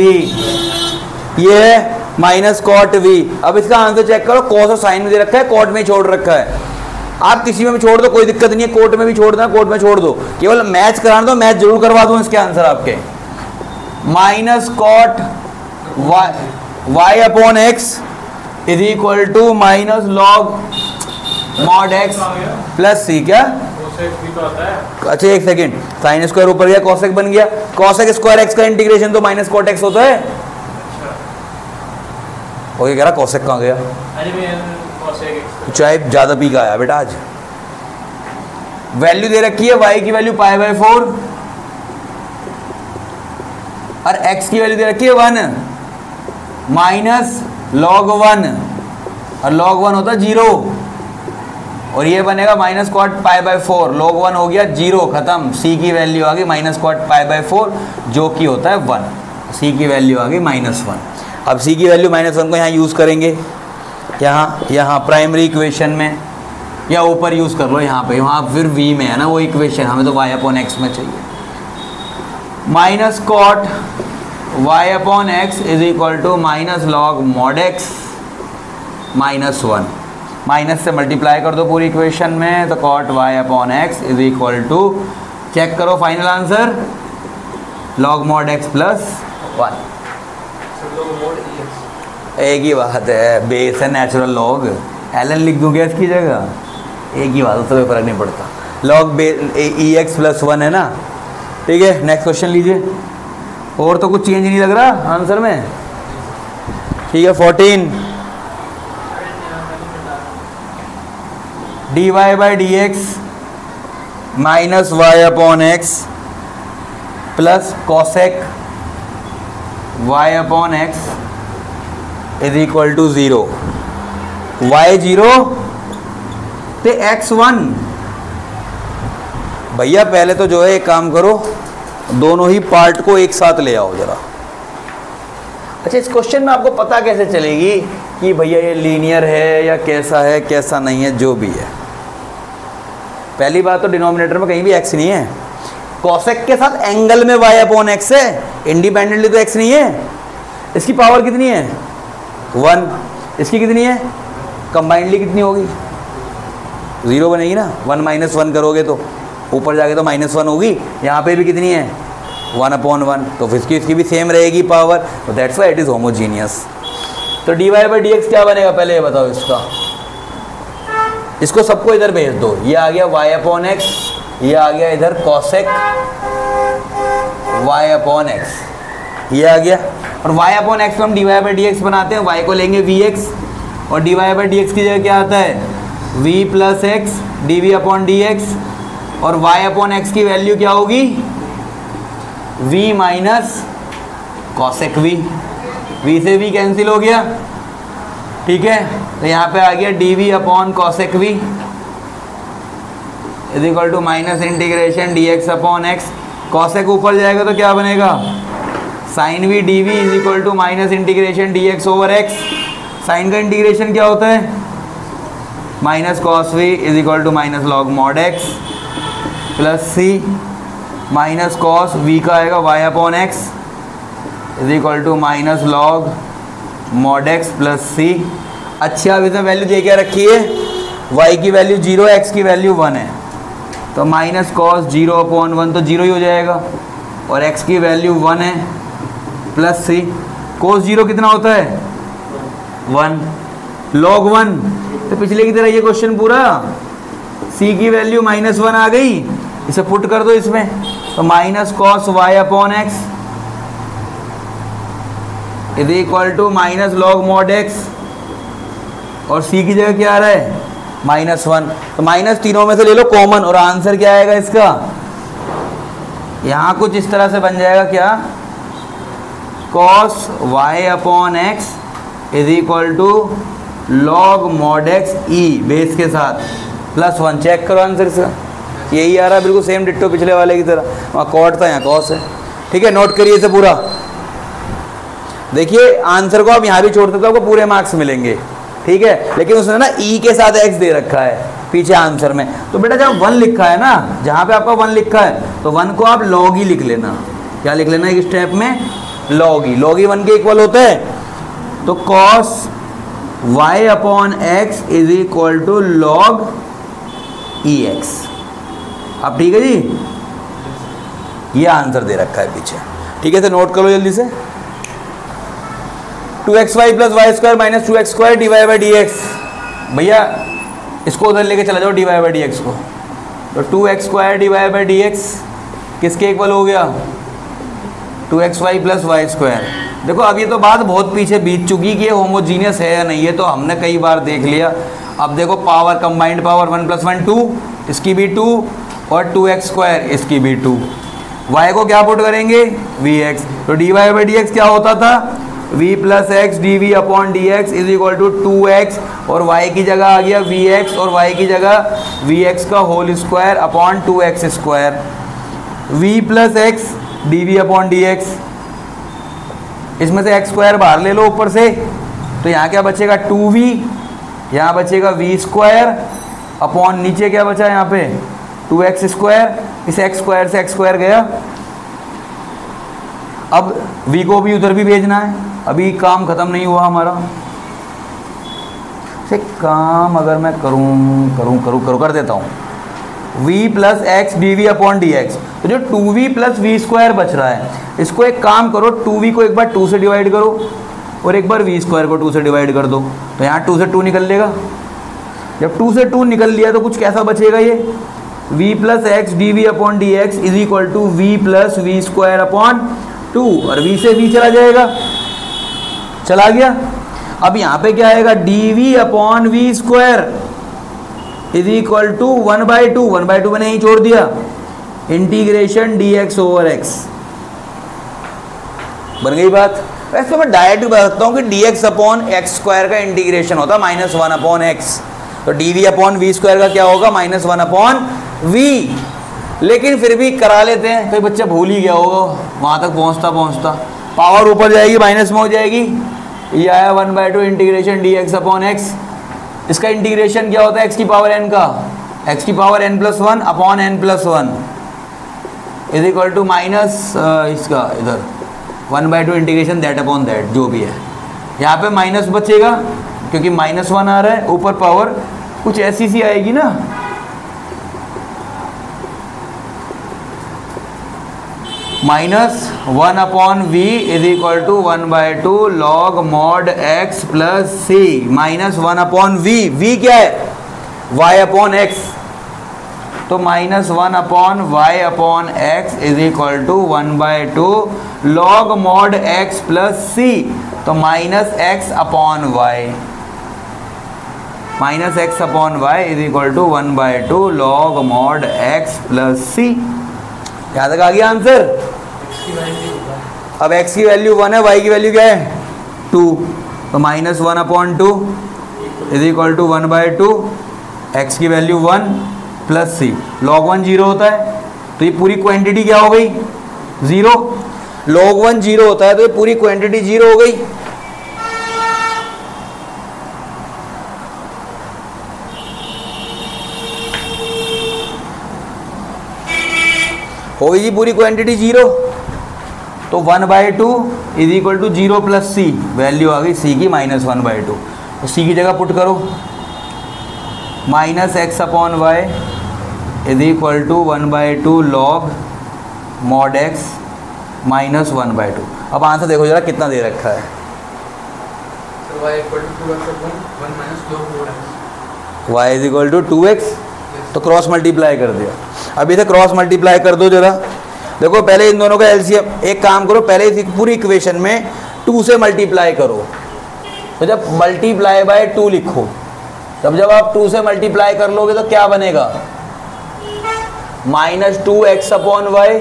ये है माइनस कॉट वी। अब इसका आंसर चेक करो, कॉस और साइन में दे रखा है, कॉट में छोड़ रखा है। आप किसी में भी छोड़ दो, कोई दिक्कत नहीं है, कोट में भी छोड़ देना, कोट में छोड़ दो, केवल मैच कराना दो, मैच जरूर करवा दूं इसके आंसर आपके। Minus cot y upon x is equal to minus log mod x plus c. क्या अच्छा एक सेकेंड, साइन स्क्वायर ऊपर गया, कॉसेक बन गया, कॉसेक स्क्वायर एक्स का इंटीग्रेशन तो माइनस कॉट एक्स होता है। ओके कह रहा कॉसेक कहाँ गया, चाहे ज्यादा पी का आया बेटा आज। वैल्यू दे रखी है, y की वैल्यू π/4 और x की वैल्यू दे रखी है 1 माइनस log 1 और log 1 होता है 0 और ये बनेगा माइनस कॉट π/4। log 1 हो गया 0, खत्म। c की वैल्यू आ गई माइनस कॉट π/4 जो कि होता है 1। c की वैल्यू आ गई -1। अब c की वैल्यू -1 को यहाँ यूज़ करेंगे, यहाँ प्राइमरी इक्वेशन में या ऊपर यूज़ कर लो यहाँ पे, वहाँ फिर v में है ना वो इक्वेशन, हमें तो y अपॉन एक्स में चाहिए। Minus cot y upon x is equal to minus log mod x -1। Minus से मल्टीप्लाई कर दो पूरी इक्वेशन में, तो cot y upon x is equal to, check करो final answer, log mod x plus 1। एक ही बात है, बेस है नेचुरल लॉग, एलन लिख दूंगा इसकी जगह, एक ही बात, उससे कोई फर्क नहीं पड़ता। लॉग ई एक्स प्लस 1 है ना। ठीक है, नेक्स्ट क्वेश्चन लीजिए। और तो कुछ चेंज नहीं लग रहा आंसर में। ठीक है, 14 dy by d x minus y upon x plus cosec y upon x is equal to 0। y 0 ते x 1। भैया पहले तो जो है एक काम करो, दोनों ही पार्ट को एक साथ ले आओ जरा। अच्छा, इस क्वेश्चन में आपको पता कैसे चलेगी कि भैया ये लीनियर है या कैसा है कैसा नहीं है, जो भी है। पहली बात तो डिनोमिनेटर में कहीं भी x नहीं है, कॉसेक के साथ एंगल में y अपॉन एक्स है, इंडिपेंडेंटली तो x नहीं है। इसकी पावर कितनी है 1, इसकी कितनी है, कंबाइंडली कितनी होगी 0 बनेगी ना। 1 माइनस 1 करोगे तो ऊपर जाके तो -1 होगी, यहाँ पे भी कितनी है 1/1, तो फिर इसकी भी सेम रहेगी पावर, तो that's why it is homogeneous. तो dy बाई डी एक्स क्या बनेगा पहले ये बताओ इसका, इसको सबको इधर भेज दो, ये आ गया y अपॉन एक्स, ये आ गया इधर कॉसेक y अपॉन एक्स, ये आ गया। और y अपॉन एक्स को हम dy बाई डी एक्स बनाते हैं, y को लेंगे vx और dy बाई डी एक्स की जगह क्या आता है v plus x dv upon d x, और y अपॉन एक्स की वैल्यू क्या होगी v minus cosec v, v से v कैंसिल हो गया। ठीक है, तो यहाँ पे आ गया dv upon cosec v is equal to minus integration dx upon x, cosec ऊपर जाएगा तो क्या बनेगा sine v dv is equal to minus integration dx over x. Sine का इंटीग्रेशन क्या होता है minus cos v is equal to minus log mod x plus c, minus cos v का आएगा y upon x is equal to minus log mod x plus c. अच्छी अब इसमें value दे के रखी है, y की वैल्यू 0 है, x की वैल्यू 1 है, तो माइनस कॉस 0 अपॉन 1 तो 0 ही हो जाएगा, और x की वैल्यू 1 है प्लस सी। कोस 0 कितना होता है 1, लॉग 1 तो पिछले की तरह ये क्वेश्चन पूरा, c की वैल्यू -1 आ गई, इसे पुट कर दो इसमें, तो minus cos y upon x is equal to minus log mod x, और c की जगह क्या आ रहा है -1, तो माइनस तीनों में से ले लो कॉमन, और आंसर क्या आएगा इसका, यहाँ कुछ इस तरह से बन जाएगा क्या, cos y upon x is equal to log mod x e base के साथ +1। चेक करो आंसर इसका, यही आ रहा है बिल्कुल सेम डिट्टो पिछले वाले की तरह, वहाँ कॉट था यहाँ कॉस है। ठीक है, नोट करिए इसे पूरा, देखिए आंसर को आप यहाँ भी छोड़ते तो आपको पूरे मार्क्स मिलेंगे। ठीक है, लेकिन उसने ना ई के साथ एक्स दे रखा है पीछे आंसर में, तो बेटा जब 1 लिखा है ना, जहाँ पे आपका 1 लिखा है तो 1 को आप लॉग ही लिख लेना। क्या लिख लेना एक स्टेप में, लॉग ही 1 के इक्वल होता है, तो cos y upon x is equal to log e x. अब ठीक है जी, ये आंसर दे रखा है पीछे। ठीक है, तो नोट करो जल्दी से। 2xy plus y square minus 2x square d y by d x. भैया इसको उधर लेके चला जाओ d y by d x को। तो 2x square d y by d x किसके इक्वल हो गया? 2xy plus y square. देखो अब ये तो बात बहुत पीछे बीत चुकी कि ये होमोजीनियस है या नहीं है, तो हमने कई बार देख लिया। अब देखो पावर कंबाइंड पावर 1 + 1 2, इसकी भी 2 और 2x स्क्वायर इसकी भी 2। y को क्या पुट करेंगे? vx। तो dy बाई डी एक्स क्या होता था? v plus x d v upon d x is equal to 2x और y की जगह आ गया vx और y की जगह vx का whole square upon 2x square. v plus x d v upon d x, इसमें से x स्क्वायर बाहर ले लो ऊपर से, तो यहाँ क्या बचेगा? 2v, यहाँ बचेगा v स्क्वायर अपॉन नीचे क्या बचा यहाँ पे? 2x square. इस x स्क्वायर से x स्क्वायर गया। अब v को भी उधर भी भेजना है, अभी काम ख़त्म नहीं हुआ हमारा। से काम अगर मैं करूँ कर देता हूँ। v plus x d v upon d x, तो जो 2v प्लस वी स्क्वायर बच रहा है, इसको एक काम करो, 2v को एक बार 2 से डिवाइड करो और एक बार v स्क्वायर को 2 से डिवाइड कर दो, तो यहाँ 2 से 2 निकल लेगा। जब 2 से 2 निकल लिया तो कुछ कैसा बचेगा? ये v plus x d v upon d x is equal to v plus v square upon 2, और v से v चला जाएगा, चला गया। अब यहाँ पे क्या आएगा? D v upon v square is equal to 1/2, 1/2 मैंने यहीं छोड़ दिया, इंटीग्रेशन dx ओवर x। बन गई बात। वैसे मैं डायरेक्ट बता सकता हूँ कि dx अपॉन एक्स स्क्वायर का इंटीग्रेशन होता है -1 अपॉन एक्स, तो dv अपॉन वी स्क्वायर का क्या होगा? -1 अपॉन v। लेकिन फिर भी करा लेते हैं, कोई बच्चा भूल ही गया होगा वहाँ तक पहुँचता पावर ऊपर जाएगी माइनस में हो जाएगी। ये आया 1/2 इंटीग्रेशन dx अपॉन x। इसका इंटीग्रेशन क्या होता है? x की पावर n का, x की power n+1 upon n+1 is equal to minus इसका इधर 1/2 इंटीग्रेशन दैट अपॉन दैट, जो भी है। यहाँ पे माइनस बचेगा क्योंकि -1 आ रहा है, ऊपर पावर कुछ ऐसी सी आएगी ना, -1 upon v is equal to 1/2 log mod x plus c। -1 upon v क्या है? y अपॉन x, तो -1 upon y upon x is equal to 1/2 log mod x plus c, तो -x upon y, -x upon y is equal to 1/2 log mod x plus c। यहाँ तक आ गया answer. अब x की value 1 है, y की value क्या है? 2, तो -1 upon 2 is equal to 1/2, x की वैल्यू 1 प्लस c। log 1 0 होता है, तो ये पूरी क्वांटिटी क्या हो गई? 0। log 1 0 होता है तो ये पूरी क्वांटिटी 0 हो गई। हो गई जी पूरी क्वांटिटी 0, तो 1/2 is equal to 0 plus c, value आ गई c की -1/2, तो c की जगह पुट करो, -x upon y is equal to 1/2 log mod x -1/2। अब आंसर देखो जरा कितना दे रखा है। y is equal to 2x, तो क्रॉस मल्टीप्लाई कर दिया। अभी से क्रॉस मल्टीप्लाई कर दो जरा। देखो पहले इन दोनों का एलसीएम, एक काम करो, पहले इस पूरी इक्वेशन में 2 से मल्टीप्लाई करो, तो जब मल्टीप्लाई बाय 2 लिखो, तब जब आप 2 से मल्टीप्लाई कर लोगे तो क्या बनेगा? -2x upon y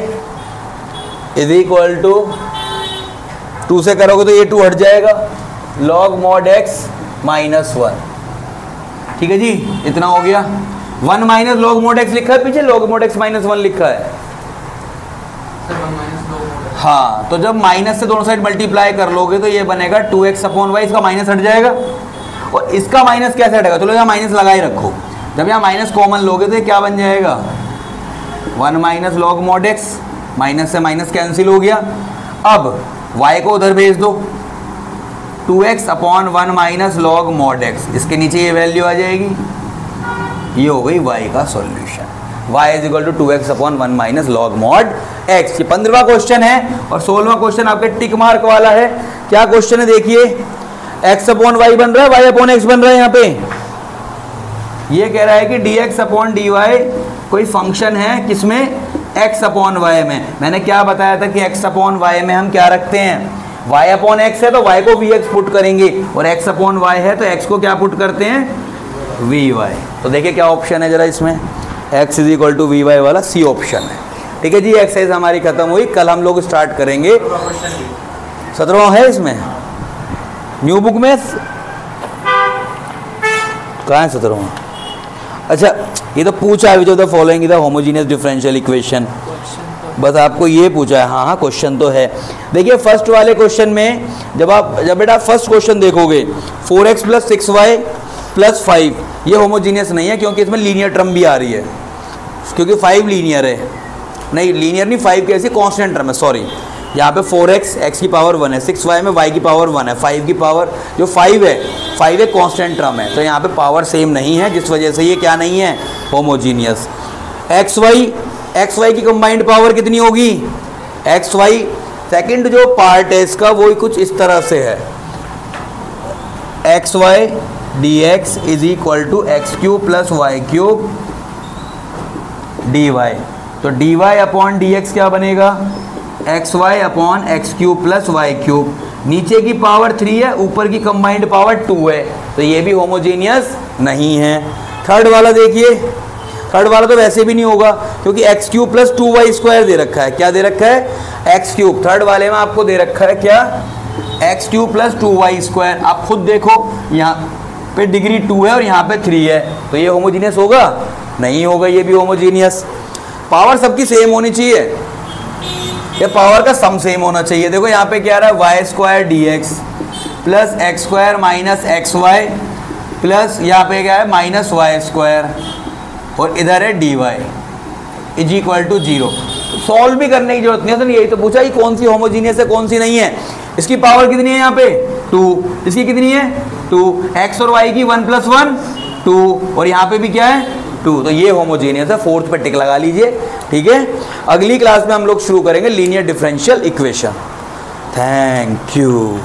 is equal to 2 से करोगे तो ये 2 हट जाएगा, लॉग मॉड x -1। ठीक है जी, इतना हो गया। 1 माइनस लॉग मॉड x लिखा है पीछे, लॉग मॉड x -1 लिखा है। हाँ, तो जब माइनस से दोनों साइड मल्टीप्लाई कर लोगे तो ये बनेगा 2x अपॉन वाई, इसका माइनस हट जाएगा और इसका माइनस कैसे हटेगा? चलो यहाँ माइनस लगा ही रखो, जब यहाँ माइनस कॉमन लोगे तो ये क्या बन जाएगा? 1 minus log mod x, minus से माइनस कैंसिल हो गया। अब y को उधर भेज दो, 2x upon 1 minus log mod x, इसके नीचे ये वैल्यू आ जाएगी, ये हो गई y का solution. y is equal to 2x upon 1 minus log mod x। ये 15वां क्वेश्चन है और 16वां क्वेश्चन आपके टिक मार्क वाला है। क्या क्वेश्चन है देखिए, x अपॉन y बन रहा है, y अपॉन x बन रहा है। यहाँ पे ये कह रहा है कि dx अपॉन dy कोई फंक्शन है किसमें, x अपॉन y में। मैंने क्या बताया था कि x अपॉन y में हम क्या रखते हैं, y अपॉन x है तो y को vx पुट करेंगे, और x अपॉन y है तो x को क्या पुट करते हैं, vy। तो देखिए क्या ऑप्शन है जरा इसमें, x is equal to vy वाला सी ऑप्शन है। ठीक है जी, एक्सरसाइज हमारी खत्म हुई, कल हम लोग स्टार्ट करेंगे 17वां है इसमें न्यू बुक में, कहाँ है 17वां। अच्छा ये तो पूछा है, which of the following is the homogeneous differential equation, बस आपको ये पूछा है। हाँ हाँ क्वेश्चन तो है। देखिए फर्स्ट वाले क्वेश्चन में जब बेटा फर्स्ट क्वेश्चन देखोगे 4x प्लस 6y प्लस 5, ये होमोजीनियस नहीं है क्योंकि इसमें लीनियर टर्म भी आ रही है, क्योंकि 5 लीनियर है, नहीं लीनियर नहीं, 5 कैसी कांस्टेंट टर्म है, सॉरी। यहाँ पे 4x x की पावर 1 है, 6y में y की पावर 1 है, 5 की पावर जो 5 है कांस्टेंट टर्म है, तो यहाँ पे पावर सेम नहीं है, जिस वजह से ये क्या नहीं है, होमोजीनियस। xy की कंबाइंड पावर कितनी होगी, xy सेकंड जो पार्ट है इसका वो कुछ इस तरह से है, xy dx is equal to x cube plus y cube dy। तो dy अपॉन dx क्या बनेगा, xy upon x cube plus y cube, नीचे की पावर 3 है, ऊपर की कंबाइंड पावर 2 है, तो ये भी होमोजीनियस नहीं है। थर्ड वाला देखिए, थर्ड वाला तो वैसे भी नहीं होगा क्योंकि x cube plus 2y square दे रखा है, क्या दे रखा है, एक्स क्यूब। थर्ड वाले में आपको दे रखा है क्या, x cube plus 2y square. आप खुद देखो यहाँ पे डिग्री 2 है और यहाँ पे 3 है, तो ये होमोजीनियस होगा, नहीं होगा, ये भी होमोजीनियस। पावर सबकी सेम होनी चाहिए, ये पावर का सम सेम होना चाहिए। देखो यहाँ पे क्या रहा है, y square d x plus x square minus x y plus यहाँ पे क्या है माइनस वाई स्क्वायर, और इधर है d y is equal to 0। Solve भी करने की जरूरत नहीं है, तो यही तो पूछा कि कौन सी होमोजीनियस है कौन सी नहीं है। इसकी पावर कितनी है यहाँ पे 2, इसकी कितनी है 2, एक्स और वाई की 1 + 1 2, और यहाँ पे भी क्या है 2, तो ये होमोजीनियस है। फोर्थ पे टिक लगा लीजिए, ठीक है। अगली क्लास में हम लोग शुरू करेंगे linear differential equation. Thank you.